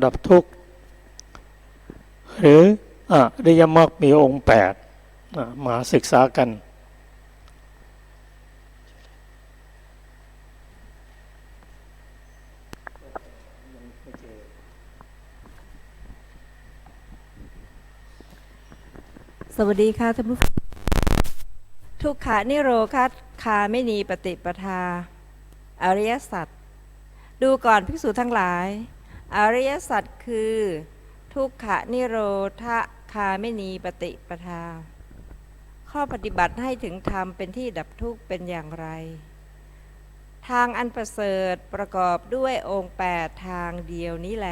ดับทุกข์หรืออริยมรรคมีองค์8มาศึกษากันสวัสดีค่ะท่านผู้ฟังทุกขานิโรธคาไม่นีปฏิปทาอริยสัจดูก่อนภิกษุทั้งหลายอริยสัจคือทุกขานิโรธคาไม่นีปฏิปทาข้อปฏิบัติให้ถึงธรรมเป็นที่ดับทุกข์เป็นอย่างไรทางอันประเสริฐประกอบด้วยองค์8ทางเดียวนี้แล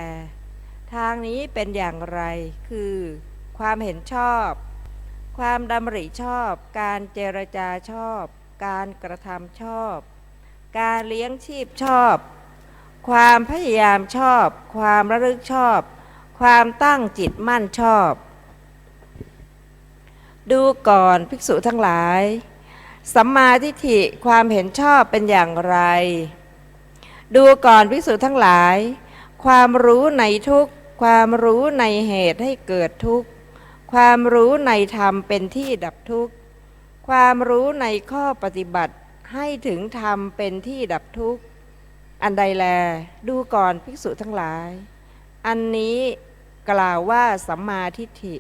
ทางนี้เป็นอย่างไรคือความเห็นชอบความดำริชอบการเจรจาชอบการกระทำชอบการเลี้ยงชีพชอบความพยายามชอบความระลึกชอบความตั้งจิตมั่นชอบดูก่อนภิกษุทั้งหลายสัมมาทิฏฐิความเห็นชอบเป็นอย่างไรดูก่อนภิกษุทั้งหลายความรู้ในทุกข์ความรู้ในเหตุให้เกิดทุกข์ความรู้ในธรรมเป็นที่ดับทุกข์ความรู้ในข้อปฏิบัติให้ถึงธรรมเป็นที่ดับทุกข์อันใดแลดูก่อนภิกษุทั้งหลายอันนี้กล่าวว่าสัมมาทิฏฐิ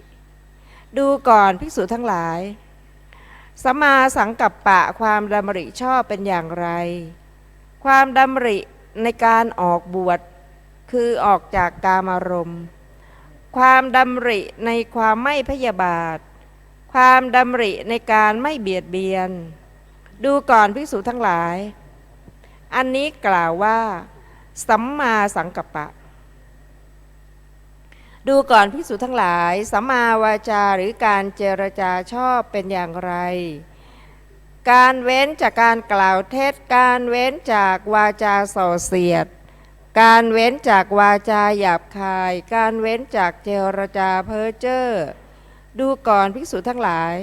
ดูก่อนภิกษุทั้งหลายสัมมาสังกัปปะความดำริชอบเป็นอย่างไรความดำริในการออกบวชคือออกจากกามารมณ์ความดำริในความไม่พยาบาทความดำริในการไม่เบียดเบียนดูก่อนภิกษุทั้งหลายอันนี้กล่าวว่าสัมมาสังกัปปะดูก่อนภิกษุทั้งหลายสัมมาวาจาหรือการเจรจาชอบเป็นอย่างไรการเว้นจากการกล่าวเท็จการเว้นจากวาจาส่อเสียดการเว้นจากวาจาหยาบคายการเว้นจากเจรจาเพ้อเจ้อดูก่อนภิกษุทั้งหลาย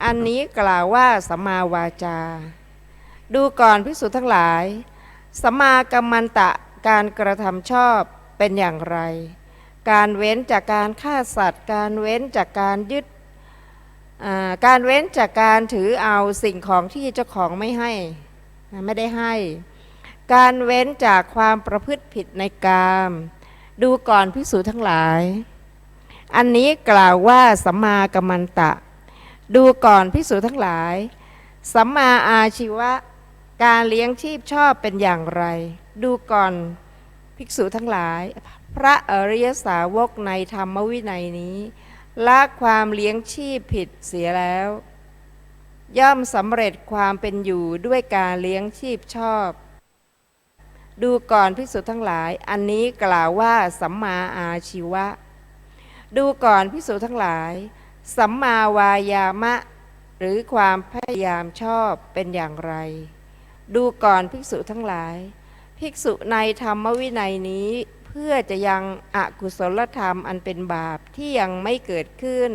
อันนี้กล่าวว่าสัมมาวาจาดูก่อนภิกษุทั้งหลายสัมมากัมมันตะการกระทำชอบเป็นอย่างไรการเว้นจากการฆ่าสัตว์การเว้นจากการยึดการเว้นจากการถือเอาสิ่งของที่เจ้าของไม่ได้ให้การเว้นจากความประพฤติผิดในกามดูก่อนภิกษุทั้งหลายอันนี้กล่าวว่าสัมมากัมมันตะดูก่อนภิกษุทั้งหลายสัมมาอาชีวะการเลี้ยงชีพชอบเป็นอย่างไรดูก่อนภิกษุทั้งหลายพระอริยสาวกในธรรมวินัยนี้ละความเลี้ยงชีพผิดเสียแล้วย่อมสำเร็จความเป็นอยู่ด้วยการเลี้ยงชีพชอบดูก่อนภิกษุทั้งหลายอันนี้กล่าวว่าสัมมาอาชีวะดูก่อนภิกษุทั้งหลายสัมมาวายามะหรือความพยายามชอบเป็นอย่างไรดูก่อนภิกษุทั้งหลายภิกษุในธรรมวินัยนี้เพื่อจะยังอกุศลธรรมอันเป็นบาปที่ยังไม่เกิดขึ้น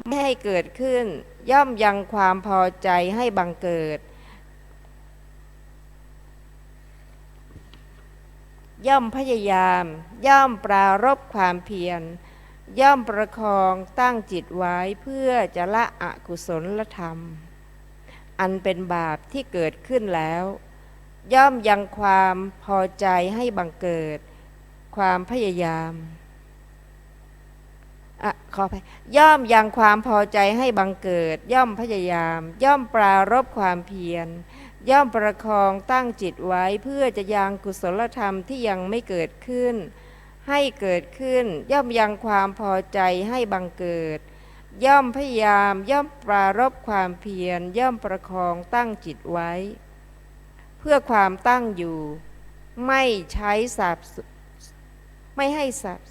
ไม่ให้เกิดขึ้นย่อมยังความพอใจให้บังเกิดย่อมพยายามย่อมปรารภความเพียรย่อมประคองตั้งจิตไว้เพื่อจะละอกุศลธรรมอันเป็นบาปที่เกิดขึ้นแล้วย่อมยังความพอใจให้บังเกิดความพยายามขออภัยย่อมยังความพอใจให้บังเกิดย่อมพยายามย่อมปรารภความเพียรย่อมประคองตั้งจิตไว้เพื่อจะยังกุศลธรรมที่ยังไม่เกิดขึ้นให้เกิดขึ้นย่อมยังความพอใจให้บังเกิดย่อมพยายามย่อมปรารภความเพียรย่อมประคองตั้งจิตไว้เพื่อความตั้งอยู่ไม่ให้สาบ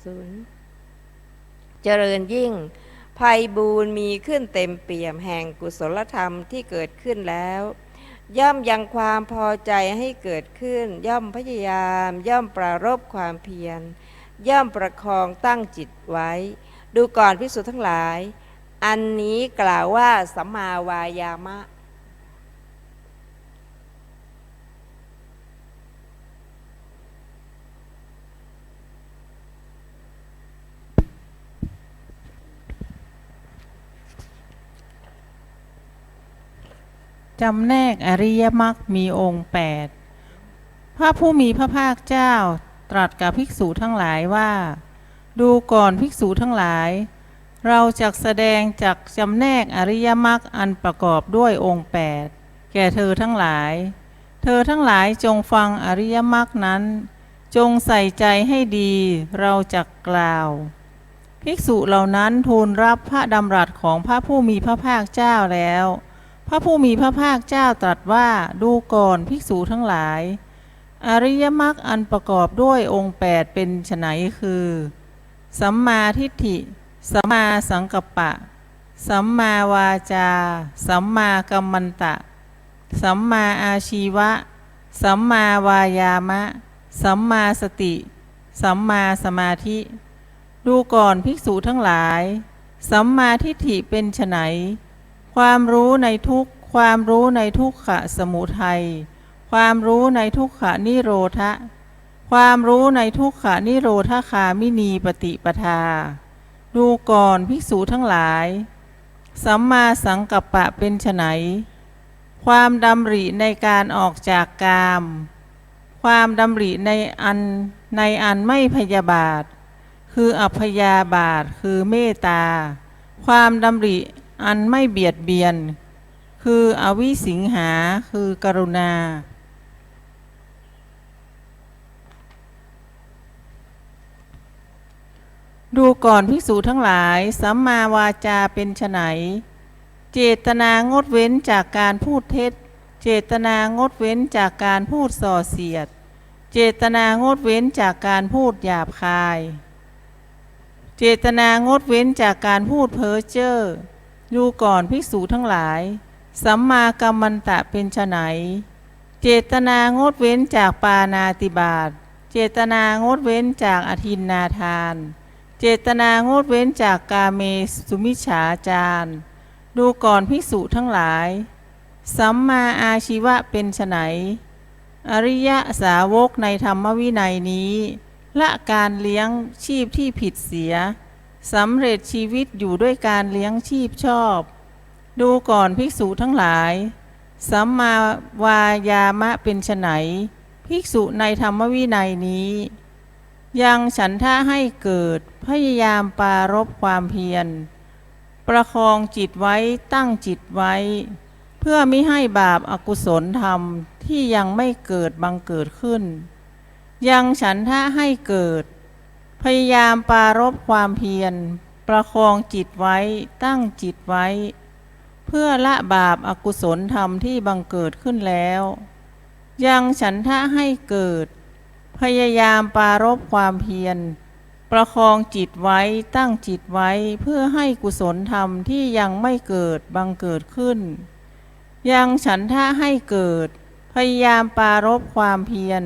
สูญเจริญยิ่งไพบูลย์มีขึ้นเต็มเปี่ยมแห่งกุศลธรรมที่เกิดขึ้นแล้วย่อมยังความพอใจให้เกิดขึ้นย่อมพยายามย่อมปรารภความเพียรย่อมประคองตั้งจิตไว้ดูก่อนภิกษุทั้งหลายอันนี้กล่าวว่าสัมมาวายามะ จำแนกอริยมรรคมีองค์8พระผู้มีพระภาคเจ้าตรัสกับภิกษุทั้งหลายว่าดูก่อนภิกษุทั้งหลายเราจักแสดงจักจำแนกอริยมรรคอันประกอบด้วยองค์8แก่เธอทั้งหลายเธอทั้งหลายจงฟังอริยมรรคนั้นจงใส่ใจให้ดีเราจักกล่าวภิกษุเหล่านั้นทูลรับพระดำรัสของพระผู้มีพระภาคเจ้าแล้วพระผู้มีพระภาคเจ้าตรัสว่าดูก่อนภิกษุทั้งหลายอริยมรรคอันประกอบด้วยองค์8เป็นไฉนคือสัมมาทิฏฐิสัมมาสังกัปปะสัมมาวาจาสัมมากัมมันตะสัมมาอาชีวะสัมมาวายามะสัมมาสติสัมมาสมาธิดูก่อนภิกษุทั้งหลายสัมมาทิฏฐิเป็นไฉนความรู้ในทุกข์ความรู้ในทุกขสมุทัยความรู้ในทุกขนิโรธะความรู้ในทุกขนิโรธคามินีปฏิปทาดูก่อนภิกษุทั้งหลายสัมมาสังกัปปะเป็นไฉนความดำริในการออกจากกามความดำริในอันไม่พยาบาทคืออัพยาบาทคือเมตตาความดำริอันไม่เบียดเบียนคืออวิสิงหาคือกรุณาดูก่อนภิกษุทั้งหลายสัมมาวาจาเป็นไฉนเจตนางดเว้นจากการพูดเท็จเจตนางดเว้นจากการพูดส่อเสียดเจตนางดเว้นจากการพูดหยาบคายเจตนางดเว้นจากการพูดเพ้อเจ้อดูก่อนภิกษุทั้งหลายสัมมากัมมันตะเป็นไฉนเจตนางดเว้นจากปาณาติบาตเจตนางดเว้นจากอทินนาทานเจตนางดเว้นจากกาเมสุมิจฉาจารดูก่อนภิกษุทั้งหลายสัมมาอาชีวะเป็นไฉนอริยสาวกในธรรมวินัยนี้ละการเลี้ยงชีพที่ผิดเสียสำเร็จชีวิตอยู่ด้วยการเลี้ยงชีพชอบดูก่อนภิกษุทั้งหลายสัมมาวายามะเป็นไฉนภิกษุในธรรมวินัยนี้ยังฉันทะให้เกิดพยายามปรารภความเพียรประคองจิตไว้ตั้งจิตไว้เพื่อมิให้บาปอกุศลธรรมที่ยังไม่เกิดบังเกิดขึ้นยังฉันทะให้เกิดพยายามปรารภความเพียรประคองจิตไว้ตั้งจิตไว้เพื่อละบาปอกุศลธรรมที่บังเกิดขึ้นแล้วยังฉันทะให้เกิดพยายามปรารภความเพียรประคองจิตไว้ตั้งจิตไว้เพื่อให้กุศลธรรมที่ยังไม่เกิดบังเกิดขึ้นยังฉันทะให้เกิดพยายามปรารภความเพียร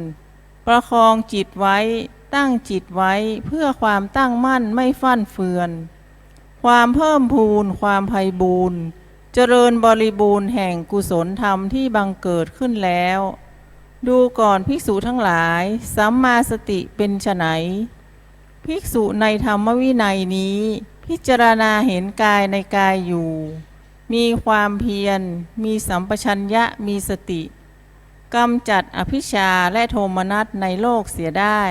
ประคองจิตไว้ตั้งจิตไว้เพื่อความตั้งมั่นไม่ฟั่นเฟือนความเพิ่มพูนความไพบูรณ์เจริญบริบูรณ์แห่งกุศลธรรมที่บังเกิดขึ้นแล้วดูก่อนภิกษุทั้งหลายสัมมาสติเป็นไฉนภิกษุในธรรมวินัยนี้พิจารณาเห็นกายในกายอยู่มีความเพียรมีสัมปชัญญะมีสติกำจัดอภิชาและโทมนัสในโลกเสียได้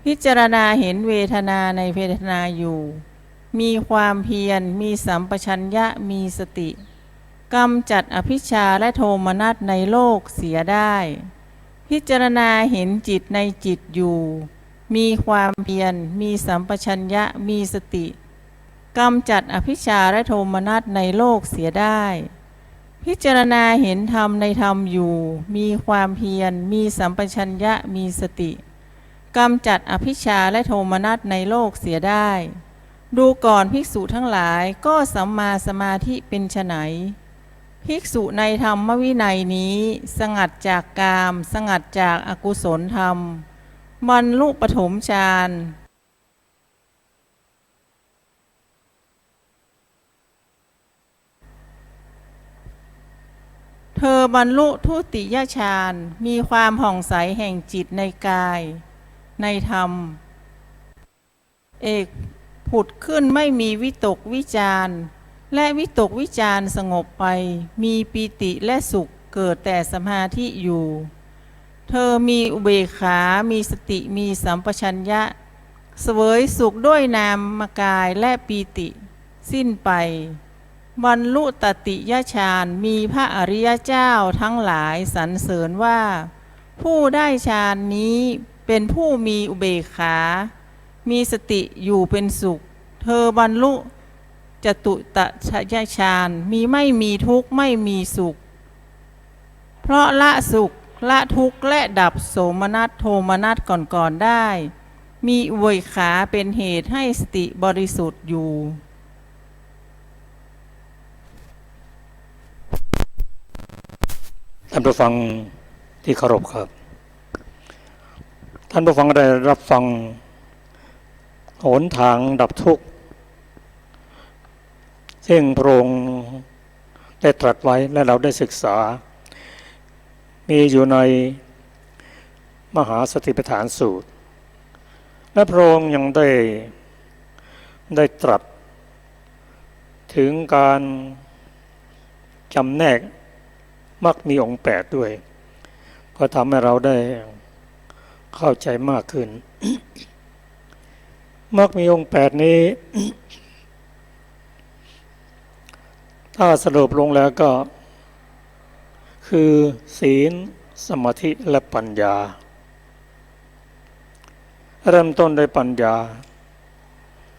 พิจารณาเห็นเวทนาในเวทนาอยู่มีความเพียรมีสัมปชัญญะมีสติกำจัดอภิชาและโทมนัสในโลกเสียได้พิจารณาเห็นจิตในจิตอยู่มีความเพียรมีสัมปชัญญะมีสติกำจัดอภิชาและโทมนัสในโลกเสียได้พิจารณาเห็นธรรมในธรรมอยู่มีความเพียรมีสัมปชัญญะมีสติกำจัดอภิชาและโทมนัสในโลกเสียได้ดูก่อนภิกษุทั้งหลายก็สัมมาสมาธิเป็นไฉนภิกษุในธรรมวินัยนี้สงัดจากกามสงัดจากอกุศลธรรมบรรลุปฐมฌานเธอบรรลุทุติยฌานมีความผ่องใสแห่งจิตในกายในธรรมเอกผุดขึ้นไม่มีวิตกวิจาร และวิตกวิจารสงบไปมีปีติและสุขเกิดแต่สมาธิอยู่ เธอมีอุเบกขามีสติมีสัมปชัญญะเสวยสุขด้วยนามกายและปีติสิ้นไปบรรลุตติยฌานมีพระอริยเจ้าทั้งหลายสรรเสริญว่าผู้ได้ฌานนี้เป็นผู้มีอุเบกขามีสติอยู่เป็นสุขเธอบรรลุจตุตถฌานมีไม่มีทุกข์ไม่มีสุขเพราะละสุขละทุกข์และดับโสมนัสโทมนัสก่อนๆได้มีอุเบกขาเป็นเหตุให้สติบริสุทธิ์อยู่ท่านผู้ฟังที่เคารพครับท่านผู้ฟังได้รับฟังหนทางดับทุกข์ซึ่งพระองค์ได้ตรัสไว้และเราได้ศึกษามีอยู่ในมหาสติปัฏฐานสูตรและพระองค์ยังได้ตรัสถึงการจำแนกมรรคมีองค์8ด้วยก็ทำให้เราได้เข้าใจมากขึ้น มรรคมีองค์8นี้ ถ้าสรุปลงแล้วก็คือศีลสมาธิและปัญญาเริ่มต้นด้วยปัญญา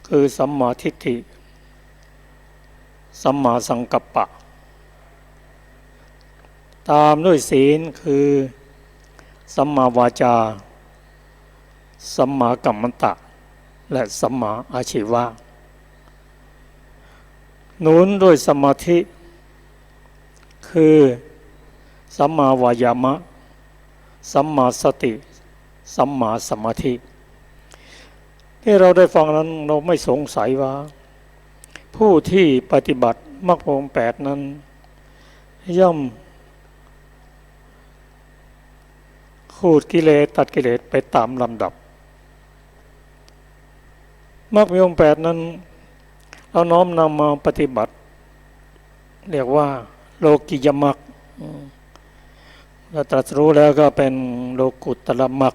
คือสัมมาทิฏฐิสัมมาสังกัปปะตามด้วยศีลคือสัมมาวาจาสัมมากัมมันตะและสัมมาอาชีวะหนุนด้วยสมาธิคือสัมมาวายามะสัมมาสติสัมมาสมาธิที่เราได้ฟังนั้นเราไม่สงสัยว่าผู้ที่ปฏิบัติมรรคองค์8นั้นย่อมขูดกิเลสตัดกิเลสไปตามลำดับมรรคมีองค์8นั้นเราน้อมนำมาปฏิบัติเรียกว่าโลกิยมรรคเราตรัสรู้แล้วก็เป็นโลกุตตรมรรค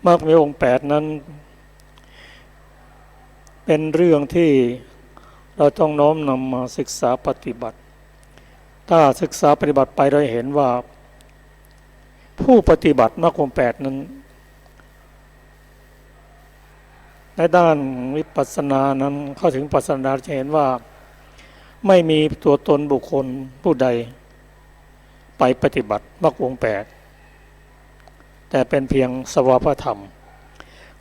มรรคมีองค์8นั้นเป็นเรื่องที่เราต้องน้อมนำมาศึกษาปฏิบัติถ้าศึกษาปฏิบัติไปเราเห็นว่าผู้ปฏิบัติมรรคองค์8นั้นในด้านวิปัสสนานั้นเข้าถึงปัสสนาจะเห็นว่าไม่มีตัวตนบุคคลผู้ใดไปปฏิบัติมรรคองค์8แต่เป็นเพียงสภาวะธรรม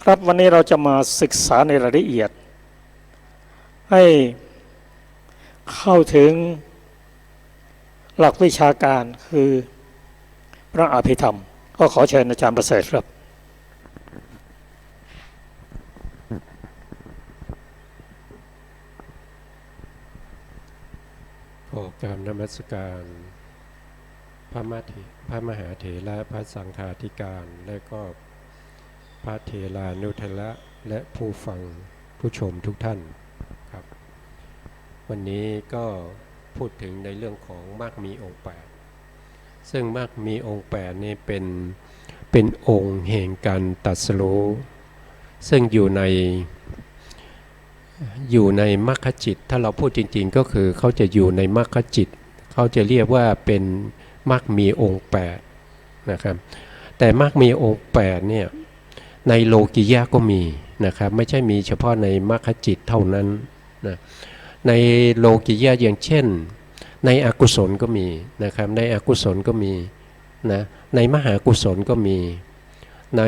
ครับวันนี้เราจะมาศึกษาในรายละเอียดให้เข้าถึงหลักวิชาการคือพระอภิธรรมก็ขอเชิญอาจารย์ประเสริฐครับขอกราบนมัสการพระมหาเถระพระสังฆาธิการและก็พระเถรานุเถระและผู้ฟังผู้ชมทุกท่านครับวันนี้ก็พูดถึงในเรื่องของมรรคมีองค์8ซึ่งมรรคมีองค์8นี่เป็นองค์แห่งการตรัสรู้ซึ่งอยู่ในมรรคจิตถ้าเราพูดจริงๆก็คือเขาจะอยู่ในมรรคจิตเขาจะเรียกว่าเป็นมรรคมีองค์8นะครับแต่มรรคมีองค์8เนี่ยในโลกิยะก็มีนะครับไม่ใช่มีเฉพาะในมรรคจิตเท่านั้นนะในโลกิยะอย่างเช่นในอกุศลก็มีนะครับในอกุศลก็มีนะในมหากุศลก็มีใน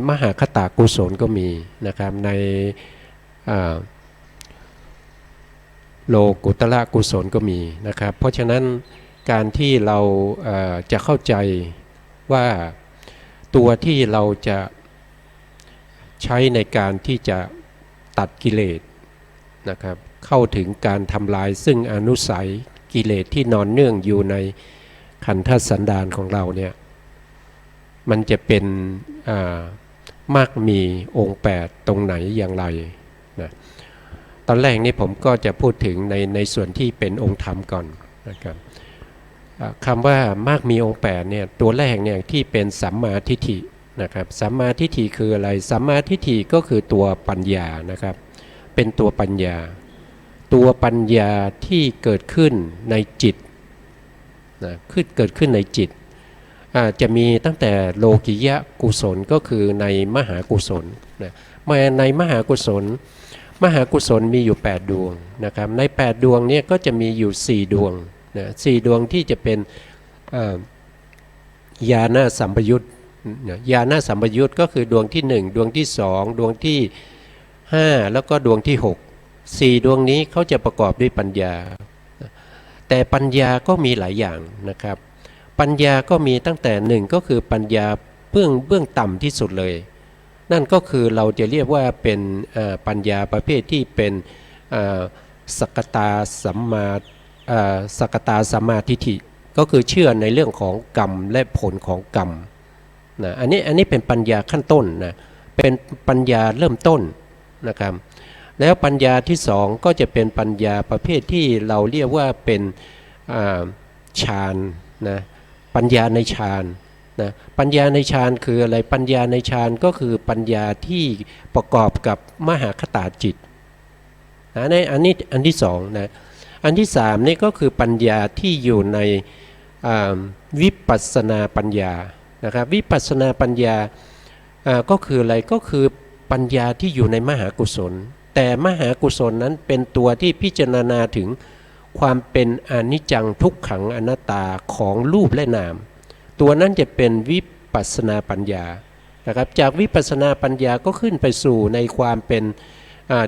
มหาคตากุศลก็มีนะครับในโลกุตระกุศลก็มีนะครับเพราะฉะนั้นการที่เราจะเข้าใจว่าตัวที่เราจะใช้ในการที่จะตัดกิเลสนะครับเข้าถึงการทำลายซึ่งอนุสัยกิเลสที่นอนเนื่องอยู่ในขันธสันดานของเราเนี่ยมันจะเป็นมรรคมีองค์8ตรงไหนอย่างไรนะ ตอนแรกนี้ผมก็จะพูดถึงในส่วนที่เป็นองค์ธรรมก่อนนะครับคำว่ามากมีองค์8เนี่ยตัวแรกเนี่ยที่เป็นสัมมาทิฏฐินะครับสัมมาทิฏฐิคืออะไรสัมมาทิฏฐิก็คือตัวปัญญานะครับเป็นตัวปัญญาที่เกิดขึ้นในจิตนะเกิดขึ้นในจิตจะมีตั้งแต่โลกิยะกุศลก็คือในมหากุศลนะในมหากุศลมีอยู่8ดวงนะครับใน8ดวงนี้ก็จะมีอยู่4ดวงนะ4ดวงที่จะเป็นญาณสัมปยุตญาณสัมปยุตก็คือดวงที่1ดวงที่2ดวงที่5แล้วก็ดวงที่6 4ดวงนี้เขาจะประกอบด้วยปัญญาแต่ปัญญาก็มีหลายอย่างนะครับปัญญาก็มีตั้งแต่1ก็คือปัญญาเบื้องต่ำที่สุดเลยนั่นก็คือเราจะเรียกว่าเป็นปัญญาประเภทที่เป็นสักกตาสัมมาทิฏฐิก็คือเชื่อในเรื่องของกรรมและผลของกรรมนะอันนี้เป็นปัญญาขั้นต้นนะเป็นปัญญาเริ่มต้นนะครับแล้วปัญญาที่2ก็จะเป็นปัญญาประเภทที่เราเรียกว่าเป็นฌานนะปัญญาในฌานนะปัญญาในฌานคืออะไรปัญญาในฌานก็คือปัญญาที่ประกอบกับมหาคตาจิตนะอันที่2นะอันที่3นี่ก็คือปัญญาที่อยู่ในวิปัสสนาปัญญานะครับวิปัสสนาปัญญาก็คืออะไรก็คือปัญญาที่อยู่ในมหากุศลแต่มหากุศลนั้นเป็นตัวที่พิจารณาถึงความเป็นอนิจจังทุกขังอนัตตาของรูปและนามตัวนั้นจะเป็นวิปัสสนาปัญญานะครับจากวิปัสสนาปัญญาก็ขึ้นไปสู่ในความเป็น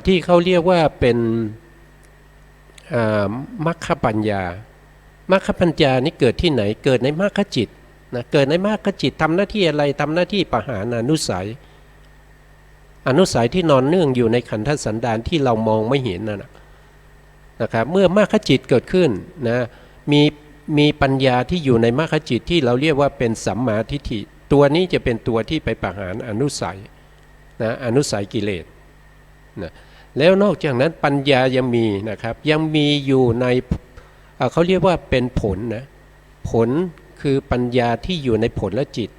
ที่เขาเรียกว่าเป็นมรรคปัญญามรรคปัญญานี่เกิดที่ไหนเกิดในมรรคจิตนะเกิดในมรรคจิตทำหน้าที่อะไรทำหน้าที่ปหานานุสัยที่นอนเนื่องอยู่ในขันธสันดานที่เรามองไม่เห็นนะครับเมื่อมรรคจิตเกิดขึ้นนะมีปัญญาที่อยู่ในมรรคจิตที่เราเรียกว่าเป็นสัมมาทิฏฐิตัวนี้จะเป็นตัวที่ไปปหารอนุสัยนะอนุสัยกิเลสนะแล้วนอกจากนั้นปัญญายังมีนะครับยังมีอยู่ในเขาเรียกว่าเป็นผลนะผลคือปัญญาที่อยู่ในผลและจิต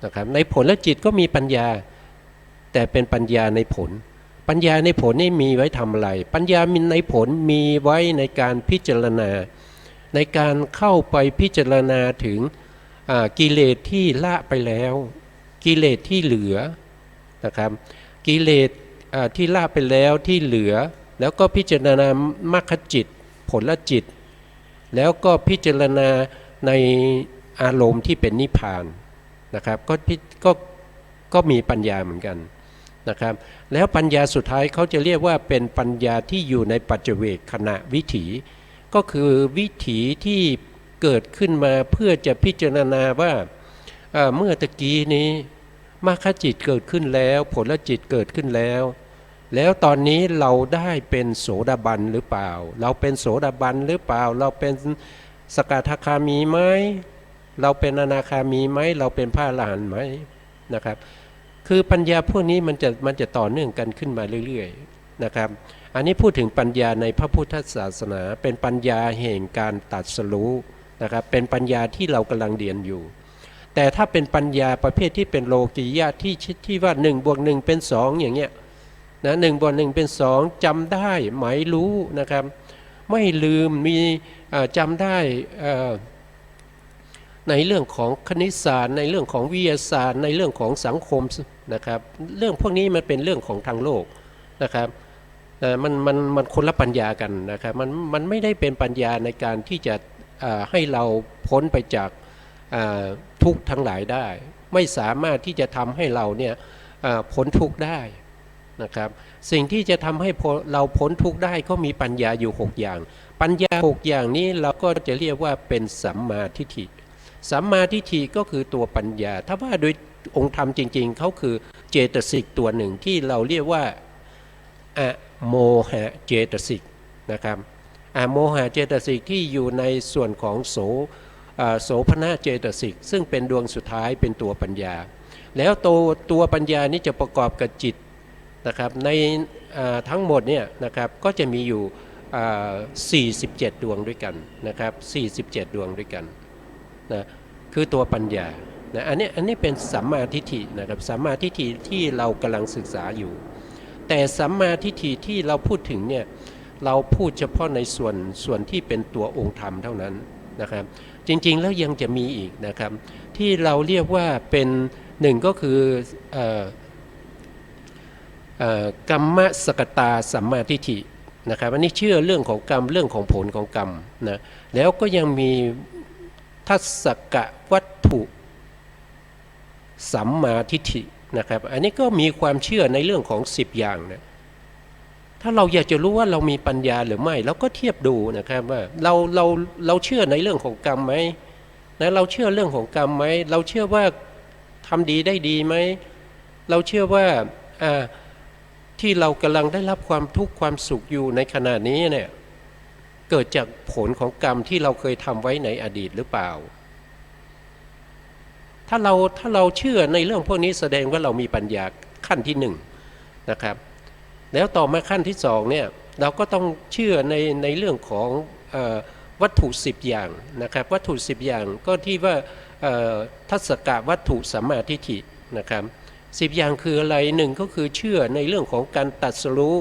นะครับในผลและจิตก็มีปัญญาแต่เป็นปัญญาในผลปัญญาในผลนี่มีไว้ทำอะไรปัญญาในผลมีไว้ในการพิจารณาในการเข้าไปพิจารณาถึงกิเลสที่ละไปแล้วกิเลสที่เหลือนะครับกิเลสที่ละไปแล้วที่เหลือแล้วก็พิจารณามรรคจิตผลจิตแล้วก็พิจารณาในอารมณ์ที่เป็นนิพพานนะครับก็มีปัญญาเหมือนกันนะครับแล้วปัญญาสุดท้ายเขาจะเรียกว่าเป็นปัญญาที่อยู่ในปัจเจเวกขณะวิถีก็คือวิถีที่เกิดขึ้นมาเพื่อจะพิจารณาว่าเมื่อตะกี้นี้มรรคจิตเกิดขึ้นแล้วผลจิตเกิดขึ้นแล้วตอนนี้เราได้เป็นโสดาบันหรือเปล่าเราเป็นโสดาบันหรือเปล่าเราเป็นสกทาคามีไหมเราเป็นอนาคามีไหมเราเป็นพระอรหันต์ไหมนะครับคือปัญญาพวกนี้มันจะต่อเนื่องกันขึ้นมาเรื่อยๆนะครับอันนี้พูดถึงปัญญาในพระพุทธศาสนาเป็นปัญญาแห่งการตรัสรู้นะครับเป็นปัญญาที่เรากำลังเรียนอยู่แต่ถ้าเป็นปัญญาประเภทที่เป็นโลกิยะที่ว่า1 บวก 1เป็น2อย่างเงี้ยนะ1 บวก 1เป็น2จำได้หมายรู้นะครับไม่ลืมมีจำได้ในเรื่องของคณิตศาสตร์ในเรื่องของวิทยาศาสตร์ในเรื่องของสังคมนะครับเรื่องพวกนี้มันเป็นเรื่องของทางโลกนะครับมันคนละปัญญากันนะครับมันไม่ได้เป็นปัญญาในการที่จะให้เราพ้นไปจากทุกข์ทั้งหลายได้ไม่สามารถที่จะทำให้เราเนี่ยพ้นทุกข์ได้นะครับสิ่งที่จะทำให้เราพ้นทุกข์ได้ก็มีปัญญาอยู่6อย่างปัญญา6อย่างนี้เราก็จะเรียกว่าเป็นสัมมาทิฏฐิสัมมาทิฏฐิก็คือตัวปัญญาถ้าว่าโดยองค์ธรรมจริงๆเขาคือเจตสิกตัวหนึ่งที่เราเรียกว่าอโมหะเจตสิกนะครับอโมหะเจตสิกที่อยู่ในส่วนของโสภณเจตสิกซึ่งเป็นดวงสุดท้ายเป็นตัวปัญญาแล้วตัวปัญญานี้จะประกอบกับจิต นะครับในทั้งหมดเนี่ยนะครับก็จะมีอยู่47 ดวงด้วยกันนะครับ47 ดวงด้วยกันนะคือตัวปัญญานะอันนี้เป็นสัมมาทิฏฐินะครับสัมมาทิฏฐิที่เรากำลังศึกษาอยู่แต่สัมมาทิฏฐิที่เราพูดถึงเนี่ยเราพูดเฉพาะในส่วนที่เป็นตัวองค์ธรรมเท่านั้นนะครับจริงๆแล้วยังจะมีอีกนะครับที่เราเรียกว่าเป็นหนึ่งก็คือกรรมสกตาสัมมาทิฏฐินะครับอันนี้เชื่อเรื่องของกรรมเรื่องของผลของกรรมนะแล้วก็ยังมีทัศกะวัตถุสัมมาทิฏฐินะครับอันนี้ก็มีความเชื่อในเรื่องของ10 อย่างนะถ้าเราอยากจะรู้ว่าเรามีปัญญาหรือไม่เราก็เทียบดูนะครับว่าเราเชื่อในเรื่องของกรรมไหมนะเราเชื่อเรื่องของกรรมไหมเราเชื่อว่าทำดีได้ดีไหมเราเชื่อว่าที่เรากำลังได้รับความทุกข์ความสุขอยู่ในขณะนี้เนี่ยเกิดจากผลของกรรมที่เราเคยทำไว้ในอดีตหรือเปล่าถ้าเราเชื่อในเรื่องพวกนี้แสดงว่าเรามีปัญญาขั้นที่1นะครับแล้วต่อมาขั้นที่2เนี่ยเราก็ต้องเชื่อในเรื่องของวัตถุ10 อย่างนะครับวัตถุ10 อย่างก็ที่ว่าทัศกะวัตถุสัมมาทิฏฐินะครับ10 อย่างคืออะไรหนึ่งก็คือเชื่อในเรื่องของการตรัสรู้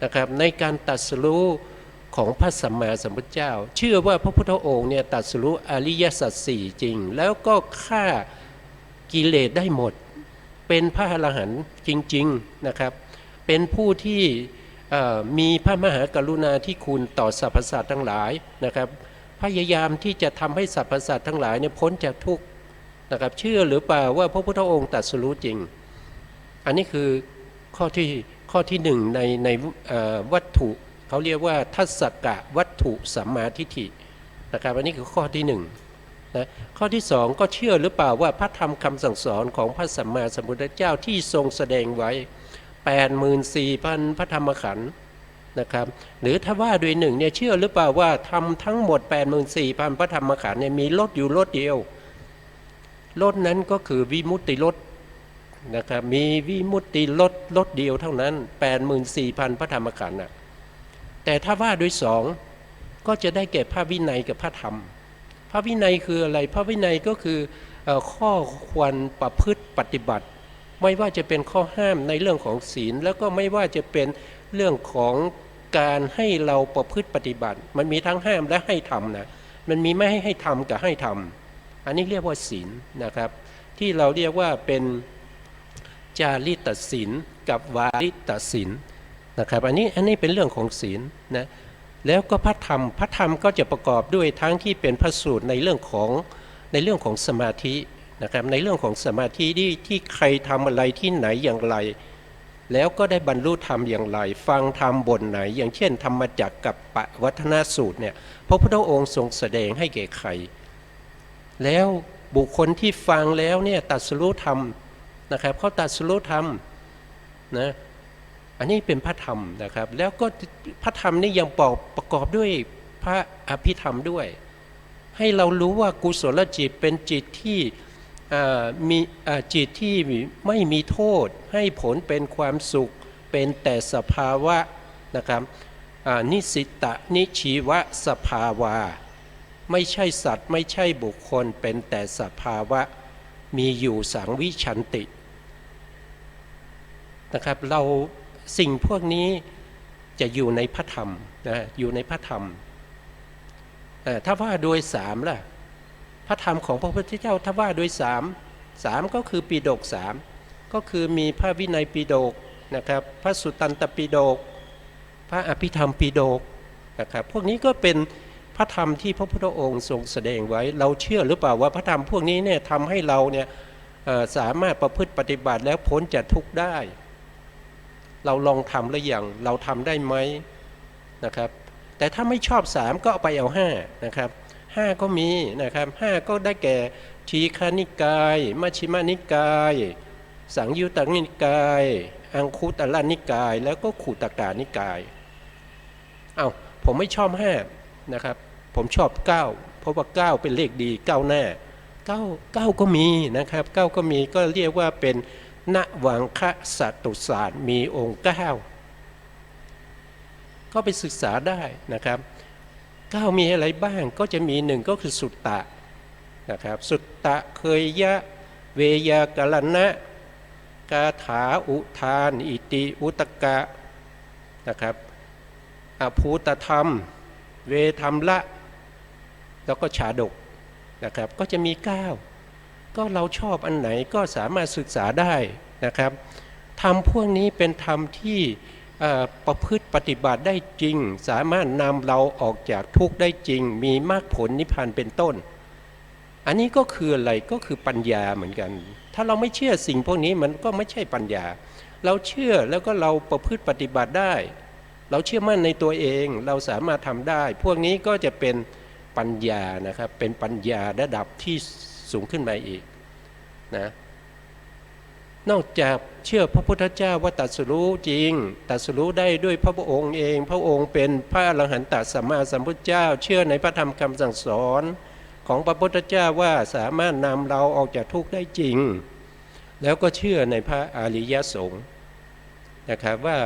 นะครับในการตรัสรู้ของพระสัมมาสัมพุทธเจ้าเชื่อว่าพระพุทธองค์เนี่ยตรัสรู้อริยสัจ4จริงแล้วก็ฆ่ากิเลสได้หมดเป็นพระอรหันต์จริงๆนะครับเป็นผู้ที่มีพระมหากรุณาธิคุณต่อสรรพสัตว์ทั้งหลายนะครับพยายามที่จะทำให้สรรพสัตว์ทั้งหลายเนี่ยพ้นจากทุกข์นะครับเชื่อหรือเปล่าว่าพระพุทธองค์ตรัสรู้จริงอันนี้คือข้อที่1ในวัตถุเขาเรียกว่าทัศกะวัตถุสัมมาทิฏฐินะครับอันนี้คือข้อที่1นะข้อที่2ก็เชื่อหรือเปล่าว่าพระธรรมคำสั่งสอนของพระสัมมาสัมพุทธเจ้าที่ทรงแสดงไว้ 84,000 พระธรรมขันธ์นะครับหรือถ้าว่าด้วย1เนี่ยเชื่อหรือเปล่าว่าทำทั้งหมด 84,000 พระธรรมขันธ์เนี่ยมีรถอยู่รถเดียวรถนั้นก็คือวิมุตติรถนะครับมีวิมุตติรถเดียวเท่านั้น 84,000 พระธรรมขันธ์นะแต่ถ้าว่าด้วย2ก็จะได้แก่พระวินัยกับพระธรรมพระวินัยคืออะไรพระวินัยก็คือข้อควรประพฤติปฏิบัติไม่ว่าจะเป็นข้อห้ามในเรื่องของศีลแล้วก็ไม่ว่าจะเป็นเรื่องของการให้เราประพฤติปฏิบัติมันมีทั้งห้ามและให้ทำนะมันมีไม่ให้ทำกับให้ทำอันนี้เรียกว่าศีลนะครับที่เราเรียกว่าเป็นจาริตศีลกับวาริตศีลนะครับอันนี้เป็นเรื่องของศีลนะแล้วก็พระธรรมก็จะประกอบด้วยทั้งที่เป็นพระสูตรในเรื่องของสมาธินะครับในเรื่องของสมาธิที่ใครทำอะไรที่ไหนอย่างไรแล้วก็ได้บรรลุธรรมอย่างไรฟังธรรมบทไหนอย่างเช่นธรรมจักรกับปวัฒนสูตรเนี่ยพระพุทธองค์ทรงแสดงให้แก่ใครแล้วบุคคลที่ฟังแล้วเนี่ยตรัสรู้ธรรมนะครับเขาตรัสรู้ธรรมนะอันนี้เป็นพระธรรมนะครับแล้วก็พระธรรมนี่ยังประกอบด้วยพระอภิธรรมด้วยให้เรารู้ว่ากุศลจิตเป็นจิตที่มีจิตที่ไม่มีโทษให้ผลเป็นความสุขเป็นแต่สภาวะนะครับนิสิตะนิชีวะสภาวาไม่ใช่สัตว์ไม่ใช่บุคคลเป็นแต่สภาวะมีอยู่สังวิชันตินะครับเราสิ่งพวกนี้จะอยู่ในพระธรรมนะอยู่ในพระธรรมถ้าว่าโดย3ล่ะพระธรรมของพระพุทธเจ้าถ้าว่าโดย3ก็คือปิฎก3ก็คือมีพระวินัยปิฎกนะครับพระสุตตันตปิฎกพระอภิธรรมปิฎกนะครับพวกนี้ก็เป็นพระธรรมที่พระพุทธองค์ทรงแสดงไว้เราเชื่อหรือเปล่าว่าพระธรรมพวกนี้เนี่ยทำให้เราเนี่ยสามารถประพฤติปฏิบัติแล้วพ้นจากทุกข์ได้เราลองทำหรือยังเราทำได้ไหมนะครับแต่ถ้าไม่ชอบ3ก็เอาไปเอา5นะครับ5ก็มีนะครับ5ก็ได้แก่ทีฆนิกายมัชฌิมานิกายสังยุตตนิกายอังคุตรนิกายแล้วก็ขุตกานิกายผมไม่ชอบ5นะครับผมชอบ9เพราะว่า9เป็นเลขดี9หน้า9ก็มีนะครับ9ก็มีก็เรียกว่าเป็น ณวังคะสัตุศาสตร์มีองค์9ก็ไปศึกษาได้นะครับ9มีอะไรบ้างก็จะมีหนึ่งก็คือสุตตะนะครับสุตตะเคยยะเวยากรณะกาถาอุทานอิติอุตกะนะครับอภูตธรรมเวธรรมละแล้วก็ชาดกนะครับก็จะมี9ก็เราชอบอันไหนก็สามารถศึกษาได้นะครับธรรมพวกนี้เป็นธรรมที่ประพฤติปฏิบัติได้จริงสามารถนำเราออกจากทุกข์ได้จริงมีมรรคผลนิพพานเป็นต้นอันนี้ก็คืออะไรก็คือปัญญาเหมือนกันถ้าเราไม่เชื่อสิ่งพวกนี้มันก็ไม่ใช่ปัญญาเราเชื่อแล้วก็เราประพฤติปฏิบัติได้เราเชื่อมั่นในตัวเองเราสามารถทำได้พวกนี้ก็จะเป็นปัญญานะครับเป็นปัญญาระดับที่สูงขึ้นมาอีกนะนอกจากเชื่อพระพุทธเจ้าว่าตรัสรู้จริงตรัสรู้ได้ด้วยพระองค์เองพระองค์เป็นพระอรหันตสัมมาสัมพุทธเจ้าเชื่อในพระธรรมคำสั่งสอนของพระพุทธเจ้าว่าสามารถนำเราออกจากทุกข์ได้จริงแล้วก็เชื่อในพระอริยสงฆ์นะครับว่า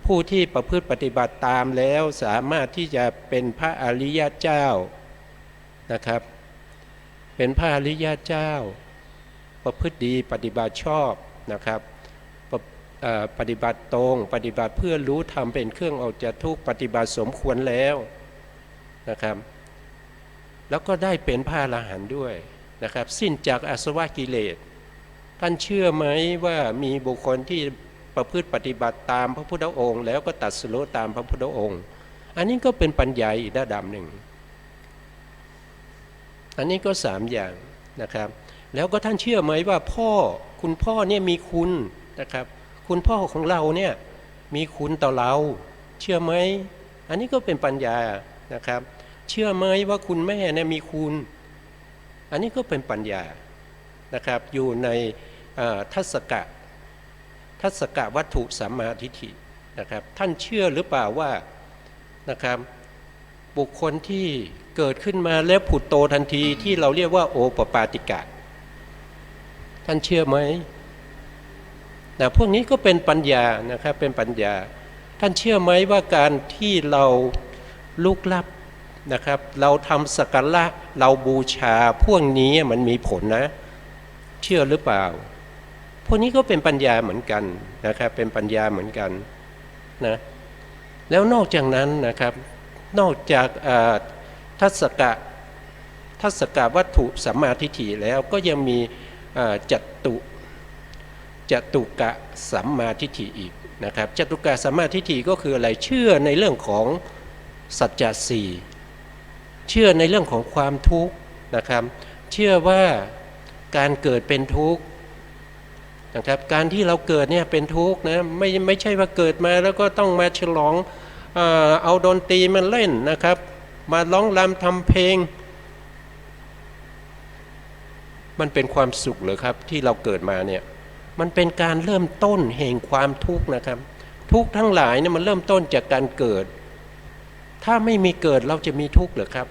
ผู้ที่ประพฤติปฏิบัติตามแล้วสามารถที่จะเป็นพระอริยเจ้านะครับเป็นพระอริยเจ้าประพฤติดีปฏิบัติชอบนะครับปฏิบัติตรงปฏิบัติเพื่อรู้ธรรมเป็นเครื่องออกจากทุกข์ปฏิบัติสมควรแล้วนะครับแล้วก็ได้เป็นพระอรหันต์ด้วยนะครับสิ้นจากอาสวะกิเลสท่านเชื่อไหมว่ามีบุคคลที่ประพฤติปฏิบัติตามพระพุทธองค์แล้วก็ตรัสรู้ตามพระพุทธองค์อันนี้ก็เป็นปัญญาอีกระดับหนึ่งอันนี้ก็3อย่างนะครับแล้วก็ท่านเชื่อไหมว่าคุณพ่อเนี่ยมีคุณนะครับคุณพ่อของเราเนี่ยมีคุณต่อเราเชื่อไหมอันนี้ก็เป็นปัญญานะครับเชื่อไหมว่าคุณแม่เนี่ยมีคุณอันนี้ก็เป็นปัญญานะครับอยู่ในทัศกะวัตถุสัมมาทิฏฐินะครับท่านเชื่อหรือเปล่าว่านะครับบุคคลที่เกิดขึ้นมาแล้วผุดโตทันทีที่เราเรียกว่าโอปปาติกะท่านเชื่อไหมนะพวกนี้ก็เป็นปัญญานะครับเป็นปัญญาท่านเชื่อไหมว่าการที่เราลุกลับนะครับเราทำสักการะเราบูชาพวกนี้มันมีผลนะเชื่อหรือเปล่าพวกนี้ก็เป็นปัญญาเหมือนกันนะครับเป็นปัญญาเหมือนกันนะแล้วนอกจากนั้นนะครับนอกจากทัศกะวัตถุสัมมาทิฏฐิแล้วก็ยังมีจตุกะสัมมาทิฏฐิอีกนะครับจตุกะสัมมาทิฏฐิก็คืออะไรเชื่อในเรื่องของสัจจะสี่เชื่อในเรื่องของความทุกข์นะครับเชื่อว่าการเกิดเป็นทุกข์นะครับการที่เราเกิดเนี่ยเป็นทุกข์นะไม่ใช่ว่าเกิดมาแล้วก็ต้องมาฉลองเอาดนตรีมาเล่นนะครับมาร้องรำทำเพลงมันเป็นความสุขเหรอครับที่เราเกิดมาเนี่ยมันเป็นการเริ่มต้นแห่งความทุกข์นะครับทุกข์ทั้งหลายเนี่ยมันเริ่มต้นจากการเกิดถ้าไม่มีเกิดเราจะมีทุกข์เหรอครับ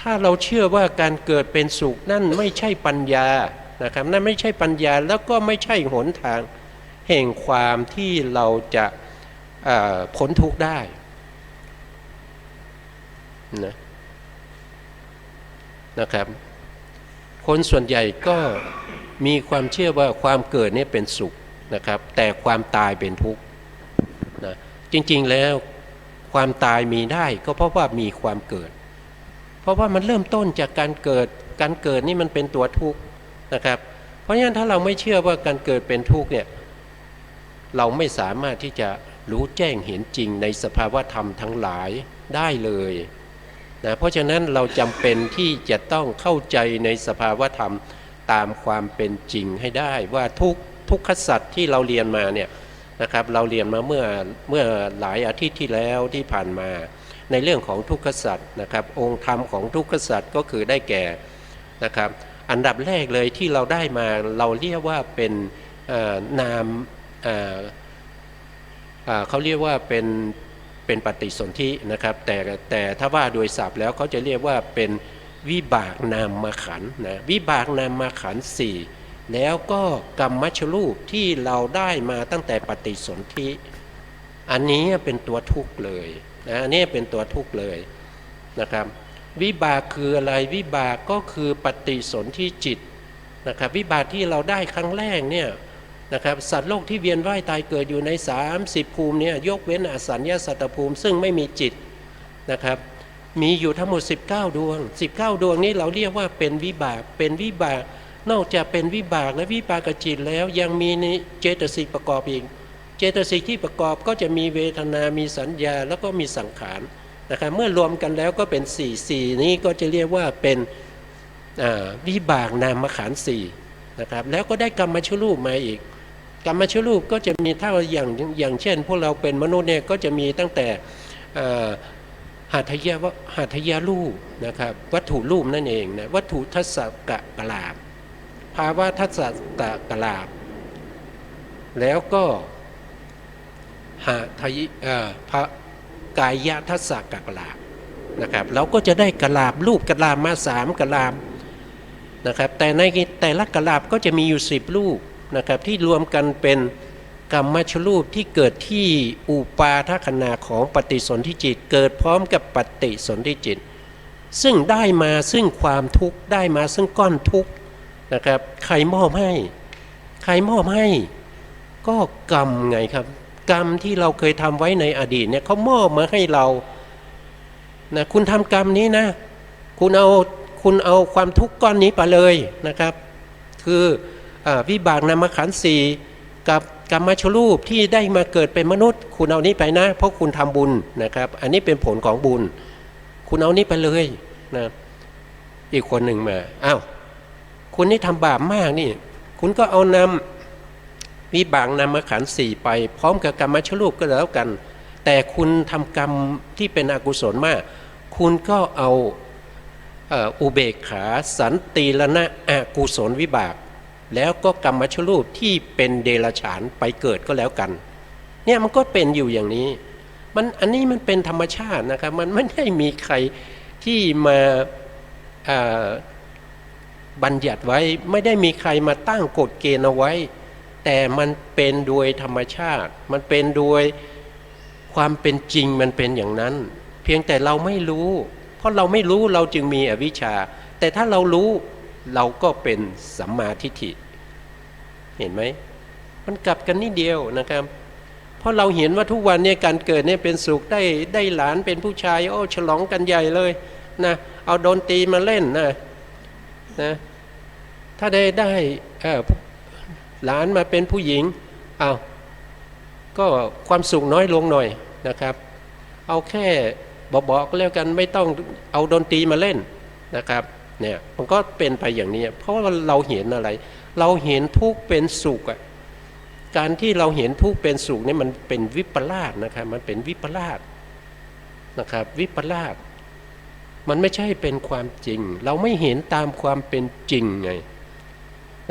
ถ้าเราเชื่อว่าการเกิดเป็นสุขนั่นไม่ใช่ปัญญานะครับนั่นไม่ใช่ปัญญาแล้วก็ไม่ใช่หนทางแห่งความที่เราจะพ้นทุกข์ได้นะครับคนส่วนใหญ่ก็มีความเชื่อว่าความเกิดนี่เป็นสุขนะครับแต่ความตายเป็นทุกข์นะจริงๆแล้วความตายมีได้ก็เพราะว่ามีความเกิดเพราะว่ามันเริ่มต้นจากการเกิดนี่มันเป็นตัวทุกข์นะครับเพราะฉะนั้นถ้าเราไม่เชื่อว่าการเกิดเป็นทุกข์เนี่ยเราไม่สามารถที่จะรู้แจ้งเห็นจริงในสภาวะธรรมทั้งหลายได้เลยนะเพราะฉะนั้นเราจำเป็นที่จะต้องเข้าใจในสภาวะธรรมตามความเป็นจริงให้ได้ว่าทุกขสัจที่เราเรียนมาเนี่ยนะครับเราเรียนมาเมื่อหลายอาทิตย์ที่แล้วที่ผ่านมาในเรื่องของทุกขสัจนะครับองค์ธรรมของทุกขสัจก็คือได้แก่นะครับอันดับแรกเลยที่เราได้มาเราเรียกว่าเป็นนามเขาเรียกว่าเป็นปฏิสนธินะครับแต่ถ้าว่าโดยศัพท์แล้วเขาจะเรียกว่าเป็นวิบากนามขันธ์นะวิบากนามขันธ์4 แล้วก็กรรมชรูปที่เราได้มาตั้งแต่ปฏิสนธิอันนี้เป็นตัวทุกข์เลยนะอันนี้เป็นตัวทุกข์เลยนะครับวิบากคืออะไรวิบากก็คือปฏิสนธิจิตนะครับวิบากที่เราได้ครั้งแรกเนี่ยนะครับสัตว์โลกที่เวียนว่ายตายเกิดอยู่ใน30ภูมิเนี่ยยกเว้นอสัญญาสัตตภูมิซึ่งไม่มีจิตนะครับมีอยู่ทั้งหมด19ดวง19ดวงนี้เราเรียกว่าเป็นวิบากเป็นวิบากนอกจากเป็นวิบากและวิปากจิตแล้วยังมีเจตสิกประกอบอีกเจตสิกที่ประกอบก็จะมีเวทนามีสัญญาแล้วก็มีสังขารนะครับเมื่อรวมกันแล้วก็เป็น4นี้ก็จะเรียกว่าเป็นวิบากนามขันธ์4นะครับแล้วก็ได้กรรมชรูปมาอีกกรรมชรูปก็จะมีเท่าอย่างเช่นพวกเราเป็นมนุษย์เนี่ยก็จะมีตั้งแต่หัตถยารูปนะครับวัตถุรูปนั่นเองนะวัตถุทัศกะกลาบภาวะทัศกะกลาบแล้วก็กายทัศกะกลาบนะครับเราก็จะได้กลาบรูปกลาบมา3กลาบนะครับแต่ในแต่ละกลาบก็จะมีอยู่10รูปนะครับที่รวมกันเป็นกรรมชรูปที่เกิดที่อุปาทขณะของปฏิสนธิจิตเกิดพร้อมกับปฏิสนธิจิตซึ่งได้มาซึ่งความทุกข์ได้มาซึ่งก้อนทุกข์นะครับใครมอบให้ก็กรรมไงครับกรรมที่เราเคยทำไว้ในอดีตเนี่ยเขามอบมาให้เรานะคุณทำกรรมนี้นะคุณเอาความทุกข์ก้อนนี้ไปเลยนะครับคือวิบากนามขันธ์4กับกรรมชรูปที่ได้มาเกิดเป็นมนุษย์คุณเอานี้ไปนะเพราะคุณทำบุญนะครับอันนี้เป็นผลของบุญคุณเอานี้ไปเลยนะอีกคนหนึ่งมาอ้าวคุณนี่ทำบาปมากนี่คุณก็เอานำวิบากนามขันธ์4ไปพร้อมกับกรรมชรูปก็แล้วกันแต่คุณทำกรรมที่เป็นอกุศลมากคุณก็เอาอุเบกขาสันติรณะอกุศลวิบากแล้วก็กรรมชรูปที่เป็นเดรัจฉานไปเกิดก็แล้วกันเนี่ยมันก็เป็นอยู่อย่างนี้อันนี้มันเป็นธรรมชาตินะครับมันไม่ได้มีใครที่มาบัญญัติไว้ไม่ได้มีใครมาตั้งกฎเกณฑ์เอาไว้แต่มันเป็นโดยธรรมชาติมันเป็นโดยความเป็นจริงมันเป็นอย่างนั้นเพียงแต่เราไม่รู้เพราะเราไม่รู้เราจึงมีอวิชชาแต่ถ้าเรารู้เราก็เป็นสัมมาทิฏฐิเห็นไหมมันกลับกันนิดเดียวนะครับเพราะเราเห็นว่าทุกวันเนี่ยการเกิดเนี่ยเป็นสุขได้หลานเป็นผู้ชายโอ้ฉลองกันใหญ่เลยนะเอาดนตรีมาเล่นนะถ้าได้หลานมาเป็นผู้หญิงเอาก็ความสุขน้อยลงหน่อยนะครับเอาแค่บอกก็แล้วกันไม่ต้องเอาดนตรีมาเล่นนะครับเนี่ยมันก็เป็นไปอย่างนี้เพราะว่าเราเห็นอะไรเราเห็นทุกข์เป็นสุขอ่ะการที่เราเห็นทุกข์เป็นสุขนี่มันเป็นวิปลาสนะครับมันเป็นวิปลาสนะครับวิปลาสมันไม่ใช่เป็นความจริงเราไม่เห็นตามความเป็นจริงไง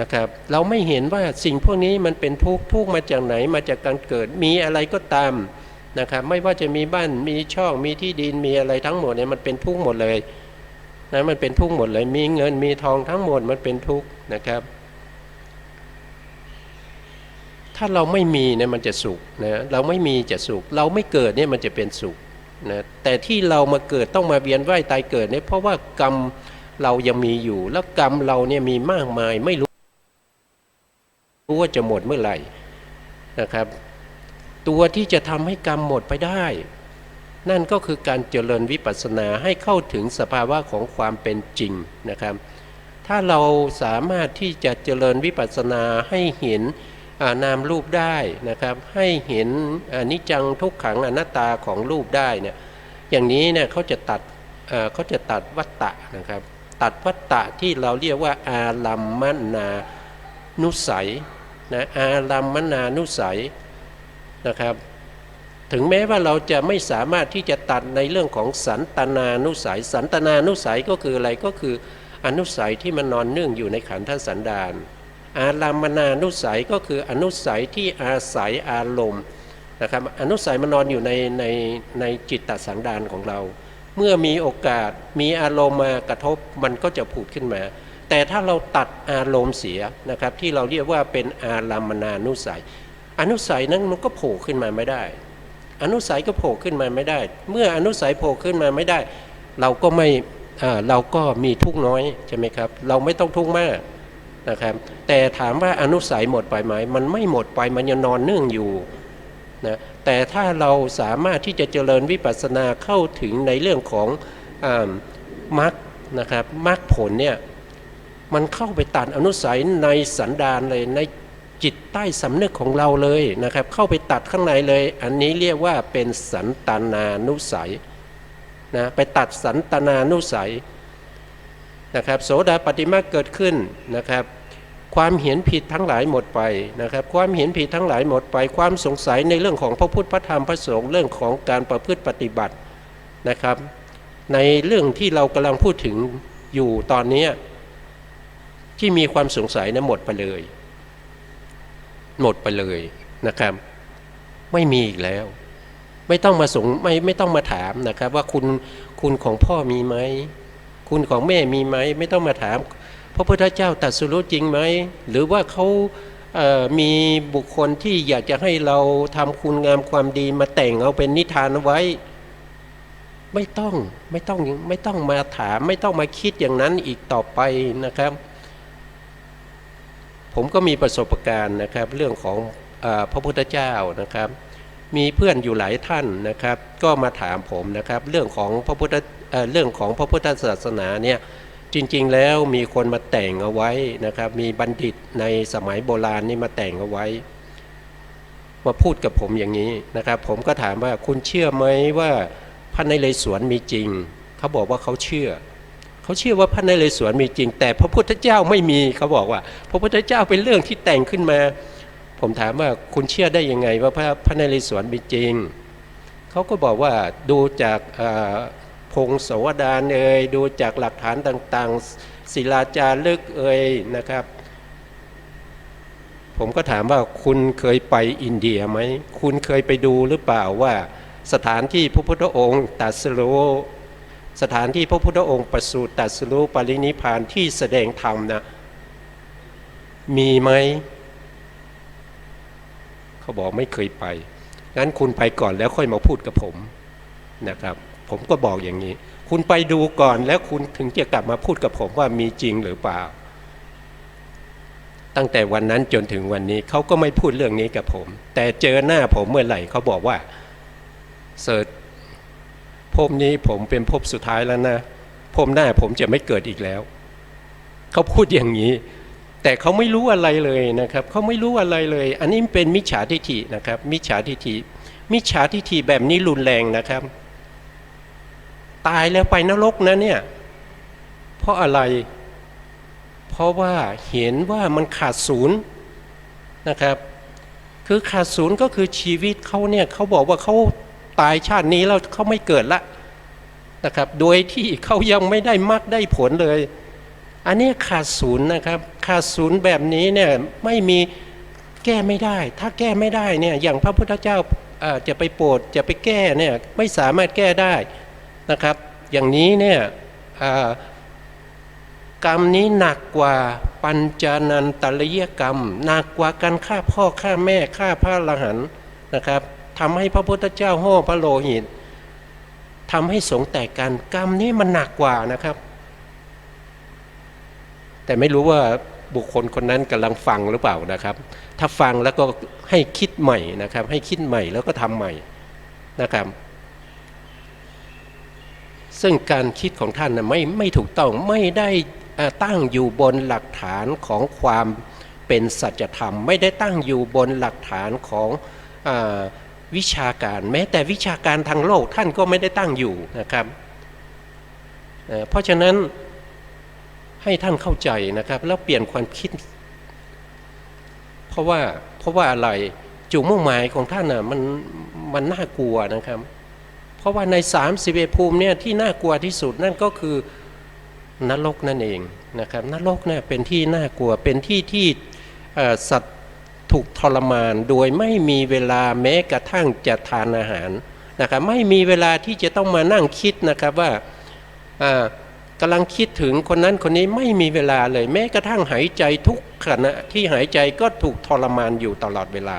นะครับเราไม่เห็นว่าสิ่งพวกนี้มันเป็นทุกข์มาจากไหนมาจากการเกิดมีอะไรก็ตามนะครับไม่ว่าจะมีบ้านมีช่องมีที่ดินมีอะไรทั้งหมดเนี่ยมันเป็นทุกข์หมดเลยนะมันเป็นทุกข์หมดเลยมีเงินมีทองทั้งหมดมันเป็นทุกข์นะครับถ้าเราไม่มีเนี่ยมันจะสุขนะเราไม่มีจะสุขเราไม่เกิดเนี่ยมันจะเป็นสุขนะแต่ที่เรามาเกิดต้องมาเวียนว่ายตายเกิดเนี่ยเพราะว่ากรรมเรายังมีอยู่แล้วกรรมเราเนี่ยมีมากมายไม่รู้ว่าจะหมดเมื่อไหร่นะครับตัวที่จะทำให้กรรมหมดไปได้นั่นก็คือการเจริญวิปัสสนาให้เข้าถึงสภาวะของความเป็นจริงนะครับถ้าเราสามารถที่จะเจริญวิปัสสนาให้เห็นนามรูปได้นะครับให้เห็นอนิจจังทุกขังอนัตตาของรูปได้เนี่ยอย่างนี้เนี่ยเขาจะตัดวัฏฏะนะครับตัดวัฏฏะที่เราเรียกว่าอารัมมนานุสัยนะอารัมมนานุสัยนะครับถึงแม้ว่าเราจะไม่สามารถที่จะตัดในเรื่องของสันตนานุสัยสันตนานุสัยก็คืออะไรก็คืออนุสัยที่มันนอนเนื่องอยู่ในขันธสันดานอารัมมนานุสัยก็คืออนุสัยที่อาศัยอารมณ์นะครับอนุสัยมันนอนอยู่ในจิตตสันดานของเราเมื่อมีโอกาสมีอารมณ์มากระทบมันก็จะผุดขึ้นมาแ แต่ถ้าเราตัดอารมณ์เสียนะครับที่เราเรียกว่าเป็นอารามณานุสัยอนุสัยนั้นมันก็โผล่ขึ้นมาไม่ได้อนุสัยก็โผล่ขึ้นมาไม่ได้เมื่ออนุสัยโผล่ขึ้นมาไม่ได้เราก็มีทุกข์น้อยใช่ไหมครับเราไม่ต้องทุกข์มากนะครับแต่ถามว่าอนุสัยหมดไปไหมมันไม่หมดไปมันยังนอนเนื่องอยู่นะแต่ถ้าเราสามารถที่จะเจริญวิปัสสนาเข้าถึงในเรื่องของมรรคนะครับมรรคผลเนี่ยมันเข้าไปตัดอนุสัยในสันดานเลยในจิตใต้สำนึกของเราเลยนะครับเข้าไปตัดข้างในเลยอันนี้เรียกว่าเป็นสันตานานุสัยนะไปตัดสันตานานุสัยนะครับโสดาปัตติมรรคเกิดขึ้นนะครับความเห็นผิดทั้งหลายหมดไปนะครับความเห็นผิดทั้งหลายหมดไปความสงสัยในเรื่องของพระพุทธพระธรรมพระสงฆ์เรื่องของการประพฤติปฏิบัตินะครับในเรื่องที่เรากำลังพูดถึงอยู่ตอนนี้ที่มีความสงสัยนะหมดไปเลยนะครับไม่มีอีกแล้วไม่ต้องมาไม่ต้องมาถามนะครับว่าคุณของพ่อมีไหมคุณของแม่มีไหมไม่ต้องมาถามพระพุทธเจ้าตรัสรู้จริงไหมหรือว่าเขามีบุคคลที่อยากจะให้เราทำคุณงามความดีมาแต่งเอาเป็นนิทานเอาไว้ไม่ต้องมาถามไม่ต้องมาคิดอย่างนั้นอีกต่อไปนะครับผมก็มีประสบการณ์นะครับเรื่องของพระพุทธเจ้านะครับมีเพื่อนอยู่หลายท่านนะครับก็มาถามผมนะครับเรื่องของพระพุทธศาสนาเนี่ยจริงๆแล้วมีคนมาแต่งเอาไว้นะครับมีบัณฑิตในสมัยโบราณนี่มาแต่งเอาไว้มาพูดกับผมอย่างนี้นะครับผมก็ถามว่าคุณเชื่อไหมว่าพระนเรศวรมีจริงเขาบอกว่าเขาเชื่อว่าพระนเรศวรมีจริงแต่พระพุทธเจ้าไม่มีเขาบอกว่าพระพุทธเจ้าเป็นเรื่องที่แต่งขึ้นมาผมถามว่าคุณเชื่อได้ยังไงว่าพระนเรศวรมีจริงเขาก็บอกว่าดูจากพงศาวดารดูจากหลักฐานต่างๆศิลาจารึกนะครับผมก็ถามว่าคุณเคยไปอินเดียไหมคุณเคยไปดูหรือเปล่าว่าสถานที่พระพุทธองค์ตรัสรู้สถานที่พระพุทธองค์ประสูติตรัสรู้ปรินิพพานที่แสดงธรรมนะมีไหมเขาบอกไม่เคยไปงั้นคุณไปก่อนแล้วค่อยมาพูดกับผมนะครับผมก็บอกอย่างนี้คุณไปดูก่อนแล้วคุณถึงจะกลับมาพูดกับผมว่ามีจริงหรือเปล่าตั้งแต่วันนั้นจนถึงวันนี้เขาก็ไม่พูดเรื่องนี้กับผมแต่เจอหน้าผมเมื่อไหร่เขาบอกว่าเสิร์ชภพนี้ผมเป็นภพสุดท้ายแล้วนะภพหน้าผมจะไม่เกิดอีกแล้วเขาพูดอย่างนี้แต่เขาไม่รู้อะไรเลยนะครับเขาไม่รู้อะไรเลยอันนี้เป็นมิจฉาทิฏฐินะครับมิจฉาทิฏฐิแบบนี้รุนแรงนะครับตายแล้วไปนรกนะเนี่ยเพราะอะไรเพราะว่าเห็นว่ามันขาดศูนย์นะครับคือขาดศูนย์ก็คือชีวิตเขาเนี่ยเขาบอกว่าเขาตายชาตินี้แล้วเขาไม่เกิดละนะครับโดยที่เขายังไม่ได้มรรคได้ผลเลยอันนี้ขาดศูนย์นะครับขาดศูนย์แบบนี้เนี่ยไม่มีแก้ไม่ได้ถ้าแก้ไม่ได้เนี่ยอย่างพระพุทธเจ้าจะไปโปรดจะไปแก้เนี่ยไม่สามารถแก้ได้นะครับอย่างนี้เนี่ยกรรมนี้หนักกว่าปัญจนันตริยกรรมหนักกว่าการฆ่าพ่อฆ่าแม่ฆ่าพระอรหันต์นะครับทำให้พระพุทธเจ้าห่อพระโลหิตทำให้สงฆ์แตกกันกรรมนี้มันหนักกว่านะครับแต่ไม่รู้ว่าบุคคลคนนั้นกำลังฟังหรือเปล่านะครับถ้าฟังแล้วก็ให้คิดใหม่นะครับให้คิดใหม่แล้วก็ทำใหม่นะครับซึ่งการคิดของท่านนะไม่ถูกต้องไม่ได้ตั้งอยู่บนหลักฐานของความเป็นสัจธรรมไม่ได้ตั้งอยู่บนหลักฐานของวิชาการแม้แต่วิชาการทางโลกท่านก็ไม่ได้ตั้งอยู่นะครับเพราะฉะนั้นให้ท่านเข้าใจนะครับแล้วเปลี่ยนความคิดเพราะว่าอะไรจุดมุ่งหมายของท่านน่ะมันน่ากลัวนะครับเพราะว่าใน31ภูมิเนี่ยที่น่ากลัวที่สุดนั่นก็คือนรกนั่นเองนะครับนรกเนี่ยเป็นที่น่ากลัวเป็นที่สัตว์ถูกทรมานโดยไม่มีเวลาแม้กระทั่งจะทานอาหารนะครับไม่มีเวลาที่จะต้องมานั่งคิดนะครับว่าก กำลังคิดถึงคนนั้นคนนี้ไม่มีเวลาเลยแม้กระทั่งหายใจทุกขณะที่หายใจก็ถูกทรมานอยู่ตลอดเวลา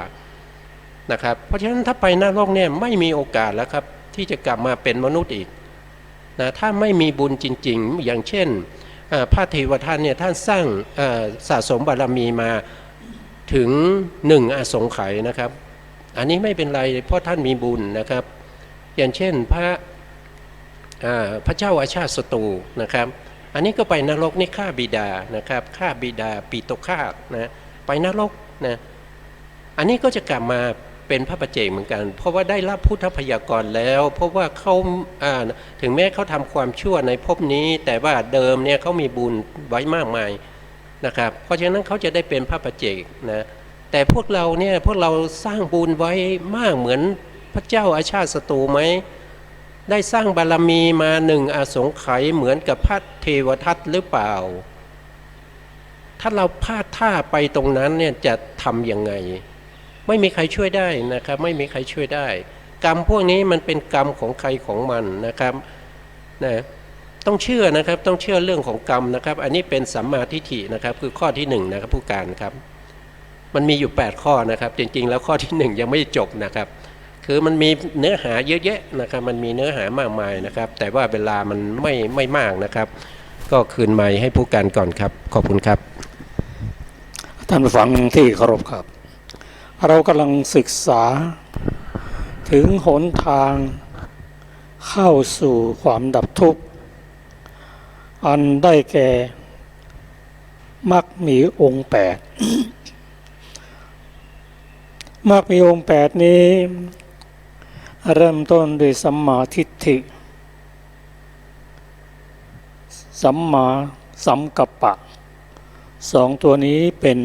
นะครับเพราะฉะนั้นถ้าไปนรกเนี่ยไม่มีโอกาสแล้วครับที่จะกลับมาเป็นมนุษย์อีกนะถ้าไม่มีบุญจริงๆอย่างเช่นพระเทวทัตเนี่ยท่านสร้างสะสมบารมีมาถึง1 อสงไขยนะครับอันนี้ไม่เป็นไรเพราะท่านมีบุญนะครับอย่างเช่นพระเจ้าอาชาติศัตรูนะครับอันนี้ก็ไปนรกนี่ฆ่าบิดานะครับฆ่าบิดาปิตุฆาตนะไปนรกนะอันนี้ก็จะกลับมาเป็นพระปัจเจกเหมือนกันเพราะว่าได้รับพุทธพยากรณ์แล้วเพราะว่าเขาถึงแม้เขาทำความชั่วในภพนี้แต่ว่าเดิมเนี่ยเขามีบุญไว้มากมายนะครับเพราะฉะนั้นเขาจะได้เป็นพระปัจเจกนะแต่พวกเราเนี่ยพวกเราสร้างบุญไว้มากเหมือนพระเจ้าอาชาติศัตรูไหมได้สร้างบารมีมา1 อสงไขยเหมือนกับพระเทวทัตหรือเปล่าถ้าเราพลาดท่าไปตรงนั้นเนี่ยจะทำยังไงไม่มีใครช่วยได้นะครับไม่มีใครช่วยได้กรรมพวกนี้มันเป็นกรรมของใครของมันนะครับนะต้องเชื่อนะครับต้องเชื่อเรื่องของกรรมนะครับอันนี้เป็นสัมมาทิฏฐินะครับคือข้อที่1นะครับผู้การครับมันมีอยู่8ข้อนะครับจริงๆแล้วข้อที่1ยังไม่จบนะครับคือมันมีเนื้อหาเยอะแยะนะครับมันมีเนื้อหามากมายนะครับแต่ว่าเวลามันไม่มากนะครับก็คืนไมค์ให้ผู้การก่อนครับขอบคุณครับท่านผู้ฟังที่เคารพครับเรากำลังศึกษาถึงหนทางเข้าสู่ความดับทุกข์อันได้แก่มรรคมีองค์8มรรคมีองค์8นี้เริ่มต้นด้วยสัมมาทิฏฐิสัมมาสังกัปปะ2 ตัวนี้เป็น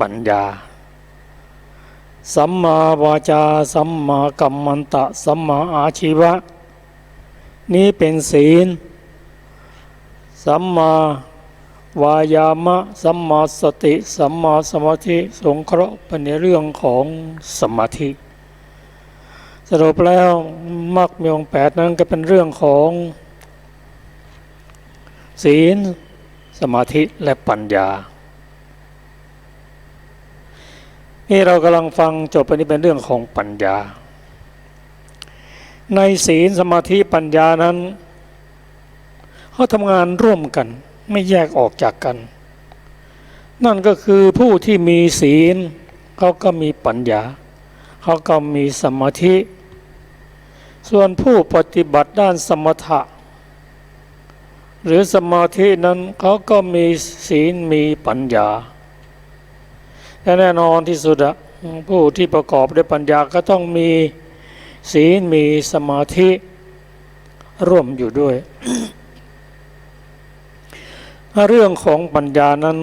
ปัญญาสัมมาวาจาสัมมากัมมันตะสัมมาอาชีวะนี้เป็นศีลสัมมาวายามะสัมมาสติสัมมาสมาธิสงเคราะห์ไปในเรื่องของสมาธิสรุปแล้วมรรคมีองค์8นั้นก็เป็นเรื่องของศีลสมาธิและปัญญานี่เรากำลังฟังจบไปนี้เป็นเรื่องของปัญญาในศีลสมาธิปัญญานั้นเขาทำงานร่วมกันไม่แยกออกจากกันนั่นก็คือผู้ที่มีศีลเขาก็มีปัญญาเขาก็มีสมาธิส่วนผู้ปฏิบัติด้านสมถะหรือสมาธินั้นเขาก็มีศีลมีปัญญาและแน่นอนที่สุดผู้ที่ประกอบด้วยปัญญาก็ต้องมีศีลมีสมาธิร่วมอยู่ด้วย เรื่องของปัญญานั้น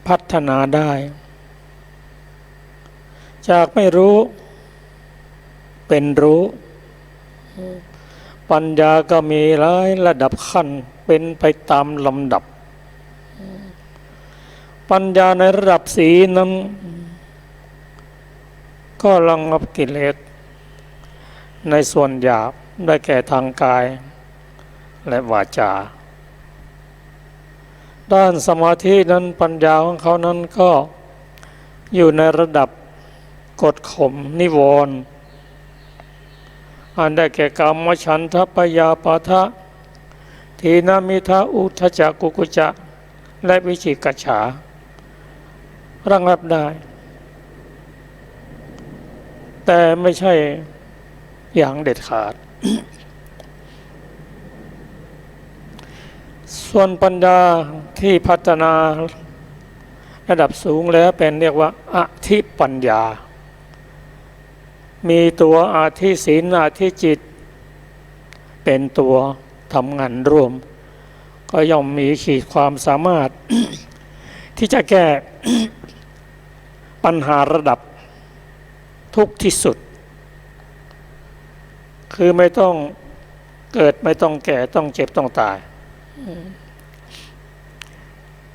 พัฒนาได้จากไม่รู้เป็นรู้ปัญญาก็มีหลายระดับขั้นเป็นไปตามลำดับปัญญาในระดับศีลนั้นก็ระงับกิเลสในส่วนหยาบได้แก่ทางกายและวาจาด้านสมาธินั้นปัญญาของเขานั้นก็อยู่ในระดับกดข่มนิวรณ์อันได้แก่กามฉันทะพยาปาทะทีนามิทะอุทธัจจะกุกุจจะและวิจิกิจฉาระงับได้แต่ไม่ใช่อย่างเด็ดขาด ส่วนปัญญาที่พัฒนาระดับสูงแล้วเป็นเรียกว่าอธิปัญญามีตัวอธิศีลอธิจิตเป็นตัวทำงานร่วมก็ย่อมมีขีดความสามารถ ที่จะแก้ ปัญหาระดับทุกข์ที่สุดคือไม่ต้องเกิดไม่ต้องแก่ต้องเจ็บต้องตาย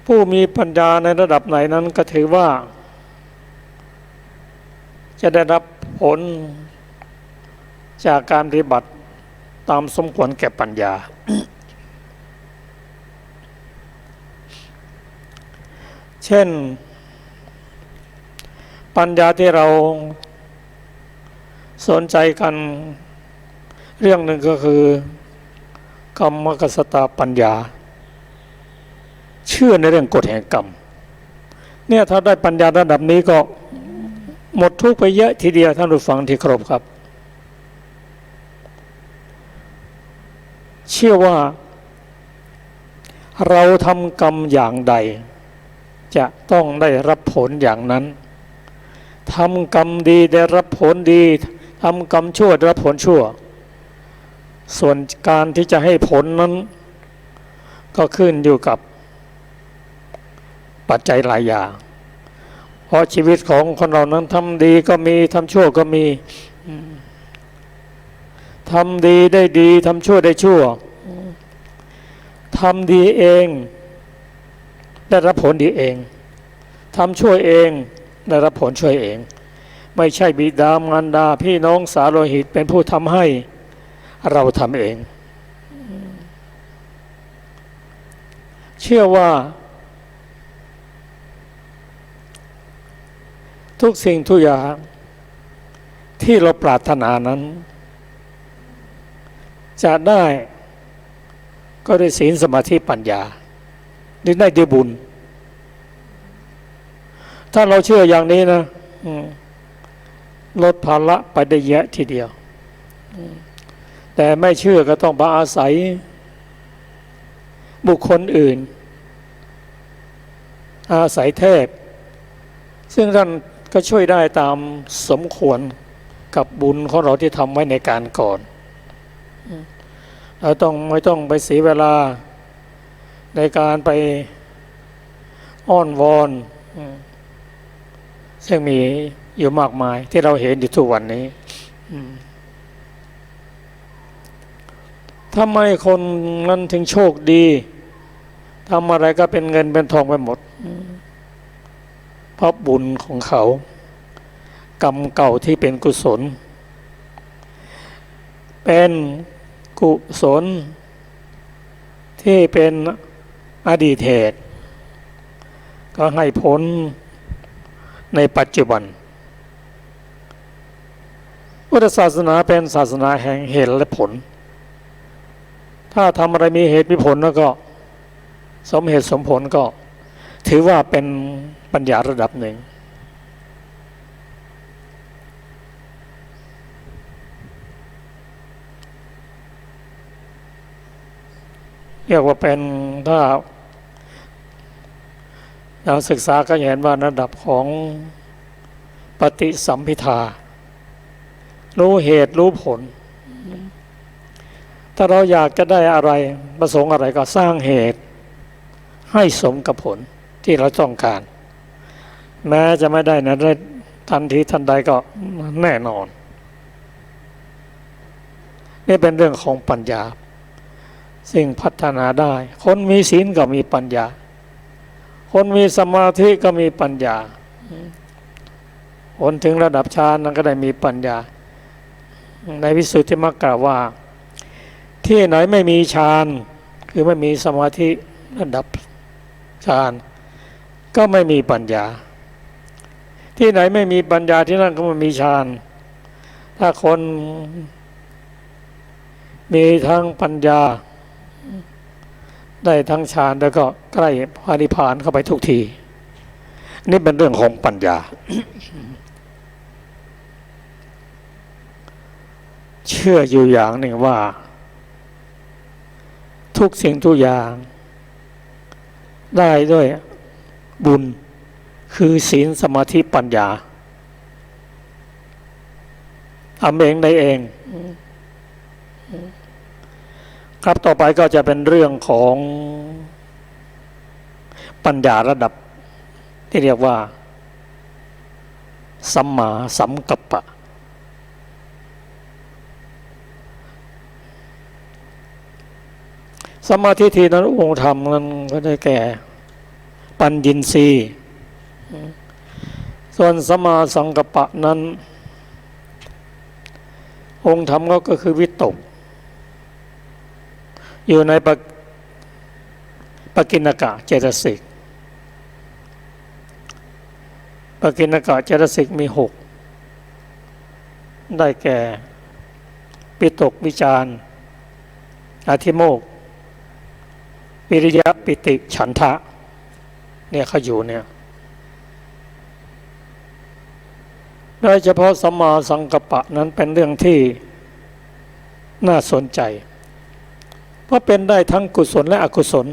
ผู้มีปัญญาในระดับไหนนั้นก็ถือว่าจะได้รับผลจากการปฏิบัติตามสมควรแก่ปัญญา เช่นปัญญาที่เราสนใจกันเรื่องหนึ่งก็คือกรรมกสตาปัญญาเชื่อในเรื่องกฎแห่งกรรมเนี่ยถ้าได้ปัญญาระดับนี้ก็หมดทุกข์ไปเยอะทีเดียวท่านผู้ฟังที่เคารพครับเชื่อว่าเราทำกรรมอย่างใดจะต้องได้รับผลอย่างนั้นทำกรรมดีได้รับผลดีทำกรรมชั่วได้รับผลชั่วส่วนการที่จะให้ผลนั้นก็ขึ้นอยู่กับปัจจัยหลายอย่างเพราะชีวิตของคนเรานั้นทำดีก็มีทำชั่วก็มีทำดีได้ดีทำชั่วได้ชั่วทำดีเองได้รับผลดีเองทำชั่วเองได้รับผลช่วยเองไม่ใช่บิดามารดาพี่น้องสาโลหิตเป็นผู้ทำให้เราทำเองเชื่อว่าทุกสิ่งทุกอย่างที่เราปรารถนานั้นจะได้ก็ด้วยศีลสมาธิปัญญาหรือได้ด้วยบุญถ้าเราเชื่ออย่างนี้นะลดภาระไปได้เยอะทีเดียวแต่ไม่เชื่อก็ต้องมาอาศัยบุคคลอื่นอาศัยเทพซึ่งท่านก็ช่วยได้ตามสมควรกับบุญของเราที่ทำไว้ในการก่อนเราไม่ต้องไปเสียเวลาในการไปอ้อนวอนซึ่งมีอยู่มากมายที่เราเห็นอยู่ทุกวันนี้ทำไมคนนั้นถึงโชคดีทำอะไรก็เป็นเงินเป็นทองไปหมดเพราะบุญของเขากรรมเก่าที่เป็นกุศลเป็นกุศลที่เป็นอดีตเหตุก็ให้ผลในปัจจุบันพุทธศาสนาเป็นศาสนาแห่งเหตุและผลถ้าทำอะไรมีเหตุมีผลแล้วก็สมเหตุสมผลก็ถือว่าเป็นปัญญาระดับหนึ่งเรียกว่าเป็นถ้าเราศึกษาก็เห็นว่าระดับของปฏิสัมภิทารู้เหตุรู้ผลถ้าเราอยากจะได้อะไรประสงค์อะไรก็สร้างเหตุให้สมกับผลที่เราต้องการแม้จะไม่ได้นะได้ทันทีทันใดก็แน่นอนนี่เป็นเรื่องของปัญญาสิ่งพัฒนาได้คนมีศีลก็มีปัญญาคนมีสมาธิก็มีปัญญาคนถึงระดับฌานนั้นก็ได้มีปัญญาในวิสุทธิมรรคกล่าวว่าที่ไหนไม่มีฌานคือไม่มีสมาธิระดับฌานก็ไม่มีปัญญาที่ไหนไม่มีปัญญาที่นั่นก็ไม่มีฌานถ้าคนมีทั้งปัญญาได้ทั้งฌานแล้วก็ใกล้พระนิพพานเข้าไปทุกทีนี่เป็นเรื่องของปัญญา เชื่ออยู่อย่างหนึ่งว่าทุกสิ่งทุกอย่างได้ด้วยบุญคือศีลสมาธิปัญญาทำเองได้เองครับต่อไปก็จะเป็นเรื่องของปัญญาระดับที่เรียกว่าสัมมาสังกัปปะสมาธิทีนั้นองค์ธรรมนั้นก็ได้แก่ปัญญินทรีย์ส่วนสัมมาสังกัปปะนั้นองค์ธรรมก็คือวิตกอยู่ในปกิณกะเจตสิก ปกิณกะเจตสิกมี6ได้แก่ปิตกวิจารอธิโมกข์วิริยะปิติฉันทะเนี่ยเขาอยู่เนี่ยโดยเฉพาะสัมมาสังกัปปะนั้นเป็นเรื่องที่น่าสนใจเพราะเป็นได้ทั้งกุศลและอกุศล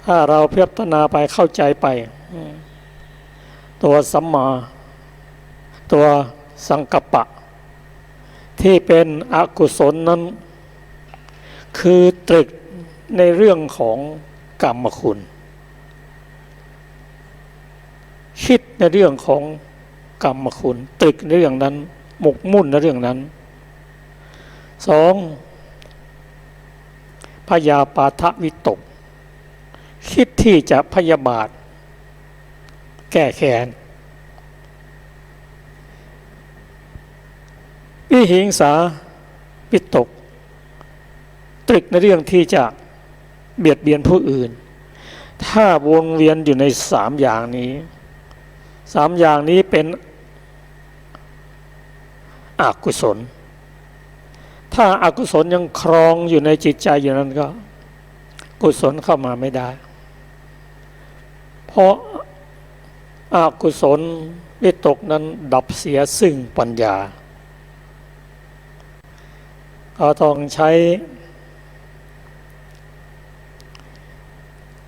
ถ้าเราพิจารณาไปเข้าใจไปตัวสัมมาตัวสังกัปปะที่เป็นอกุศลนั้นคือตรึกในเรื่องของกรรมคุณคิดในเรื่องของกรรมคุณตรึกในเรื่องนั้นหมกมุ่นในเรื่องนั้น2พยาปาทวิตกคิดที่จะพยาบาทแก้แค้นวิหิงสาวิตกตรึกในเรื่องที่จะเบียดเบียนผู้อื่นถ้าวนเวียนอยู่ใน3อย่างนี้3อย่างนี้เป็นอกุศลถ้าอากุศลยังครองอยู่ในจิตใจอยู่นั้นก็กุศลเข้ามาไม่ได้เพราะอกุศลวิตกนั้นดับเสียซึ่งปัญญาเราต้องใช้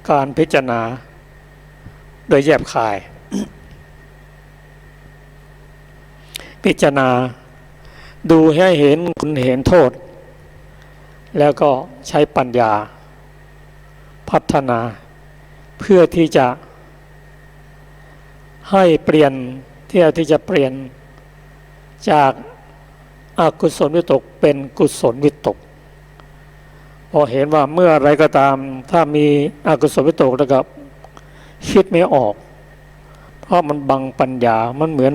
การพิจารณาโดยแยบคาย พิจารณาดูให้เห็นคุณเห็นโทษแล้วก็ใช้ปัญญาพัฒนาเพื่อที่จะให้เปลี่ยนที่จะเปลี่ยนจากอกุศลวิตกเป็นกุศลวิตกพอเห็นว่าเมื่ออะไรก็ตามถ้ามีอกุศลวิตกแล้วก็คิดไม่ออกเพราะมันบังปัญญามันเหมือน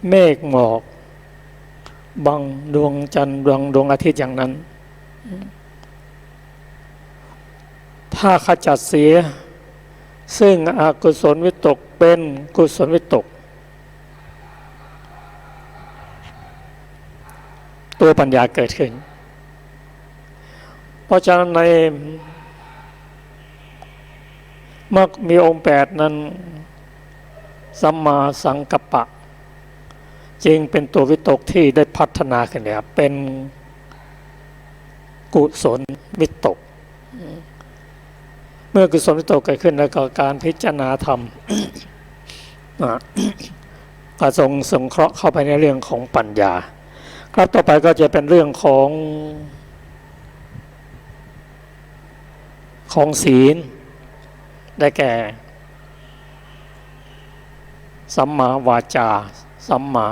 เมฆหมอกบังดวงจันทร์ดวงอาทิตย์อย่างนั้นถ้าขจัดเสียซึ่งอกุศลวิตกเป็นกุศลวิตกตัวปัญญาเกิดขึ้นเพราะฉะนั้นในมรรคมีองค์8นั้นสัมมาสังกัปปะจึงเป็นตัววิตกที่ได้พัฒนาขึ้นแล้วเป็นกุศลวิตกเมื่อกุศลวิตกเกิดขึ้นแล้วก็การพิจารณาธรรม ก็ทรงสงเคราะห์เข้าไปในเรื่องของปัญญาครับต่อไปก็จะเป็นเรื่องของศีลได้แก่สัมมาวาจาสัมมา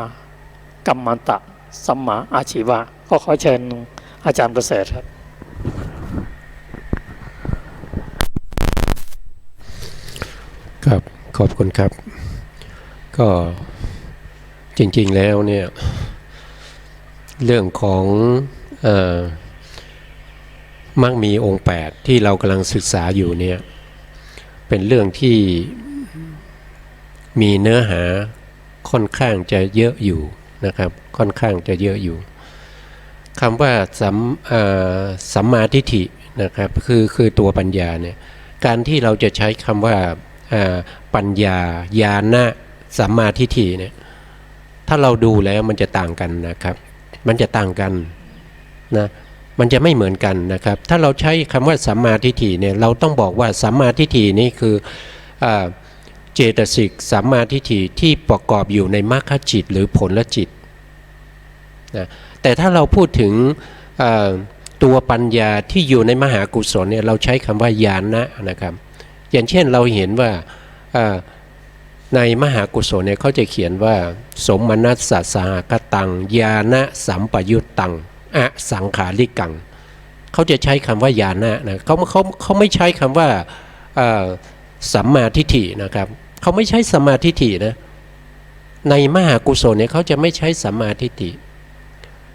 กัมมันตะสัมมาอาชีวะก็ขอเชิญอาจารย์ประเสริฐครับครับขอบคุณครับก็จริงๆแล้วเนี่ยเรื่องของมรรคมีองค์8ที่เรากำลังศึกษาอยู่เนี่ยเป็นเรื่องที่มีเนื้อหาค่อนข้างจะเยอะอยู่นะครับค่อนข้างจะเยอะอยู่คำว่าสัมมาทิฏฐินะครับคือตัวปัญญาเนี่ยการที่เราจะใช้คำว่าปัญญาญาณะสัมมาทิฏฐิเนี่ยถ้าเราดูแล้วมันจะต่างกันนะครับมันจะต่างกันนะมันจะไม่เหมือนกันนะครับถ้าเราใช้คำว่าสัมมาทิฏฐิเนี่ยเราต้องบอกว่าสัมมาทิฏฐินี่คือเจตสิกสัมมาทิฏฐิที่ประกอบอยู่ในมรรคจิตหรือผลจิตนะแต่ถ้าเราพูดถึงตัวปัญญาที่อยู่ในมหากุศลเนี่ยเราใช้คำว่าญาณะนะครับอย่างเช่นเราเห็นว่าในมหากุศลเนี่ยเขาจะเขียนว่าสมนัสสะสหกตังญาณสัมปยุตตังอสังขาริกังเขาจะใช้คำว่าญาณะนะเขาไม่ใช้คำว่าสัมมาทิฏฐินะครับเขาไม่ใช้สัมมาทิฏฐินะในมหากุศลเนี่ยเขาจะไม่ใช้สัมมาทิฏฐิ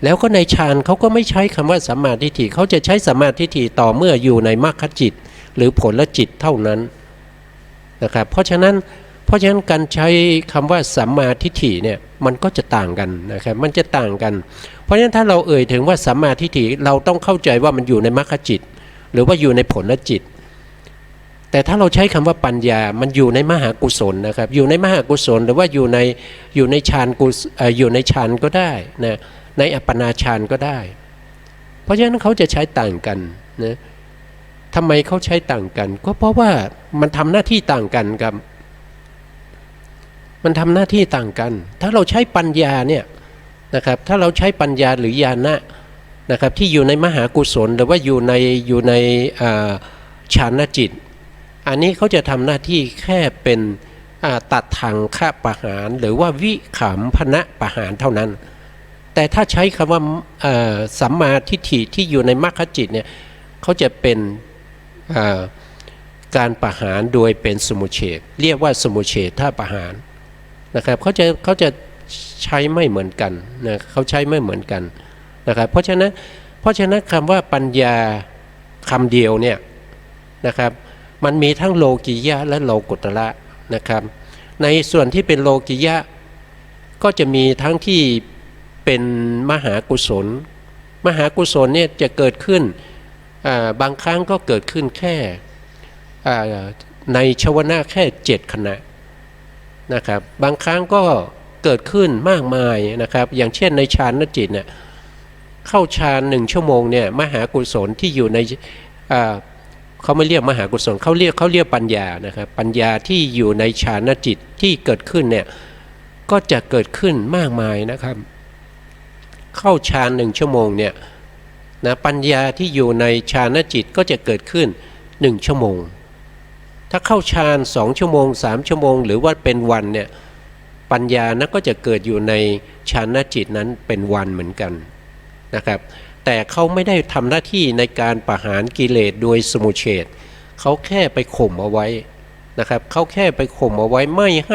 แล้วก็ในฌานเขาก็ไม่ใช้คำว่าสัมมาทิฏฐิเขาจะใช้สัมมาทิฏฐิต่อเมื่ออยู่ในมรรคจิตหรือผลจิตเท่านั้น นะครับเพราะฉะนั้นการใช้คำว่าสัมมาทิฏฐิเนี่ยมันก็จะต่างกันนะครับมันจะต่างกันเพราะฉะนั้นถ้าเราเอ่ยถึงว่าสัมมาทิฏฐิเราต้องเข้าใจว่ามันอยู่ในมรรคจิตหรือว่าอยู่ในผลจิตแต่ถ้าเราใช้คำว่าปัญญามันอยู่ในมหากุศลนะครับอยู่ในมหากุศลหรือว่าอยู่ในฌานอยู่ในฌานก็ได้นะในอัปปนาฌานก็ได้เพราะฉะนั้นเขาจะใช้ต่างกันนะทำไมเขาใช้ต่างกันก็เพราะว่ามันทำหน้าที่ต่างกันครับมันทำหน้าที่ต่างกันถ้าเราใช้ปัญญาเนี่ยนะครับถ้าเราใช้ปัญญาหรือญาณะนะครับที่อยู่ในมหากุศลหรือว่าอยู่ในฌานจิตอันนี้เขาจะทำหน้าที่แค่เป็นตัดทางฆะประหารหรือว่าวิขำพนะประหารเท่านั้นแต่ถ้าใช้คำว่าสัมมาทิฏฐิที่อยู่ในมรรคจิตเนี่ยเขาจะเป็นการประหารโดยเป็นสมุเฉทเรียกว่าสมุเฉทประหารนะครับเขาจะใช้ไม่เหมือนกันนะเขาใช้ไม่เหมือนกันนะครับเพราะฉะนั้นคำว่าปัญญาคำเดียวเนี่ยนะครับมันมีทั้งโลกิยะและโลกุตระนะครับในส่วนที่เป็นโลกิยะก็จะมีทั้งที่เป็นมหากุศลเนี่ยจะเกิดขึ้นบางครั้งก็เกิดขึ้นแค่ในชวนะแค่7ขณะนะครับบางครั้งก็เกิดขึ้นมากมายนะครับอย่างเช่นในฌานจิตเนี่ยเข้าฌาน1 ชั่วโมงเนี่ยมหากุศลที่อยู่ในเขาไม่เรียกมหากุศลเขาเรียกปัญญานะครับปัญญาที่อยู่ในฌานจิตที่เกิดขึ้นเนี่ยก็จะเกิดขึ้นมากมายนะครับเข้าฌาน1 ชั่วโมงเนี่ยนะปัญญาที่อยู่ในฌานจิตก็จะเกิดขึ้น1 ชั่วโมงถ้าเข้าฌาน2 ชั่วโมง3 ชั่วโมงหรือว่าเป็นวันเนี่ยปัญญานั้นก็จะเกิดอยู่ในฌานจิตนั้นเป็นวันเหมือนกันนะครับแต่เขาไม่ได้ทำหน้าที่ในการประหารกิเลสโดยสมุเฉทเขาแค่ไปข่มเอาไว้นะครับเขาแค่ไปข่มเอาไว้ไม่ใ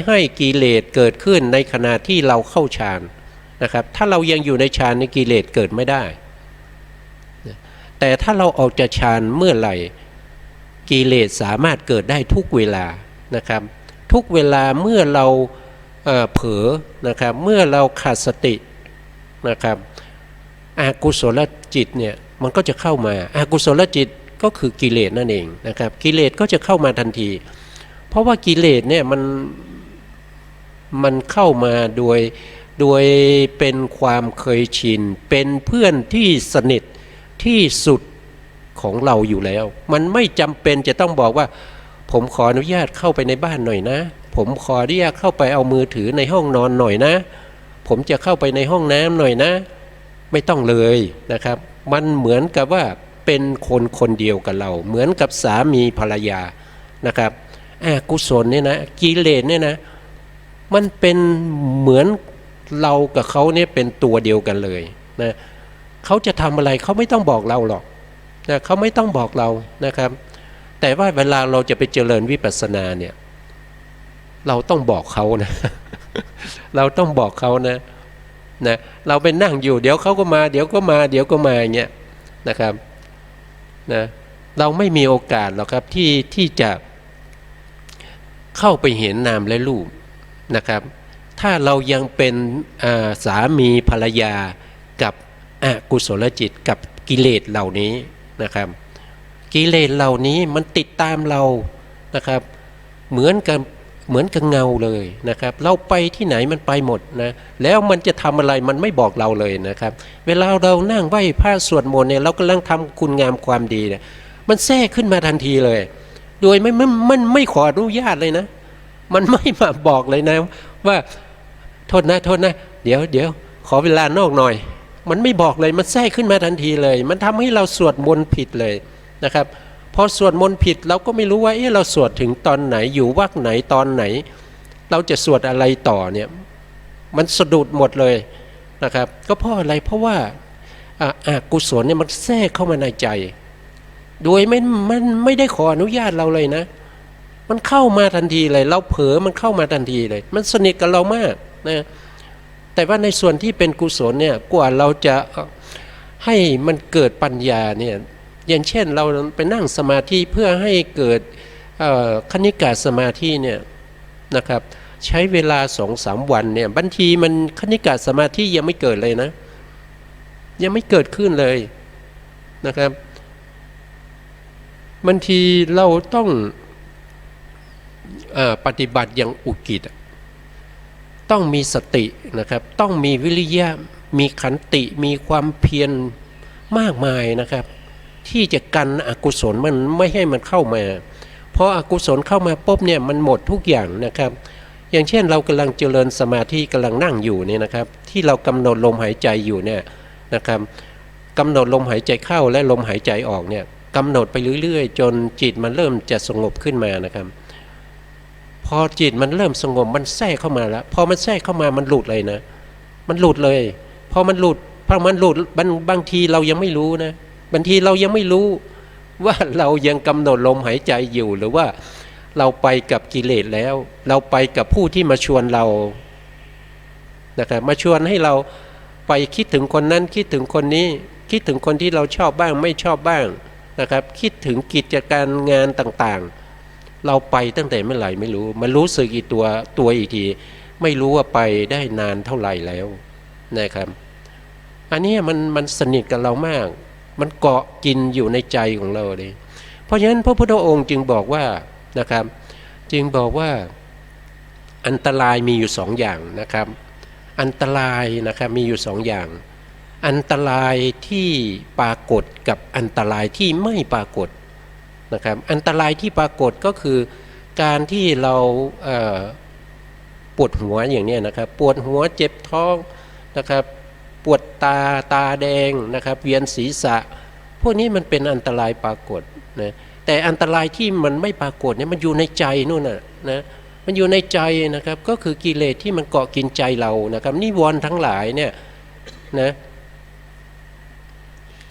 ห้กิเลสเกิดขึ้นในขณะที่เราเข้าฌานนะครับถ้าเรายังอยู่ในฌานในกิเลสเกิดไม่ได้แต่ถ้าเราออกจากฌานเมื่อไหร่กิเลสสามารถเกิดได้ทุกเวลานะครับทุกเวลาเมื่อเราเผลอนะครับเมื่อเราขาดสตินะครับอกุศลจิตเนี่ยมันก็จะเข้ามาอกุศลจิตก็คือกิเลสนั่นเองนะครับกิเลสก็จะเข้ามาทันทีเพราะว่ากิเลสเนี่ยมันเข้ามาโดยเป็นความเคยชินเป็นเพื่อนที่สนิทที่สุดของเราอยู่แล้วมันไม่จำเป็นจะต้องบอกว่าผมขออนุญาตเข้าไปในบ้านหน่อยนะผมขออนุญาตเข้าไปเอามือถือในห้องนอนหน่อยนะผมจะเข้าไปในห้องน้ำหน่อยนะไม่ต้องเลยนะครับมันเหมือนกับว่าเป็นคนเดียวกับเราเหมือนกับสามีภรรยานะครับกุศลเนี่ยนะกิเลสเนี่ยนะมันเป็นเหมือนเรากับเขาเนี่ยเป็นตัวเดียวกันเลยนะเขาจะทำอะไรเขาไม่ต้องบอกเราหรอกนะเขาไม่ต้องบอกเรานะครับแต่ว่าเวลาเราจะไปเจริญวิปัสสนาเนี่ยเราต้องบอกเขานะเราต้องบอกเขานะเราไปนั่งอยู่เดี๋ยวเขาก็มาเดี๋ยวก็มาอย่างเงี้ยนะครับนะเราไม่มีโอกาสหรอกครับที่จะเข้าไปเห็นนามและรูปนะครับถ้าเรายังเป็นสามีภรรยากับอกุศลจิตกับกิเลสเหล่านี้นะครับกิเลสเหล่านี้มันติดตามเรานะครับเหมือนกับเงาเลยนะครับเราไปที่ไหนมันไปหมดนะแล้วมันจะทำอะไรมันไม่บอกเราเลยนะครับเวลาเรานั่งไหว้พระสวดมนต์เนี่ยเรากำลังทำคุณงามความดีเนี่ยมันแทรกขึ้นมาทันทีเลยโดยมันไม่ขออนุญาตเลยนะมันไม่มาบอกเลยนะว่าโทษนะเดี๋ยวขอเวลานอกหน่อยมันไม่บอกเลยมันแทรกขึ้นมาทันทีเลยมันทำให้เราสวดมนต์ผิดเลยนะครับพอสวดมนต์ผิดเราก็ไม่รู้ว่าเราสวดถึงตอนไหนอยู่วรรคไหนตอนไหนเราจะสวดอะไรต่อเนี่ยมันสะดุดหมดเลยนะครับก็เพราะอะไรเพราะว่าอกุศลเนี่ยมันแทรกเข้ามาในใจโดยมันไม่ได้ขออนุญาตเราเลยนะมันเข้ามาทันทีเลยเราเผลอมันเข้ามาทันทีเลยมันสนิทกับเรามากนะแต่ว่าในส่วนที่เป็นกุศลเนี่ยกว่าเราจะให้มันเกิดปัญญาเนี่ยอย่างเช่นเราไปนั่งสมาธิเพื่อให้เกิด คณิกาสมาธิเนี่ยนะครับใช้เวลา2-3 วันเนี่ยบางทีมันคณิกาสมาธิยังไม่เกิดเลยนะยังไม่เกิดขึ้นเลยนะครับบางทีเราต้องปฏิบัติอย่างอุกิจต้องมีสตินะครับต้องมีวิริยะมีขันติมีความเพียรมากมายนะครับที่จะกันอกุศลมันไม่ให้มันเข้ามาเพราะอกุศลเข้ามาปุ๊บเนี่ยมันหมดทุกอย่างนะครับอย่างเช่นเรากำลังเจริญสมาธิกำลังนั่งอยู่เนี่ยนะครับที่เรากำหนดลมหายใจอยู่เนี่ยนะครับกำหนดลมหายใจเข้าและลมหายใจออกเนี่ยกำหนดไปเรื่อยๆจนจิตมันเริ่มจะสงบขึ้นมานะครับพอจิตมันเริ่มสงบมันแทรกเข้ามาแล้วพอมันแทรกเข้ามามันหลุดเลยนะมันหลุดเลยพอมันหลุดบางทีเรายังไม่รู้นะบางทีเรายังไม่รู้ว่าเรายังกำหนดลมหายใจอยู่หรือว่าเราไปกับกิเลสแล้วเราไปกับผู้ที่มาชวนเรานะครับมาชวนให้เราไปคิดถึงคนนั้นคิดถึงคนนี้คิดถึงคนที่เราชอบบ้างไม่ชอบบ้างนะครับคิดถึงกิจการงานต่างๆเราไปตั้งแต่เมื่อไหร่ไม่รู้มันรู้สึกอีกตัวอีกทีไม่รู้ว่าไปได้นานเท่าไหร่แล้วนะครับอันนี้มันสนิทกับเรามากมันเกาะกินอยู่ในใจของเราเลยเพราะฉะนั้นพระพุทธองค์จึงบอกว่านะครับจึงบอกว่าอันตรายมีอยู่2 อย่างนะครับอันตรายนะครับมีอยู่2 อย่างอันตรายที่ปรากฏกับอันตรายที่ไม่ปรากฏนะครับอันตรายที่ปรากฏก็คือการที่เราปวดหัวอย่างนี้นะครับปวดหัวเจ็บท้องนะครับปวดตาแดงนะครับเวียนศีรษะพวกนี้มันเป็นอันตรายปรากฏนะแต่อันตรายที่มันไม่ปรากฏเนี่ยมันอยู่ในใจนู่นนะมันอยู่ในใจนะครับก็คือกิเลสที่มันเกาะกินใจเรานะครับนิวรณ์ทั้งหลายเนี่ยนะ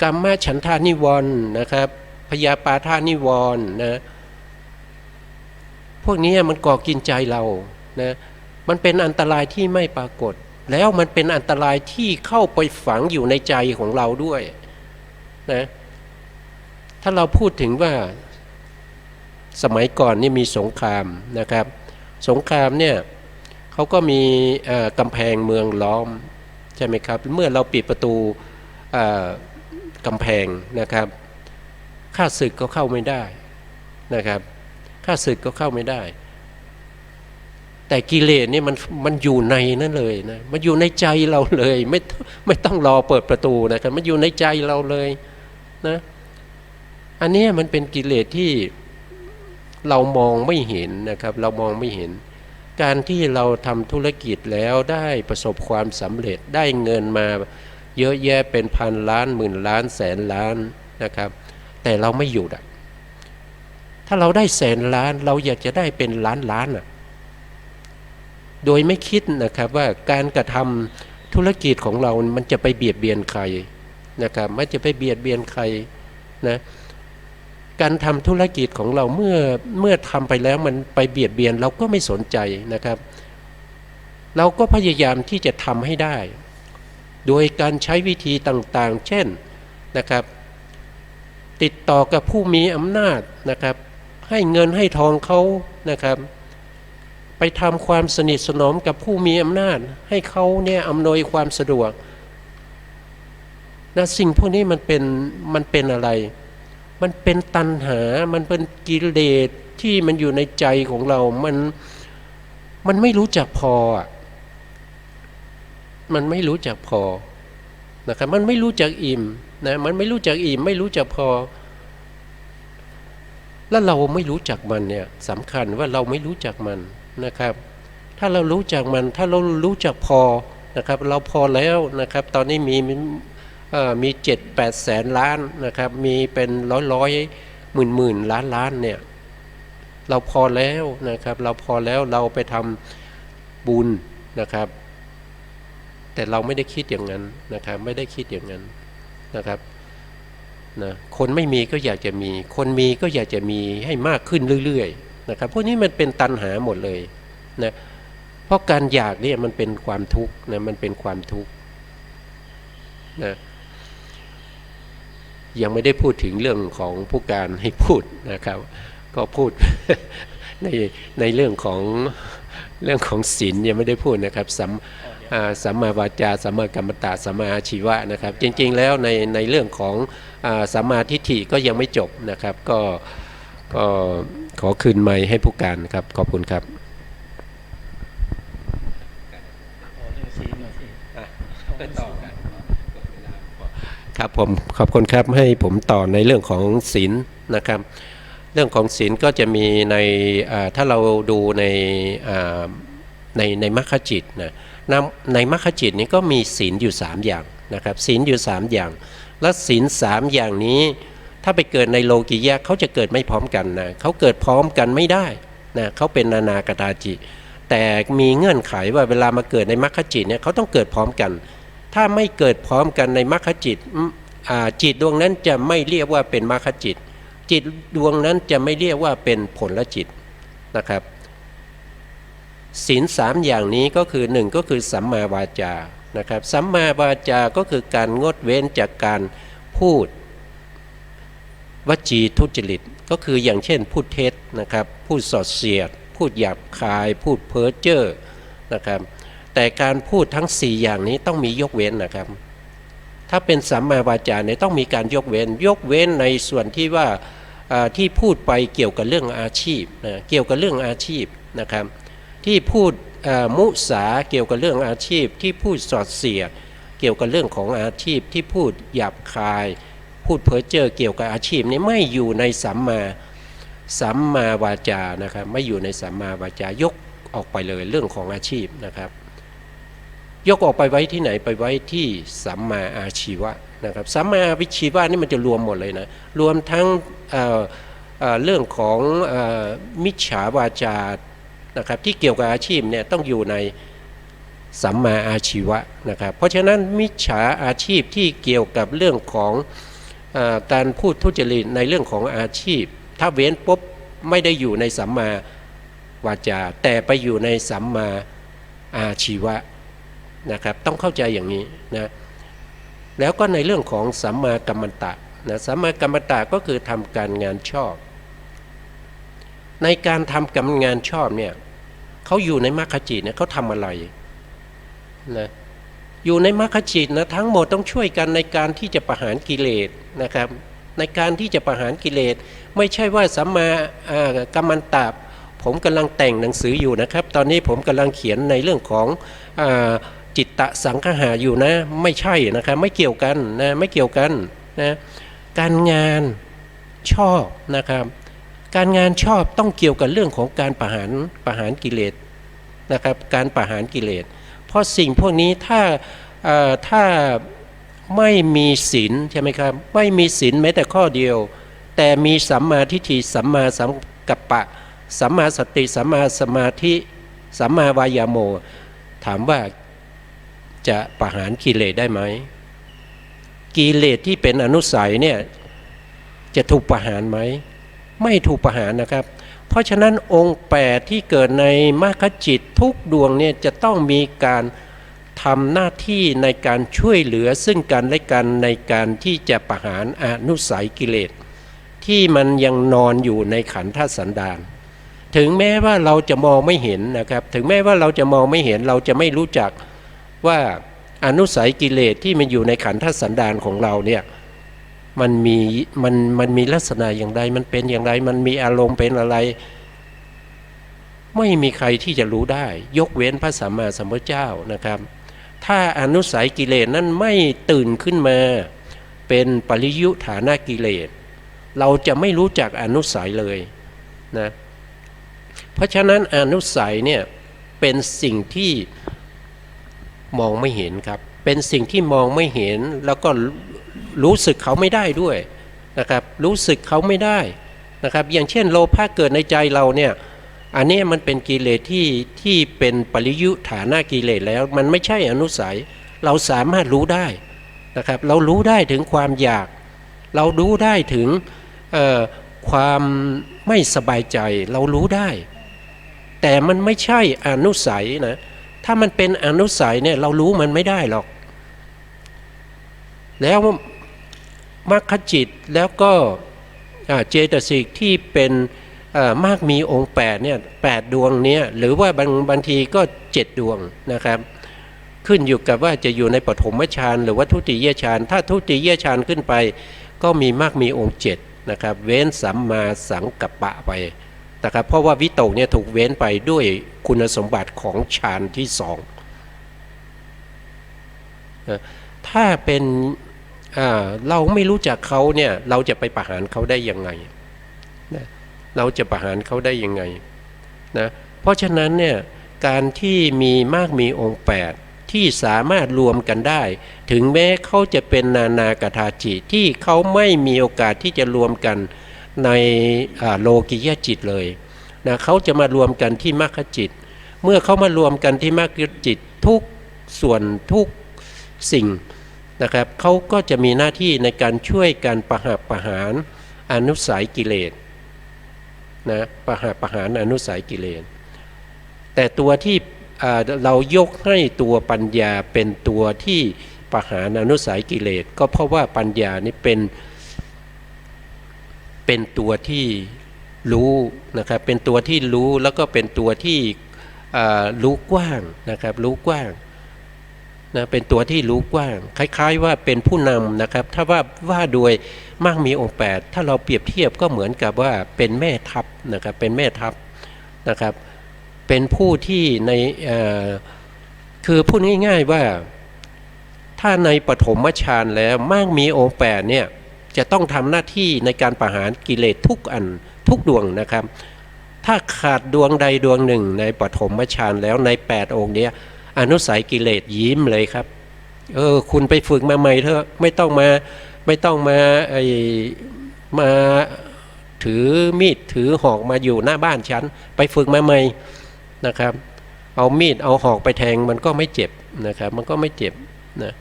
กามฉันทานิวรณ์นะครับพยาปาทานิวรณ์นะพวกนี้มันเกาะกินใจเรานะมันเป็นอันตรายที่ไม่ปรากฏแล้วมันเป็นอันตรายที่เข้าไปฝังอยู่ในใจของเราด้วยนะถ้าเราพูดถึงว่าสมัยก่อนนี่มีสงครามนะครับสงครามเนี่ยเขาก็มีกำแพงเมืองล้อมใช่ไหมครับเมื่อเราปิดประตูกำแพงนะครับข้าศึกก็เข้าไม่ได้นะครับข้าศึกก็เข้าไม่ได้แต่กิเลสนี่มันอยู่ในนั่นเลยนะมันอยู่ในใจเราเลยไม่ต้องรอเปิดประตูนะครับมันอยู่ในใจเราเลยนะอันนี้มันเป็นกิเลสที่เรามองไม่เห็นนะครับเรามองไม่เห็นการที่เราทำธุรกิจแล้วได้ประสบความสำเร็จได้เงินมาเยอะแยะเป็นพันล้านหมื่นล้านแสนล้านนะครับแต่เราไม่หยุดอ่ะถ้าเราได้แสนล้านเราอยากจะได้เป็นล้านอ่ะโดยไม่คิดนะครับว่าการกระทำธุรกิจของเรามันจะไปเบียดเบียนใครนะครับมันจะไปเบียดเบียนใครนะการทำธุรกิจของเราเมื่อทำไปแล้วมันไปเบียดเบียนเราก็ไม่สนใจนะครับเราก็พยายามที่จะทำให้ได้โดยการใช้วิธีต่างๆเช่นนะครับติดต่อกับผู้มีอำนาจนะครับให้เงินให้ทองเขานะครับไปทำความสนิทสนมกับผู้มีอำนาจให้เขาเนี่ยอำนวยความสะดวกนะสิ่งพวกนี้มันเป็นอะไรมันเป็นตัณหามันเป็นกิเลสที่มันอยู่ในใจของเรามันไม่รู้จักพอมันไม่รู้จักพอนะครับมันไม่รู้จักอิ่มนะมันไม่รู้จักอิ่มไม่รู้จักพอแล้วเราไม่รู้จักมันเนี่ยสำคัญว่าเราไม่รู้จักมันนะครับถ้าเรารู้จักมันถ้าเรารู้จักพอนะครับเราพอแล้วนะครับตอนนี้มี7-8 แสนล้านนะครับมีเป็นร้อยหมื่นล้านเนี่ยเราพอแล้วนะครับเราพอแล้วเราไปทำบุญนะครับแต่เราไม่ได้คิดอย่างนั้นนะครับไม่ได้คิดอย่างนั้นนะครับนะคนไม่มีก็อยากจะมีคนมีก็อยากจะมีให้มากขึ้นเรื่อยๆนะครับพวกนี้มันเป็นตัณหาหมดเลยนะเพราะการอยากเนี่ยมันเป็นความทุกข์นะมันเป็นความทุกข์นะยังไม่ได้พูดถึงเรื่องของผู้การให้พูดนะครับ ก็พูด ในในเรื่องของศีลยังไม่ได้พูดนะครับสัมมาวาจาสัมมากัมมันตะสัมมาอาชีวะนะครับจริงๆแล้วในเรื่องของสัมมาทิฏฐิก็ยังไม่จบนะครับก็ขอคืนไมค์ให้ผู้การครับขอบคุณครับครับผมขอบคุณครับให้ผมต่อในเรื่องของศีลนะครับเรื่องของศีลก็จะมีในถ้าเราดูในมรรคจิตนะในมรรคจิตนี้ก็มีศีลอยู่3อย่างนะครับศีลอยู่3อย่างและศีล3อย่างนี้ถ้าไปเกิดในโลกิยะเขาจะเกิดไม่พร้อมกันนะเขาเกิดพร้อมกันไม่ได้นะเขาเป็นนานากตาจิแต่มีเงื่อนไขว่าเวลามาเกิดในมรรคจิตเนี่ยเขาต้องเกิดพร้อมกันถ้าไม่เกิดพร้อมกันในมรรคจิตจิตดวงนั้นจะไม่เรียกว่าเป็นมรรคจิตจิตดวงนั้นจะไม่เรียกว่าเป็นผลจิตนะครับศีล3อย่างนี้ก็คือ1ก็คือสัมมาวาจานะครับสัมมาวาจาก็คือการงดเว้นจากการพูดวจีทุจริตก็คืออย่างเช่นพูดเท็จนะครับพูดส่อเสียดพูดหยาบคายพูดเพ้อเจ้อนะครับแต่การพูดทั้ง4อย่างนี้ต้องมียกเว้นนะครับถ้าเป็นสัมมาวาจาเนี่ยต้องมีการยกเว้นในส่วนที่ว่าที่พูดไปเกี่ยวกับเรื่องอาชีพนะเกี่ยวกับเรื่องอาชีพนะครับที่พูดมุสาเกี่ยวกับเรื่องอาชีพที่พูดสอดเสียดเกี่ยวกับเรื่องของอาชีพที่พูดหยาบคายพูดเพ้อเจ้อเกี่ยวกับอาชีพนี้ไม่อยู่ในสัมมาวาจานะครับไม่อยู่ในสัมมาวาจายกออกไปเลยเรื่องของอาชีพนะครับยกออกไปไว้ที่ไหนไปไว้ที่สัมมาอาชีวะนะครับสัมมาวิชีวะนี่มันจะรวมหมดเลยนะรวมทั้งเรื่องของมิจฉาวาจานะครับที่เกี่ยวกับอาชีพเนี่ยต้องอยู่ในสัมมาอาชีวะนะครับเพราะฉะนั้นมิจฉาอาชีพที่เกี่ยวกับเรื่องของการพูดทุจริตในเรื่องของอาชีพถ้าเว้นปุ๊บไม่ได้อยู่ในสัมมาวาจาแต่ไปอยู่ในสัมมาอาชีวะนะครับต้องเข้าใจอย่างนี้นะแล้วก็ในเรื่องของสัมมากัมมันตะนะสัมมากัมมันตะก็คือทำการงานชอบในการทำการงานชอบเนี่ยเขาอยู่ในมรรคจิตเนี่ยเขาทำอะไรนะอยู่ในมรรคจิตนะทั้งหมดต้องช่วยกันในการที่จะประหารกิเลสนะครับในการที่จะประหารกิเลสไม่ใช่ว่าสัมมากัมมันตะผมกำลังแต่งหนังสืออยู่นะครับตอนนี้ผมกำลังเขียนในเรื่องของจิตตสังคหะอยู่นะไม่ใช่นะครับไม่เกี่ยวกันนะไม่เกี่ยวกันนะการงานชอบนะครับการงานชอบต้องเกี่ยวกับเรื่องของการประหารกิเลสนะครับการประหารกิเลสเพราะสิ่งพวกนี้ถ้าไม่มีศีลใช่ไหมครับไม่มีศีลแม้แต่ข้อเดียวแต่มีสัมมาทิฏฐิสัมมาสังกัปปะสัมมาสติสัมมาสมาธิสัมมาวายาโมถามว่าจะประหารกิเลสได้ไหมกิเลสที่เป็นอนุสัยเนี่ยจะถูกประหารไหมไม่ถูกประหารนะครับเพราะฉะนั้นองค์8ที่เกิดในมรรคจิตทุกดวงเนี่ยจะต้องมีการทำหน้าที่ในการช่วยเหลือซึ่งกันและกันในการที่จะประหารอนุสัยกิเลสที่มันยังนอนอยู่ในขันธสันดานถึงแม้ว่าเราจะมองไม่เห็นนะครับถึงแม้ว่าเราจะมองไม่เห็นเราจะไม่รู้จักว่าอนุสัยกิเลสที่มันอยู่ในขันธสันดานของเราเนี่ยมันมีลักษณะอย่างไรมันเป็นอย่างไรมันมีอารมณ์เป็นอะไรไม่มีใครที่จะรู้ได้ยกเว้นพระสัมมาสัมพุทธเจ้านะครับถ้าอนุสัยกิเลสนั้นไม่ตื่นขึ้นมาเป็นปริยุฐานะกิเลสเราจะไม่รู้จักอนุสัยเลยนะเพราะฉะนั้นอนุสัยเนี่ยเป็นสิ่งที่มองไม่เห็นครับเป็นสิ่งที่มองไม่เห็นแล้วก็รู้สึกเขาไม่ได้ด้วยนะครับรู้สึกเขาไม่ได้นะครับอย่างเช่นโลภะเกิดในใจเราเนี่ยอันนี้มันเป็นกิเลสที่เป็นปริยุฐานะกิเลสแล้วมันไม่ใช่อนุสัยเราสามารถรู้ได้นะครับเรารู้ได้ถึงความอยากเรารู้ได้ถึงความไม่สบายใจเรารู้ได้แต่มันไม่ใช่อนุสัยนะถ้ามันเป็นอนุสัยเนี่ยเรารู้มันไม่ได้หรอกแล้วมรรคจิตแล้วก็เจตสิกที่เป็น มากมีองค์8เนี่ย8ดวงเนี้ยหรือว่าบางทีก็7ดวงนะครับขึ้นอยู่กับว่าจะอยู่ในปฐมฌานหรือว่าทุติยฌานถ้าทุติยฌานขึ้นไปก็มีมากมีองค์7นะครับเว้นสัมมาสังกัปปะไปนะครับเพราะว่าวิตกเนี่ยถูกเว้นไปด้วยคุณสมบัติของฌานที่สองถ้าเป็นเราไม่รู้จักเขาเนี่ยเราจะไปประหารเขาได้ยังไงนะเราจะประหารเขาได้ยังไงนะเพราะฉะนั้นเนี่ยการที่มีมากมีองค์8ที่สามารถรวมกันได้ถึงแม้เขาจะเป็นนานากถาจิที่เขาไม่มีโอกาสที่จะรวมกันในโลกิยจิตเลยนะเขาจะมารวมกันที่มรรคจิตเมื่อเขามารวมกันที่มรรคจิตทุกส่วนทุกสิ่งนะครับเขาก็จะมีหน้าที่ในการช่วยกันประหารอนุสัยกิเลสนะประหารอนุสัยกิเลสแต่ตัวที่เรายกให้ตัวปัญญาเป็นตัวที่ประหารอนุสัยกิเลสก็เพราะว่าปัญญานี่เป็นตัวที่รู้นะครับเป็นตัวที่รู้แล้วก็เป็นตัวที่รู้กว้างนะครับรู้กว้างนะเป็นตัวที่รู้กว้างคล้ายๆว่าเป็นผู้นำนะครับถ้าว่าโดยมากมีองค์8ถ้าเราเปรียบเทียบก็เหมือนกับว่าเป็นแม่ทัพนะครับเป็นแม่ทัพนะครับเป็นผู้ที่ในคือพูดง่ายๆว่าถ้าในปฐมฌานแล้วมากมีองค์8เนี่ยจะต้องทำหน้าที่ในการประหารกิเลสทุกอันทุกดวงนะครับถ้าขาดดวงใดดวงหนึ่งในปฐมฌานแล้วใน8องค์เนี้ยอนุสัยกิเลสยิ้มเลยครับคุณไปฝึกมาใหม่เถอะไม่ต้องมาถือมีดถือหอกมาอยู่หน้าบ้านฉันไปฝึกมาใหม่นะครับเอามีดเอาหอกไปแทงมันก็ไม่เจ็บนะครับมันก็ไม่เจ็บนะ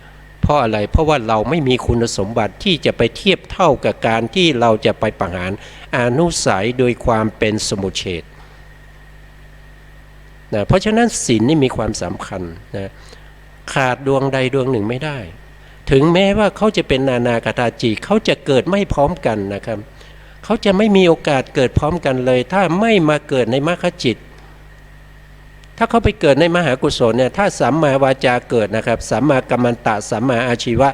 เพราะอะไรเพราะว่าเราไม่มีคุณสมบัติที่จะไปเทียบเท่ากับการที่เราจะไปประหารอนุสัยโดยความเป็นสมุจเฉทนะเพราะฉะนั้นศีลนี่มีความสำคัญนะขาดดวงใดดวงหนึ่งไม่ได้ถึงแม้ว่าเขาจะเป็นนานากถาจิเขาจะเกิดไม่พร้อมกันนะครับเขาจะไม่มีโอกาสเกิดพร้อมกันเลยถ้าไม่มาเกิดในมรรคจิตถ้าเขาไปเกิดในมหากุศลเนี่ยถ้าสัมมาวาจาเกิดนะครับสัมมากัมมันตะสัมมาอาชีวะ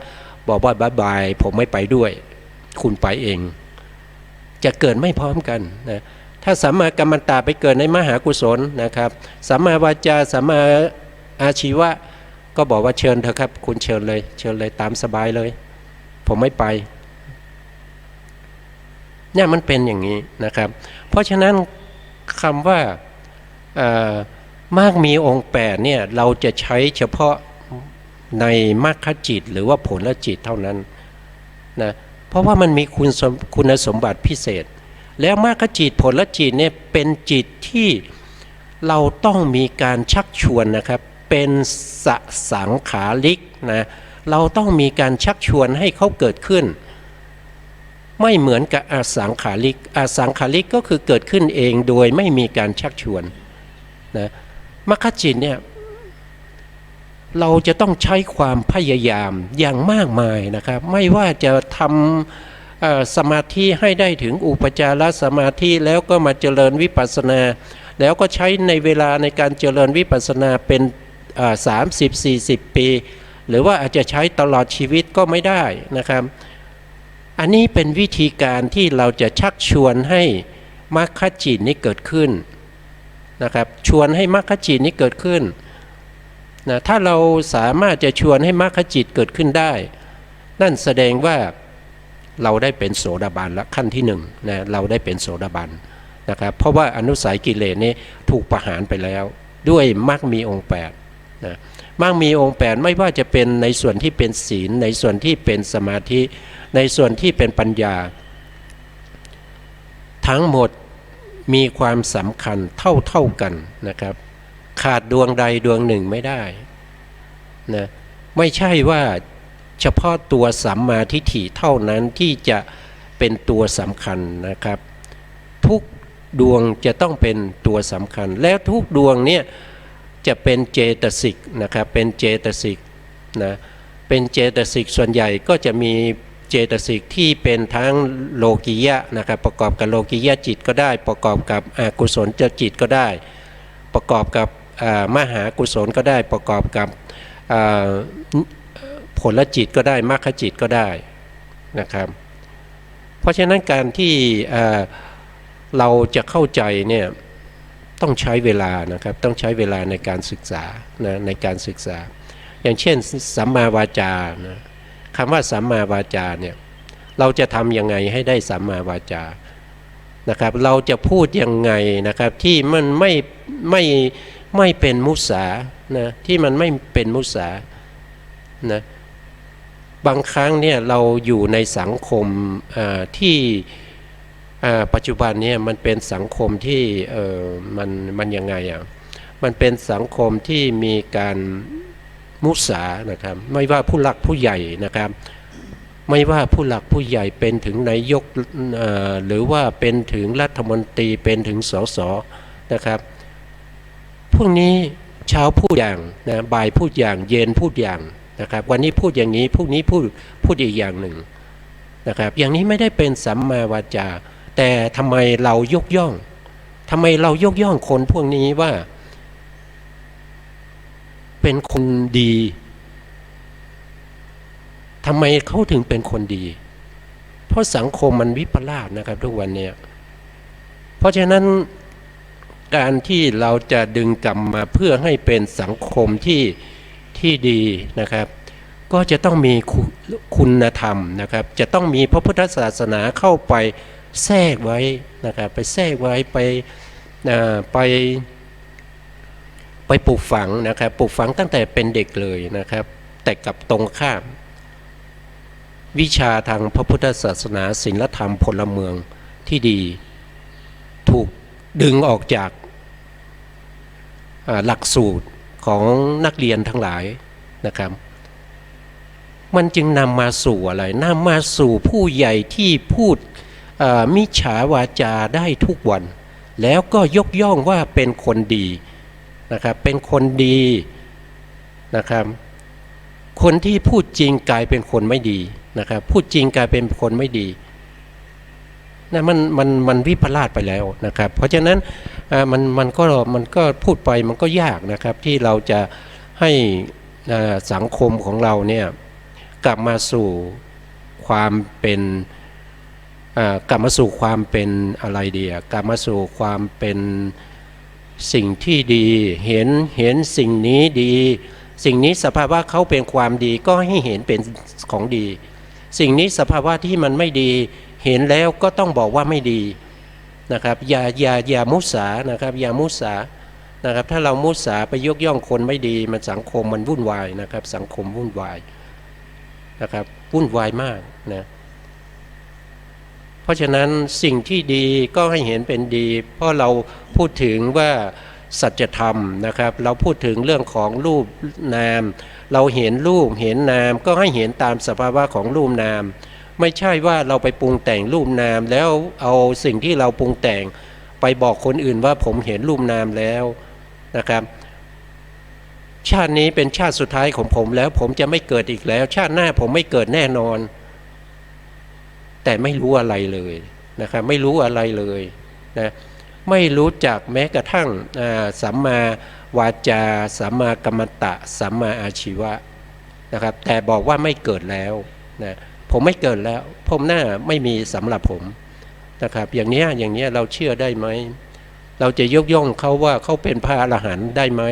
บอกว่าบ๊ายบายผมไม่ไปด้วยคุณไปเองจะเกิดไม่พร้อมกันนะถ้าสัมมากัมมันตะไปเกิดในมหากุศลนะครับสัมมาวาจาสัมมาอาชีวะก็บอกว่าเชิญเถอะครับคุณเชิญเลยตามสบายเลยผมไม่ไปเนี่ยมันเป็นอย่างนี้นะครับเพราะฉะนั้นคำว่ามากมีองค์8เนี่ยเราจะใช้เฉพาะในมรรคจิตหรือว่าผลจิตเท่านั้นนะเพราะว่ามันมีคุณสมบัติพิเศษแล้วมรรคจิตผลจิตเนี่ยเป็นจิตที่เราต้องมีการชักชวนนะครับเป็นสังขาริกนะเราต้องมีการชักชวนให้เขาเกิดขึ้นไม่เหมือนกับอสังขาริกอสังขาริกก็คือเกิดขึ้นเองโดยไม่มีการชักชวนนะมรรคจิตเนี่ยเราจะต้องใช้ความพยายามอย่างมากมายนะครับไม่ว่าจะทำสมาธิให้ได้ถึงอุปจารสมาธิแล้วก็มาเจริญวิปัสสนาแล้วก็ใช้ในเวลาในการเจริญวิปัสสนาเป็น30-40 ปีหรือว่าอาจจะใช้ตลอดชีวิตก็ไม่ได้นะครับอันนี้เป็นวิธีการที่เราจะชักชวนให้มรรคจิตนี้เกิดขึ้นนะครับชวนให้มรรคจิตนี้เกิดขึ้นนะถ้าเราสามารถจะชวนให้มรรคจิตเกิดขึ้นได้นั่นแสดงว่าเราได้เป็นโสดาบันละขั้นที่1นะเราได้เป็นโสดาบันนะครับเพราะว่าอนุสัยกิเลสนี้ถูกประหารไปแล้วด้วยมรรคมีองค์8นะมรรคมีองค์8ไม่ว่าจะเป็นในส่วนที่เป็นศีลในส่วนที่เป็นสมาธิในส่วนที่เป็นปัญญาทั้งหมดมีความสำคัญเท่ากันนะครับขาดดวงใดดวงหนึ่งไม่ได้นะไม่ใช่ว่าเฉพาะตัวสัมมาทิฏฐิเท่านั้นที่จะเป็นตัวสำคัญนะครับทุกดวงจะต้องเป็นตัวสำคัญแล้วทุกดวงเนี่ยจะเป็นเจตสิกนะครับเป็นเจตสิกนะเป็นเจตสิกส่วนใหญ่ก็จะมี เจตสิกที่เป็นทั้งโลกิยะนะครับประกอบกับโลกิยะจิตก็ได้ประกอบกับอกุศลจิตก็ได้ประกอบกับมหากุศลก็ได้ประกอบกับผลจิตก็ได้มรรคจิตก็ได้นะครับเพราะฉะนั้นการที่เราจะเข้าใจเนี่ยต้องใช้เวลานะครับต้องใช้เวลาในการศึกษานะในการศึกษาอย่างเช่นสัมมาวาจานะคำว่าสัมมาวาจาเนี่ยเราจะทำยังไงให้ได้สัมมาวาจานะครับเราจะพูดยังไงนะครับที่มันไม่เป็นมุสานะที่มันไม่เป็นมุสานะบางครั้งเนี่ยเราอยู่ในสังคมที่ปัจจุบันเนี่ยมันเป็นสังคมที่มันยังไงอ่ะมันเป็นสังคมที่มีการมุสานะครับไม่ว่าผู้หลักผู้ใหญ่นะครับไม่ว่าผู้หลักผู้ใหญ่เป็นถึงนายกหรือว่าเป็นถึงรัฐมนตรีเป็นถึงสสนะครับพวกนี้เช้าพูดอย่างนะบ่ายพูดอย่างเย็นพูดอย่างนะครับวันนี้พูดอย่างนี้พรุ่งนี้พูดอีกอย่างหนึ่งนะครับอย่างนี้ไม่ได้เป็นสัมมาวาจาแต่ทำไมเรายกย่องคนพวกนี้ว่าเป็นคนดีทำไมเขาถึงเป็นคนดีเพราะสังคมมันวิปลาสนะครับทุกวันนี้เพราะฉะนั้นการที่เราจะดึงกลับมาเพื่อให้เป็นสังคมที่ดีนะครับก็จะต้องมีคุณธรรมนะครับจะต้องมีพระพุทธศาสนาเข้าไปแทรกไว้นะครับไปแทรกไว้ไปปลูกฝังนะครับปลูกฝังตั้งแต่เป็นเด็กเลยนะครับแต่กับตรงข้ามวิชาทางพระพุทธศาสนาศีลธรรมพลเมืองที่ดีถูกดึงออกจากหลักสูตรของนักเรียนทั้งหลายนะครับมันจึงนำมาสู่อะไรนำมาสู่ผู้ใหญ่ที่พูดมิจฉาวาจาได้ทุกวันแล้วก็ยกย่องว่าเป็นคนดีนะครับเป็นคนดีนะครับคนที่พูดจริงกลายเป็นคนไม่ดีนะครับพูดจริงกลายเป็นคนไม่ดีนะมันวิปลาสไปแล้วนะครับเพราะฉะนั้นมันก็พูดไปมันก็ยากนะครับที่เราจะให้สังคมของเราเนี่ยกลับมาสู่ความเป็นอะไรดีกลับมาสู่ความเป็นสิ่งที่ดีเห็นสิ่งนี้ดีสิ่งนี้สภาวะเขาเป็นความดีก็ให้เห็นเป็นของดีสิ่งนี้สภาวะที่มันไม่ดีเห็นแล้วก็ต้องบอกว่าไม่ดีนะครับอย่ามุสานะครับอย่ามุสานะครับถ้าเรามุสาไปยกย่องคนไม่ดีมันสังคมมันวุ่นวายนะครับสังคมวุ่นวายนะครับวุ่นวายมากนะเพราะฉะนั้นสิ่งที่ดีก็ให้เห็นเป็นดีเพราะเราพูดถึงว่าสัจธรรมนะครับเราพูดถึงเรื่องของรูปนามเราเห็นรูปเห็นนามก็ให้เห็นตามสภาวะของรูปนามไม่ใช่ว่าเราไปปรุงแต่งรูปนามแล้วเอาสิ่งที่เราปรุงแต่งไปบอกคนอื่นว่าผมเห็นรูปนามแล้วนะครับชาตินี้เป็นชาติสุดท้ายของผมแล้วผมจะไม่เกิดอีกแล้วชาติหน้าผมไม่เกิดแน่นอนแต่ไม่รู้อะไรเลยนะครับไม่รู้อะไรเลยนะไม่รู้จักแม้กระทั่งสัมมาวาจาสัมมากัมมันตะสัมมาอาชีวะนะครับแต่บอกว่าไม่เกิดแล้วนะผมไม่เกิดแล้วผมหน้าไม่มีสำหรับผมนะครับอย่างนี้เราเชื่อได้ไหมเราจะยกย่องเขาว่าเขาเป็นพระอรหันต์ได้ไหม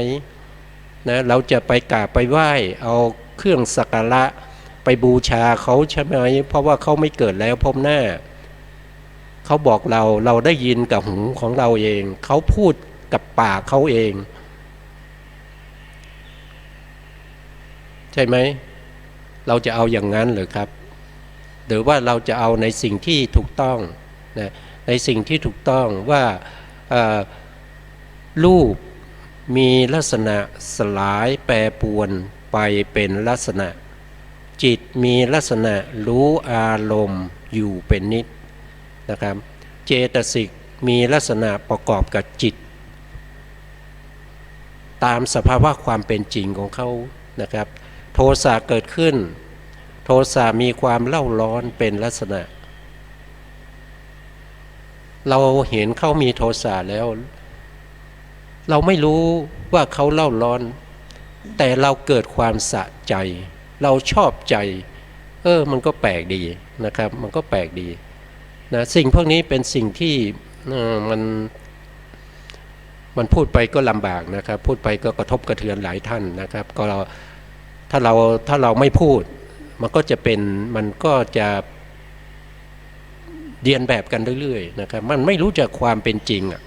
นะเราจะไปกราบไปไหว้เอาเครื่องสักการะไปบูชาเขาใช่ไหมเพราะว่าเขาไม่เกิดแล้วพบหน้าเขาบอกเราได้ยินกับหูของเราเองเขาพูดกับปากเขาเองใช่ไหมเราจะเอาอย่างนั้นหรือครับหรือว่าเราจะเอาในสิ่งที่ถูกต้องนะในสิ่งที่ถูกต้องว่ารูปมีลักษณะสลายแปรปรวนไปเป็นลักษณะจิตมีลักษณะรู้อารมณ์อยู่เป็นนิจนะครับเจตสิกมีลักษณะประกอบกับจิตตามสภาวะความเป็นจริงของเขานะครับโทสะเกิดขึ้น โทสะมีความเล่าร้อนเป็นลักษณะ เราเห็นเขามีโทสะแล้ว เราไม่รู้ว่าเขาเล่าร้อน แต่เราเกิดความสะใจ เราชอบใจมันก็แปลกดีนะครับมันก็แปลกดีนะสิ่งพวกนี้เป็นสิ่งที่มันพูดไปก็ลำบากนะครับพูดไปก็กระทบกระเทือนหลายท่านนะครับก็ถ้าเราไม่พูดมันก็จะเรียนแบบกันเรื่อยๆนะครับมันไม่รู้จักความเป็นจริงอ่ะ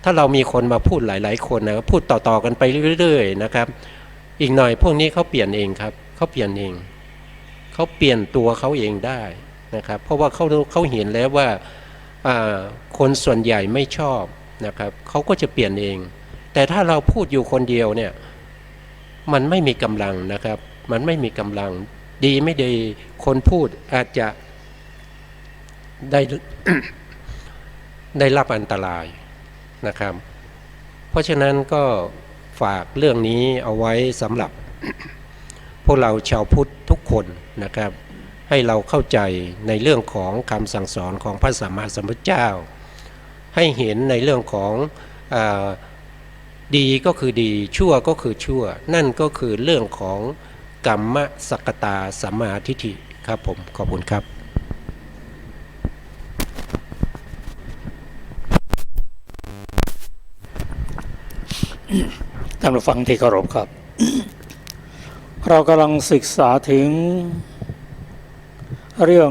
ถ้าเรามีคนมาพูดหลายๆคนนะพูดต่อๆกันไปเรื่อยๆนะครับอีกหน่อยพวกนี้เขาเปลี่ยนเองครับเขาเปลี่ยนเองเขาเปลี่ยนตัวเขาเองได้นะครับเพราะว่าเขาเห็นแล้วว่าคนส่วนใหญ่ไม่ชอบนะครับเขาก็จะเปลี่ยนเองแต่ถ้าเราพูดอยู่คนเดียวเนี่ยมันไม่มีกำลังนะครับมันไม่มีกำลังดีไม่ดีคนพูดอาจจะได้ ได้รับอันตรายนะครับเพราะฉะนั้นก็ฝากเรื่องนี้เอาไว้สำหรับ พวกเราชาวพุทธทุกคนนะครับให้เราเข้าใจในเรื่องของคำสั่งสอนของพระสัมมาสัมพุทธเจ้าให้เห็นในเรื่องของดีก็คือดีชั่วก็คือชั่วนั่นก็คือเรื่องของกัมมสกตาสัมมาทิฏฐิครับผมขอบคุณครับท่านผู้ฟังที่เคารพครับ เรากำลังศึกษาถึงเรื่อง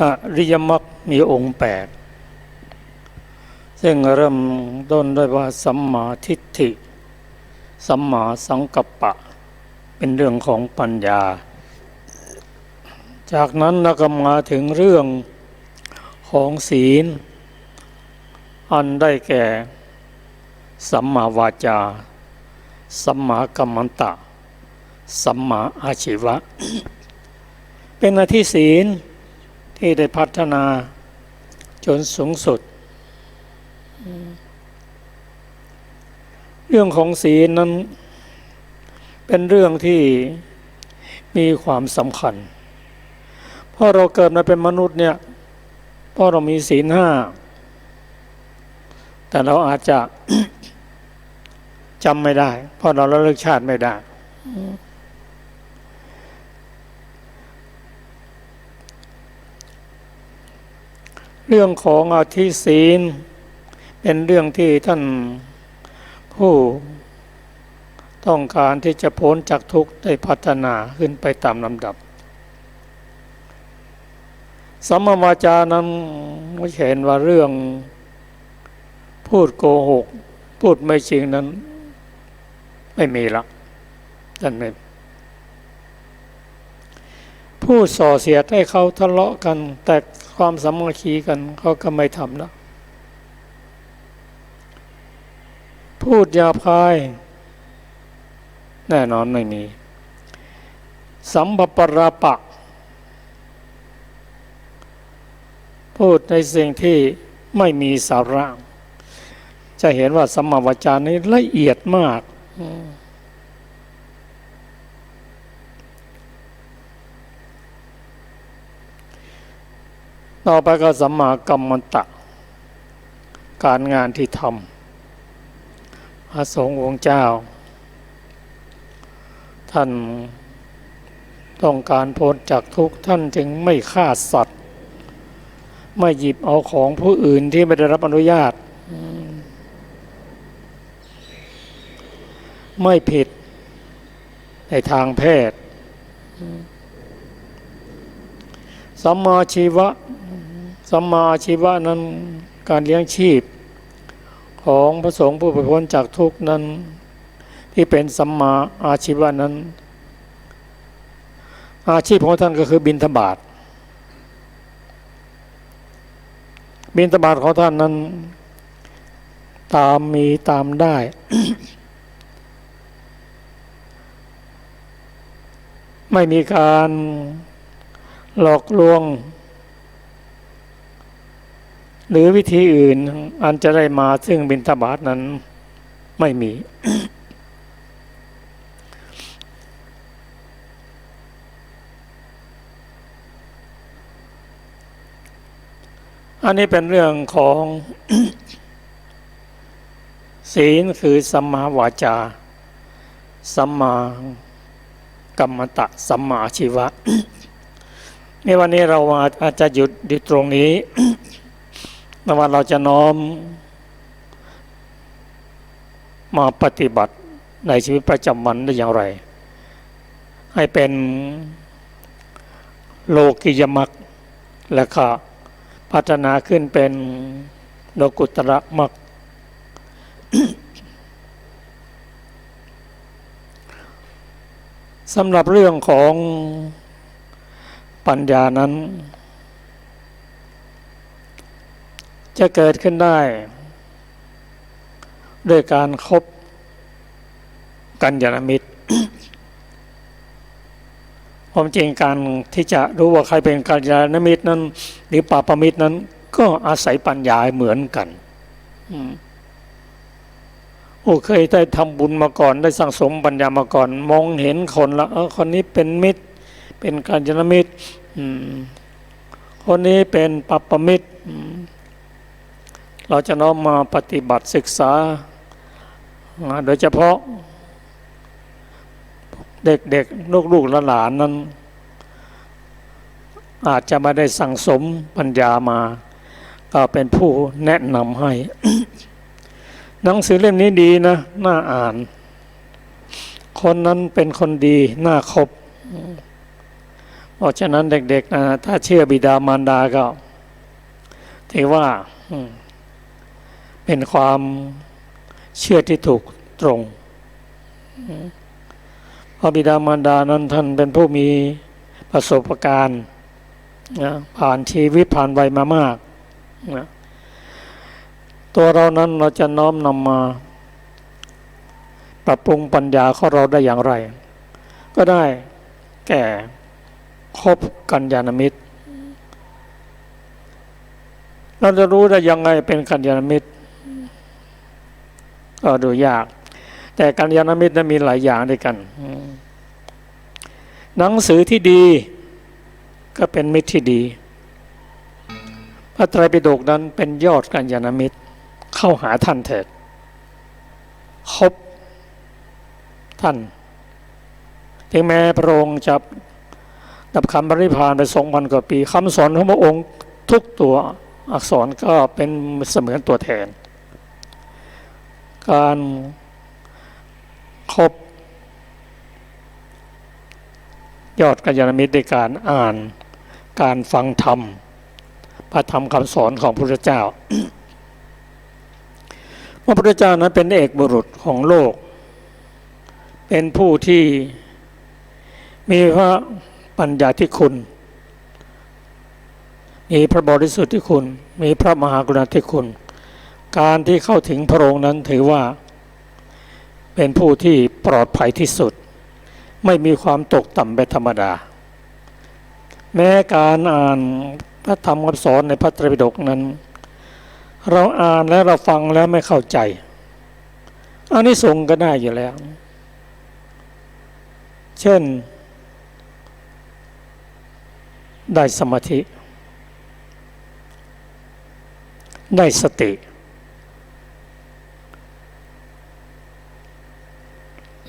อริยมรรคมีองค์8ซึ่งเริ่มต้นด้วยว่าสัมมาทิฏฐิสัมมาสังกัปปะเป็นเรื่องของปัญญาจากนั้นเราก็มาถึงเรื่องของศีลอันได้แก่สัมมาวาจาสัมมากัมมันตะสัมมาอาชีวะ เป็นหน้าที่ศีลที่ได้พัฒนาจนสูงสุดเรื่องของศีลนั้นเป็นเรื่องที่มีความสำคัญเพราะเราเกิดมาเป็นมนุษย์เนี่ยเพราะเรามีศีล5แต่เราอาจจะ จำไม่ได้เพราะเราระลึกชาติไม่ได้เรื่องของอธิศีลเป็นเรื่องที่ท่านผู้ต้องการที่จะพ้นจากทุกข์ได้พัฒนาขึ้นไปตามลำดับสัมมาวาจานั้นไม่เห็นว่าเรื่องพูดโกหกพูดไม่จริงนั้นไม่มีละท่านไม่พูดส่อเสียดให้เขาทะเลาะกันแต่ความสามัคคีกันเขาก็ไม่ทำแล้วพูดหยาบคายแน่นอนไม่มีสัมภปราปะพูดในสิ่งที่ไม่มีสาระจะเห็นว่าสัมมาวาจานี้ละเอียดมากต่อไปก็สัมมากัมมันตะการงานที่ทำพระสงฆ์องค์เจ้าท่านต้องการพ้นจากทุกข์ท่านจึงไม่ฆ่าสัตว์ไม่หยิบเอาของผู้อื่นที่ไม่ได้รับอนุญาตไม่ผิดในทางเพศสัมมาชีวะสัมมาอาชีวะนั้นการเลี้ยงชีพของพระสงฆ์ผู้พ้นจากทุกข์นั้นที่เป็นสัมมาอาชีวะนั้นอาชีพของท่านก็คือบิณฑบาตบิณฑบาตของท่านนั้นตามมีตามได้ ไม่มีการหลอกลวงหรือวิธีอื่นอันจะได้มาซึ่งบิณฑบาตนั้นไม่มี ท อันนี้เป็นเรื่องของ ศีลคือสัมมาวาจาสัมมากัมมันตะสัมมาอาชีวะ ในวันนี้เราอาจจะหยุดตรงนี้ แต่ว่าเราจะน้อมมาปฏิบัติในชีวิตประจำวันได้อย่างไร ให้เป็นโลกิยมรรคและก็พัฒนาขึ้นเป็นโลกุตระมรรค สำหรับเรื่องของปัญญานั้นจะเกิดขึ้นได้ด้วยการคบกัลยาณมิตร ความจริงการที่จะรู้ว่าใครเป็นกัลยาณมิตรนั้นหรือปาปมิตรนั้นก็อาศัยปัญญาเหมือนกันเคยได้ทำบุญมาก่อนได้สั่งสมปัญญามาก่อนมองเห็นคนละคนนี้เป็นมิตรเป็นกัลยาณมิตรคนนี้เป็นปัปปมิตรเราจะน้อมมาปฏิบัติศึกษาโดยเฉพาะเด็กๆลูกๆหลานๆนั้นอาจจะไม่ได้สั่งสมปัญญามาก็เป็นผู้แนะนำให้ หนังสือเล่มนี้ดีนะน่าอ่านคนนั้นเป็นคนดีน่าคบเพราะฉะนั้นเด็กๆนะถ้าเชื่อบิดามารดาก็ถือว่าเป็นความเชื่อที่ถูกตรงเพราะบิดามารดานั้นท่านเป็นผู้มีประสบการณ์ผ่านชีวิตผ่านวัยมามากตัวเรานั้นเราจะน้อมนำมาปรับปรุงปัญญาของเราได้อย่างไรก็ได้แก่คบกัลยาณมิตรเราจะรู้ได้ยังไงเป็นกัลยาณมิตรก็ดูยากแต่กัลยาณมิตรนั้นมีหลายอย่างด้วยกันหนังสือที่ดีก็เป็นมิตรที่ดีพระไตรปิฎกนั้นเป็นยอดกัลยาณมิตรเข้าหาท่านเถิดคบท่านถึงแม้พระองค์จะดับขันธ์ปรินิพพานไป2,000 กว่าปีคำสอนของพระองค์ทุกตัวอักษรก็เป็นเสมือนตัวแทนการคบยอดกัลยาณมิตรในการอ่านการฟังธรรมพระธรรมคำสอนของพระพุทธเจ้า พระพุทธเจ้านั้นเป็นเอกบุรุษของโลกเป็นผู้ที่มีพระปัญญาธิคุณมีพระบริสุทธิคุณมีพระมหากรุณาธิคุณการที่เข้าถึงพระองค์นั้นถือว่าเป็นผู้ที่ปลอดภัยที่สุดไม่มีความตกต่ำเป็นธรรมดาแม้การอ่านพระธรรมคำสอนในพระไตรปิฎกนั้นเราอ่านและเราฟังแล้วไม่เข้าใจอานิสงส์ก็ได้อยู่แล้วเช่นได้สมาธิได้สติ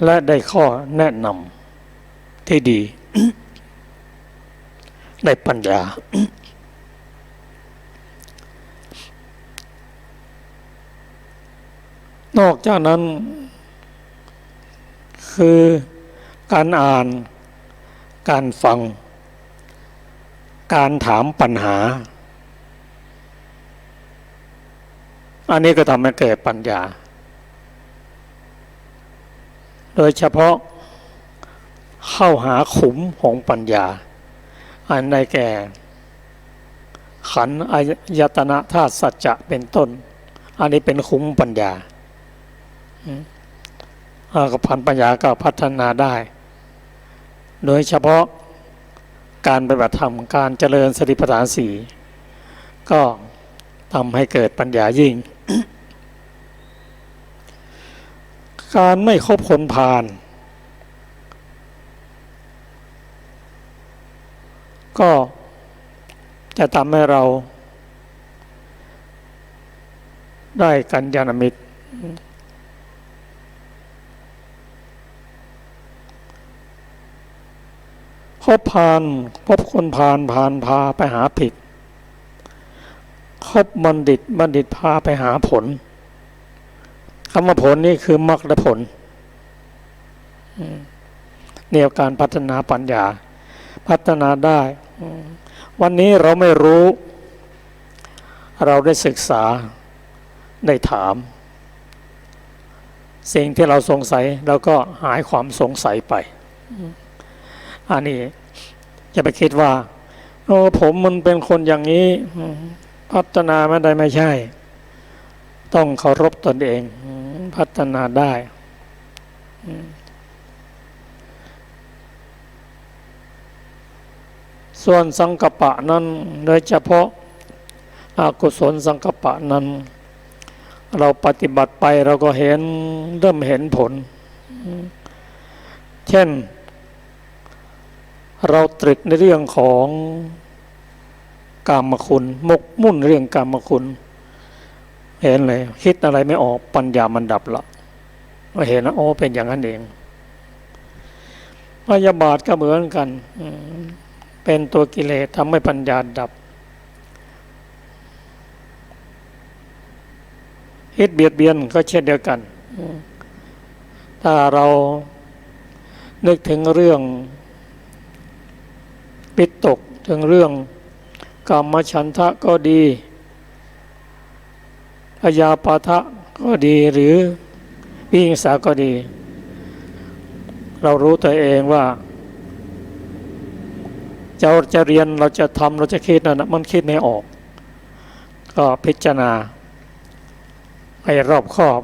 และได้ข้อแนะนำที่ดี ได้ปัญญานอกจากนั้นคือการอ่านการฟังการถามปัญหาอันนี้ก็ทำให้เกิดปัญญาโดยเฉพาะเข้าหาขุมของปัญญาอันได้แก่ขันธ์อายตนะธาตุสัจจะเป็นต้นอันนี้เป็นขุมปัญญากับพันปัญญาก็พัฒนาได้โดยเฉพาะการปฏิบัติธรรมการเจริญสติปัฏฐานสี่ก็ทำให้เกิดปัญญายิ่ง การไม่คบคนพาลก็จะทำให้เรา ได้กัลยาณมิตรคบพบคนพาไปหาผิดคบบัณฑิตพาไปหาผลคำว่าผลนี่คือมรรคและผลเนี่ยการพัฒนาปัญญาพัฒนาได้วันนี้เราไม่รู้เราได้ศึกษาได้ถามสิ่งที่เราสงสัยเราก็หายความสงสัยไปอันนี้อย่าไปคิดว่าโอ้ผมมันเป็นคนอย่างนี้พัฒนาไม่ได้ไม่ใช่ต้องเคารพตนเองพัฒนาได้ส่วนสังกัปปะนั้นโดยเฉพาะอกุศลสังกัปปะนั้นเราปฏิบัติไปเราก็เริ่มเห็นผลเช่นเราตรึกในเรื่องของกามคุณหมกมุ่นเรื่องกามคุณเห็นเลยคิดอะไรไม่ออกปัญญามันดับละเห็นนะโอ้เป็นอย่างนั้นเองพยาบาทก็เหมือนกันเป็นตัวกิเลสทำให้ปัญญาดับคิดเบียดเบียนก็เช่นเดียวกันถ้าเรานึกถึงเรื่องปิตกถึงเรื่องกามฉันทะก็ดีพยาปาทะก็ดีหรือวิหิงสาก็ดีเรารู้ตัวเองว่าเราจะเรียนเราจะทำเราจะคิดนั่นมันคิดไม่ออกก็พิจารณาให้รอบคอบ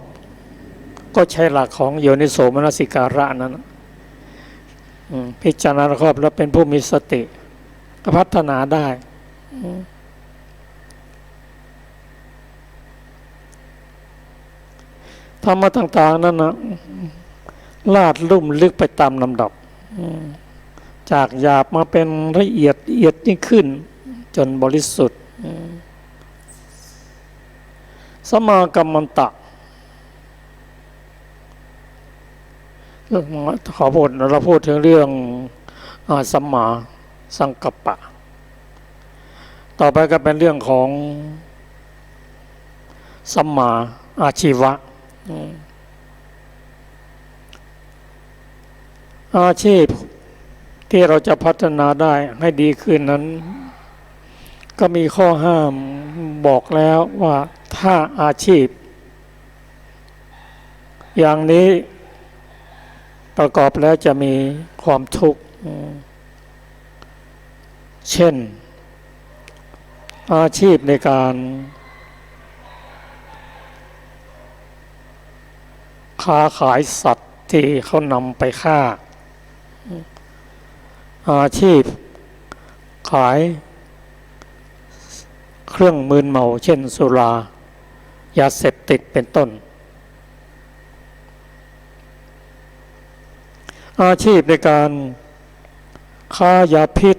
ก็ใช้หลักของโยนิโสมนสิการะนั้นพิจารณารอบคอบแล้วเป็นผู้มีสติก็พัฒนาได้ธรรมะต่างๆนั้นนะลาดลุ่มลึกไปตามลำดับจากหยาบมาเป็นละเอียดยิ่งขึ้นจนบริสุทธิ์สัมมากัมมันตะเราพูดถึงเรื่องสัมมาสังกัปปะต่อไปก็เป็นเรื่องของสัมมาอาชีวะอาชีพที่เราจะพัฒนาได้ให้ดีขึ้นนั้นก็มีข้อห้ามบอกแล้วว่าถ้าอาชีพอย่างนี้ประกอบแล้วจะมีความทุกข์เช่นอาชีพในการค้าขายสัตว์ที่เขานำไปฆ่าอาชีพขายเครื่องมึนเมาเช่นสุรายาเสพติดเป็นต้นอาชีพในการค้ายาพิษ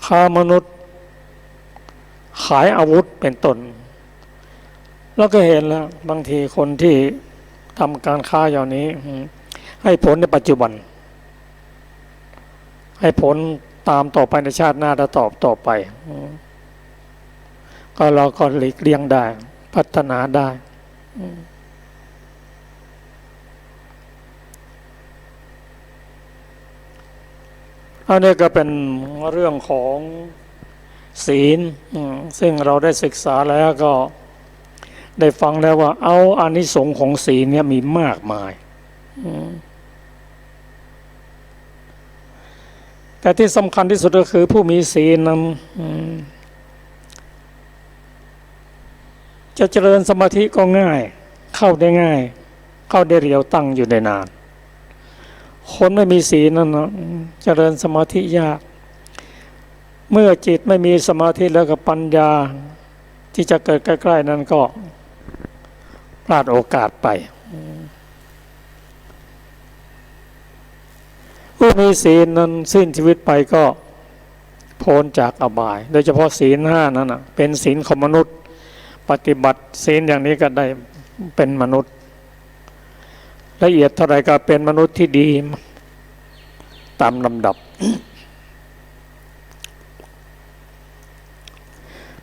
ค้ามนุษย์ขายอาวุธเป็นต้นแล้วก็เห็นแล้วบางทีคนที่ทำการค้าอย่างนี้ให้ผลในปัจจุบันให้ผลตามต่อไปในชาติหน้าและต่อไปก็เราก็หลีกเลี่ยงได้พัฒนาได้อันนี้ก็เป็นเรื่องของศีลซึ่งเราได้ศึกษาแล้วก็ได้ฟังแล้วว่าเอาอานิสงส์ของศีลเนี่ยมีมากมายแต่ที่สำคัญที่สุดก็คือผู้มีศีลนั้นจะเจริญสมาธิก็ง่ายเข้าได้ง่ายเข้าได้เร็วตั้งอยู่ได้นานคนไม่มีศีลนั้นเจริญสมาธิยากเมื่อจิตไม่มีสมาธิแล้วก็ปัญญาที่จะเกิดใกล้ๆนั้นก็พลาดโอกาสไปผู้มีศีลนั้นสิ้นชีวิตไปก็ พ้นจากอบาย โดยเฉพาะศีลห้านั้นนะเป็นศีลของมนุษย์ปฏิบัติศีลอย่างนี้ก็ได้เป็นมนุษย์ละเอียดเท่าไรก็เป็นมนุษย์ที่ดีตามลำดับ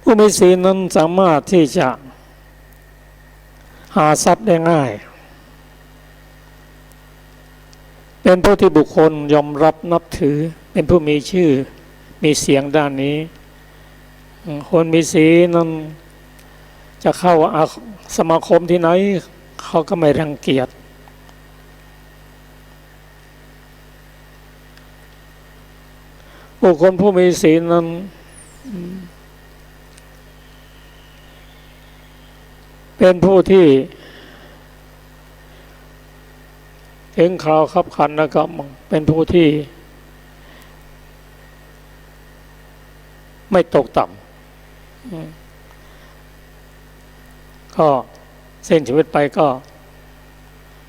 ผู้มีศีลนั้นสามารถที่จะหาทรัพย์ได้ง่ายเป็นผู้ที่บุคคลยอมรับนับถือเป็นผู้มีชื่อมีเสียงด้านนี้คนมีศีลนั้นจะเข้าสมาคมที่ไหนเขาก็ไม่รังเกียจบุคคลผู้มีศีลนั้นเป็นผู้ที่ถึงคราวคับขันแล้วก็เป็นผู้ที่ไม่ตกต่ำก็สิ้นชีวิตไปก็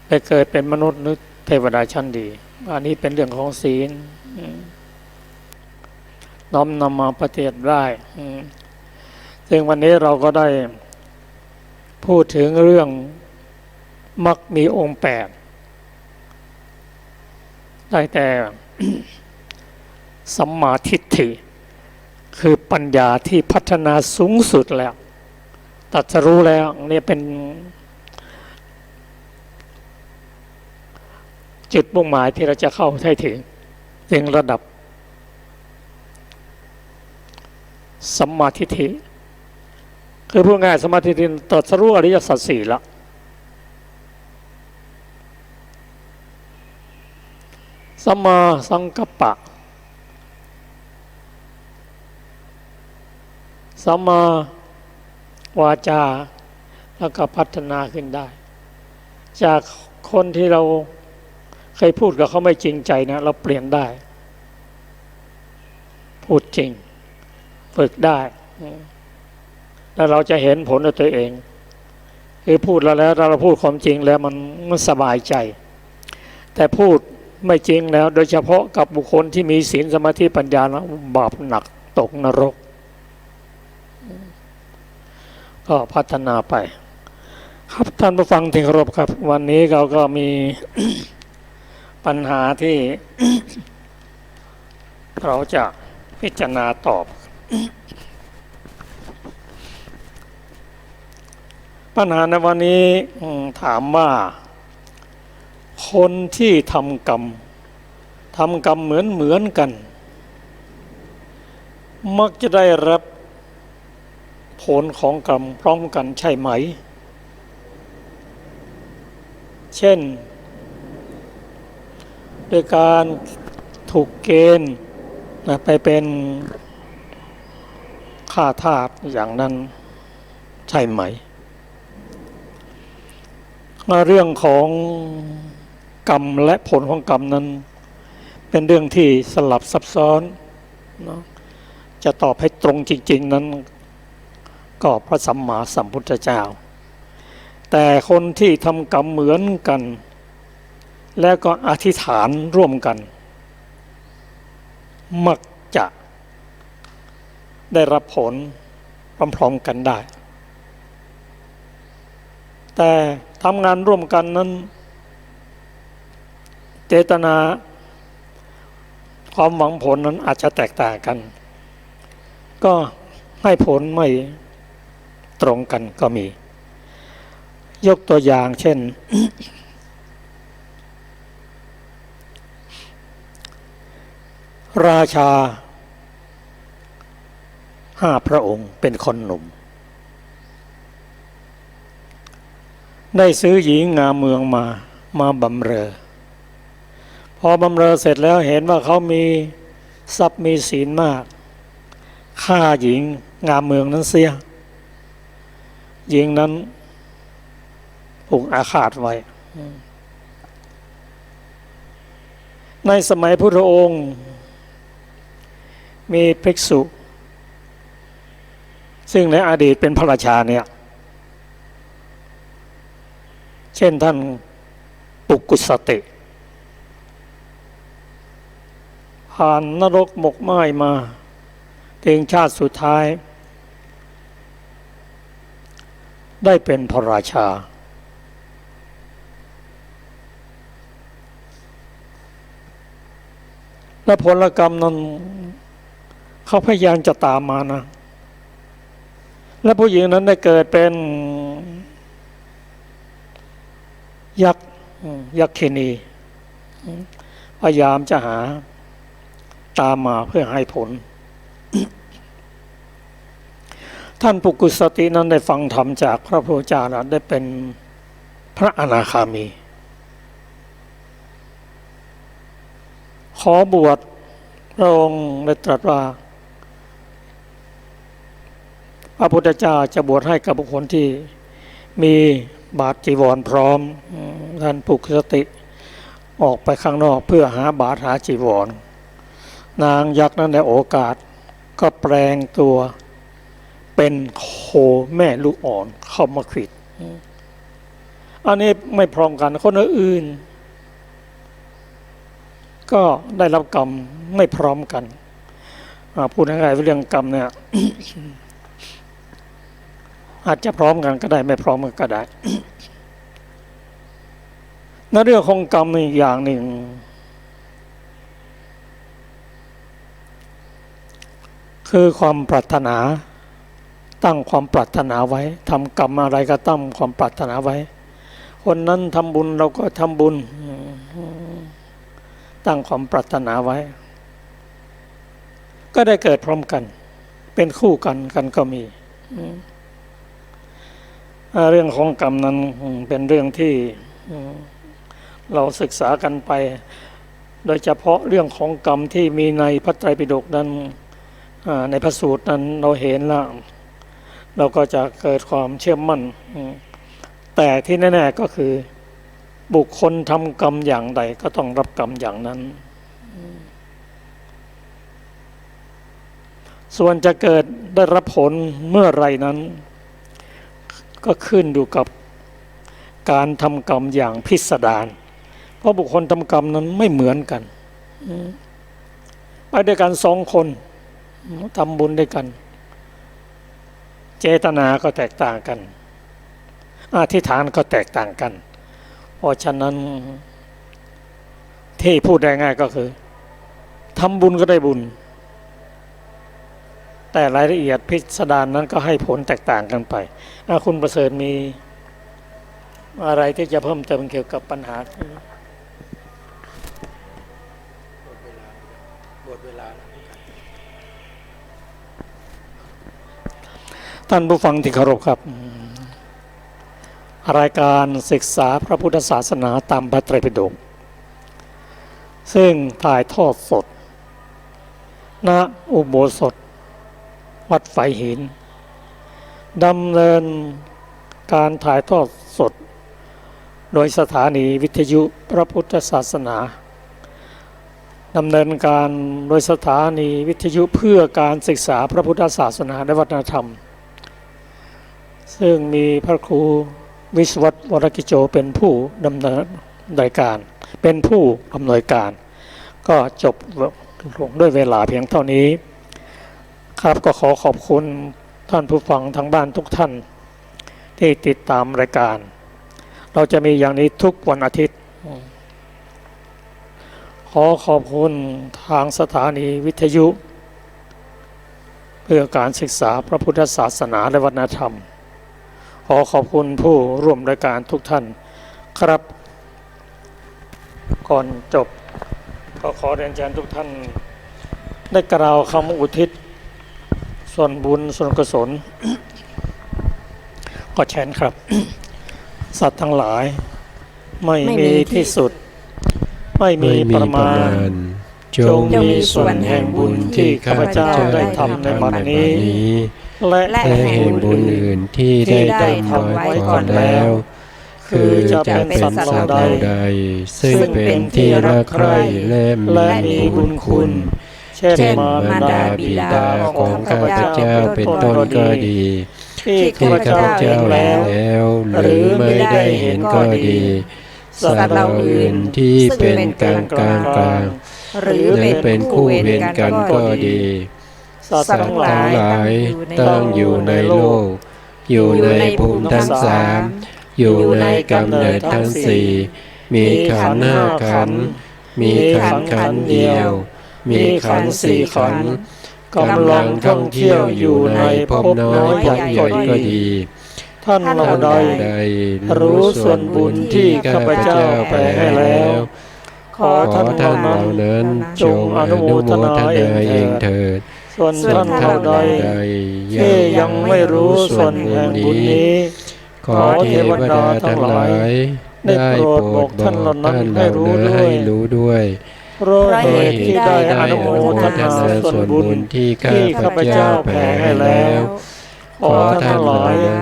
ไปเกิดเป็นมนุษย์หรือเทวดาชั้นดีอันนี้เป็นเรื่องของศีลน้อมนำมาปฏิบัติได้ซึ่งวันนี้เราก็ได้พูดถึงเรื่องมรรคมีองค์8ได้แต่ สัมมาทิฏฐิคือปัญญาที่พัฒนาสูงสุดแล้วตรัสรู้แล้วนี่เป็นจุดมุ่งหมายที่เราจะเข้าให้ถึงระดับสัมมาทิฏฐิคือพูดง่ายสัมมาทิฏฐิตรัสรู้อริยสัจ4แล้วสัมมาสังกัปปะสัมมาวาจาแล้วก็พัฒนาขึ้นได้จากคนที่เราเคยพูดกับเขาไม่จริงใจนะเราเปลี่ยนได้พูดจริงฝึกได้แล้วเราจะเห็นผลด้วยตัวเองคือพูดแล้วเราพูดความจริงแล้วมันสบายใจแต่พูดไม่จริงแล้วโดยเฉพาะกับบุคคลที่มีศีลสมาธิปัญญานะบาปหนักตกนรกก็พัฒนาไปครับท่านผู้ฟังที่เคารพครับวันนี้เราก็มี ปัญหาที่ เราจะพิจารณาตอบ ปัญหาในวันนี้ถามว่าคนที่ทำกรรมเหมือนกันมักจะได้รับผลของกรรมพร้อมกันใช่ไหมเช่นโดยการถูกเกณฑ์ไปเป็นข้าทาสอย่างนั้นใช่ไหมเรื่องของกรรมและผลของกรรมนั้นเป็นเรื่องที่สลับซับซ้อนจะตอบให้ตรงจริงๆนั้นก็พระสัมมาสัมพุทธเจ้าแต่คนที่ทำกรรมเหมือนกันแล้วก็อธิษฐานร่วมกันมักจะได้รับผลพร้อมๆกันได้แต่ทำงานร่วมกันนั้นเจตนาความหวังผลนั้นอาจจะแตกต่างกันก็ให้ผลไม่ตรงกันก็มียกตัวอย่างเช่น ราชา5 พระองค์เป็นคนหนุ่มได้ซื้อหญิงงามเมืองมาบำเรอพอบำเรอเสร็จแล้วเห็นว่าเขามีทรัพย์มีศีลมากฆ่าหญิงงามเมืองนั้นเสียหญิงนั้นผูกอาฆาตไว้ในสมัยพุทธองค์มีภิกษุซึ่งในอดีตเป็นพระราชาเนี่ยเช่นท่านปุกกุสติผ่านนรกหมกไหม้มา ถึงชาติสุดท้ายได้เป็นพระราชาและผลกรรมนั้นเขาพยายามจะตามมานะและผู้หญิงนั้นได้เกิดเป็นยักษินีพยายามจะหาตามมาเพื่อให้ผล ท่านปุกุสตินั้นได้ฟังธรรมจากพระพุทธเจ้านะได้เป็นพระอนาคามีขอบวชพระองค์ได้ตรัสว่าพระพุทธเจ้าจะบวชให้กับบุคคลที่มีบาตรจีวรพร้อมท่านปุกุสติออกไปข้างนอกเพื่อหาบาตรหาจีวรนางยักษ์นั้นในโอกาสก็แปลงตัวเป็นโคแม่ลูกอ่อนเข้ามาขวิดอันนี้ไม่พร้อมกันคนอื่นก็ได้รับกรรมไม่พร้อมกันพูดง่ายๆเรื่องกรรมเนี่ย อาจจะพร้อมกันก็ได้ไม่พร้อมกันก็ได้ ในเรื่องของกรรมอีกอย่างหนึ่งคือความปรารถนาตั้งความปรารถนาไว้ทำกรรมอะไรก็ตั้งความปรารถนาไว้คนนั้นทำบุญเราก็ทำบุญตั้งความปรารถนาไว้ก็ได้เกิดพร้อมกันเป็นคู่กันก็มีเรื่องของกรรมนั้นเป็นเรื่องที่เราศึกษากันไปโดยเฉพาะเรื่องของกรรมที่มีในพระไตรปิฎกนั้นในพระสูตรนั้นเราเห็นแล้วเราก็จะเกิดความเชื่อมั่นแต่ที่แน่ๆก็คือบุคคลทำกรรมอย่างใดก็ต้องรับกรรมอย่างนั้นส่วนจะเกิดได้รับผลเมื่อไรนั้นก็ขึ้นอยู่กับการทำกรรมอย่างพิสดารเพราะบุคคลทำกรรมนั้นไม่เหมือนกันไปด้วยกัน2 คนทำบุญด้วยกันเจตนาก็แตกต่างกันอธิษฐานก็แตกต่างกันเพราะฉะนั้นที่พูดได้ง่ายก็คือทำบุญก็ได้บุญแต่รายละเอียดพิสดารนั้นก็ให้ผลแตกต่างกันไปคุณประเสริฐมีอะไรที่จะเพิ่มเติมเกี่ยวกับปัญหาท่านผู้ฟังที่เคารพครับรายการศึกษาพระพุทธศาสนาตามพระไตรปิฎกซึ่งถ่ายทอดสดณอุโบสถวัดไฟหินดำเนินการถ่ายทอดสดโดยสถานีวิทยุพระพุทธศาสนาดำเนินการโดยสถานีวิทยุเพื่อการศึกษาพระพุทธศาสนาและวัฒนธรรมซึ่งมีพระครูวิศวัตรวรกิจโจเป็นผู้ดำเนินรายการเป็นผู้อำนวยการก็จบลงด้วยเวลาเพียงเท่านี้ครับก็ขอขอบคุณท่านผู้ฟังทางบ้านทุกท่านที่ติดตามรายการเราจะมีอย่างนี้ทุกวันอาทิตย์ขอขอบคุณทางสถานีวิทยุเพื่อการศึกษาพระพุทธศาสนาและวัฒนธรรมขอขอบคุณผู้ร่วมรายการทุกท่านครับก่อนจบก็ขอเรียนเชิญทุกท่านได้กล่าวคำอุทิศส่วนบุญส่วนกุศล ก็เช่นครับ สัตว์ทั้งหลายไม่มีที่สุดไม่มีประมาณจงมีส่วนแห่งบุญที่ข้าพเจ้าได้ทำในบัดนี้และแห่งบุญอื่นที่ได้ทำไว้ก่อนแล้วคือจะเป็นสัตว์เหล่าใดซึ่งเป็นที่รักใคร่และมีบุญคุณเช่นมารดาบิดาของข้าพเจ้าเป็นต้นก็ดีที่ข้าพเจ้าเห็นแล้วหรือไม่ได้เห็นก็ดีสัตว์เหล่าอื่นที่เป็นกลางหรือเป็นคู่เวรกันก็ดี สัตว์ สัต ทั้ง ว์ หลา ทั้ง ย หลายตั้งอยู่ในโลก อยู่ในภูมิทั้งสามอยู่ในกำเนิดทั้งสี่มีขันธ์ห้าขันธ์มีขันธ์ขันธ์เดียว มีขันธ์สี่ขันธ์กำลังท่องเที่ยวอยู่ในภพน้อยภพใหญ่ก็ดี ท่านเหล่าใด ใด รู้ส่วนบุญที่ข้าพเจ้าแผ่ให้แล้ว ขอ ขอ ท่านเห ท่า ล่าน เห นั้ ล่าน นั้นจงอนุโมทนาเองเถิด ส่วนท่านเหล่าใด ที่ ที่ยังไม่รู้ส่วนแห่งบุญนี้ ขอเทวดาทั้งหลายได้โปรดบอกท่านเหล่านั้นให้รู้ด้วย เพราะเหตุที่ได้อนุโมทนาส่วนบุญที่ข้าพเจ้าแผ่ให้แล้ว ขอท่านเหล่านั้น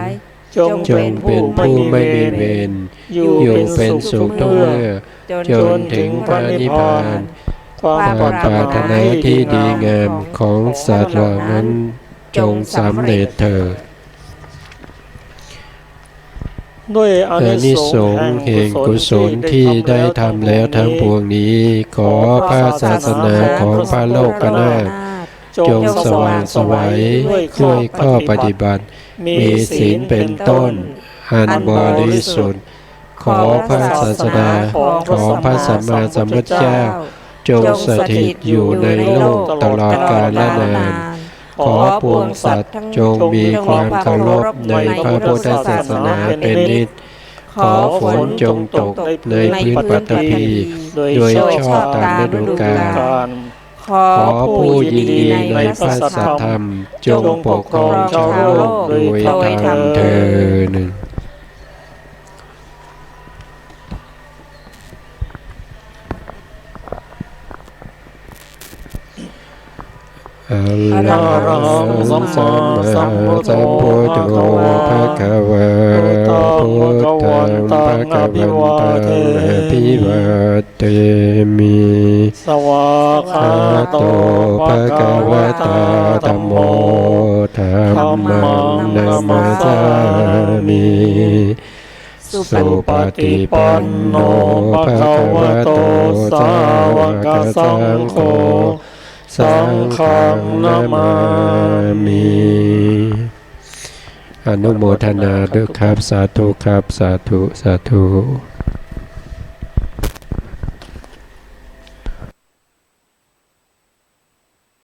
จง จ เป็ ง น เป็น ผู้ ผู้ ไม่ ไม่ มี มี เว เว ร ร อยู่ อยู่ เป็ เป็น น สุ สุ ข ข ทุ ทุ ก ก เมื่ เมื่ อ อจนถึงพระนิพพาน ความ ความปรารถนาที่ดีงามของสัตว์เหล่านั้นจงสำเร็จเถิด ด้วยอา อา นิ นิ ส ส ง ง ส์ ส์ แห่ แห่ ง ง กุ กุ ศ ศ ล ล ที่ ที่ ได้ ได้ ทำ ทำ แล้ แล้ว ว ทั้ ทั้ ง ง ป ป ว ว ง ง นี้ นี้ ขอพระศาสนาของพระโลกนาถ จ จ ง ง ส ส ว่า ว่าง ง ส ส วั วั ย ย ด้วย ด้วย ข้ ข้ อ อ ป ป ฏิ ฏิ บั บั ติ ติ มี มี ศี ศี ล ล เป็ เป็น น ต้ ต้ น นอันบริสุทธิ์ขอพระศาสดาของพระสัมมาสัมพุทธเจ้า จงสถิตอยู่ในโลกตลอดกาลและนาน ขอปวงสัตว์จงมีความเคารพในพระพุทธศาสนาเป็นนิจขอฝนจงตกในพื้นปฐพี โดยชอบตามฤดูกาล ขอ ขอผู้ยินดีในพระสัทธรรม จงปกครองชาวโลกโดยธรรมเถิดอะระหังสัมมาสัมพุทโธภะคะวะพุทธังภะคะวันตังอภิวาเทมิ สวาคา อะ โต โต ภะ ภะ คะ คะ วะ วะ ตา ตา ธั ธั ม ม โม โมธัมมังนัมมัสสามิ สุปฏิปันโนภะคะวะโตสาวกสังโฆสังฆังนามามิ อนุโมทนาด้วยครับสาธุครับสาธุสาธุ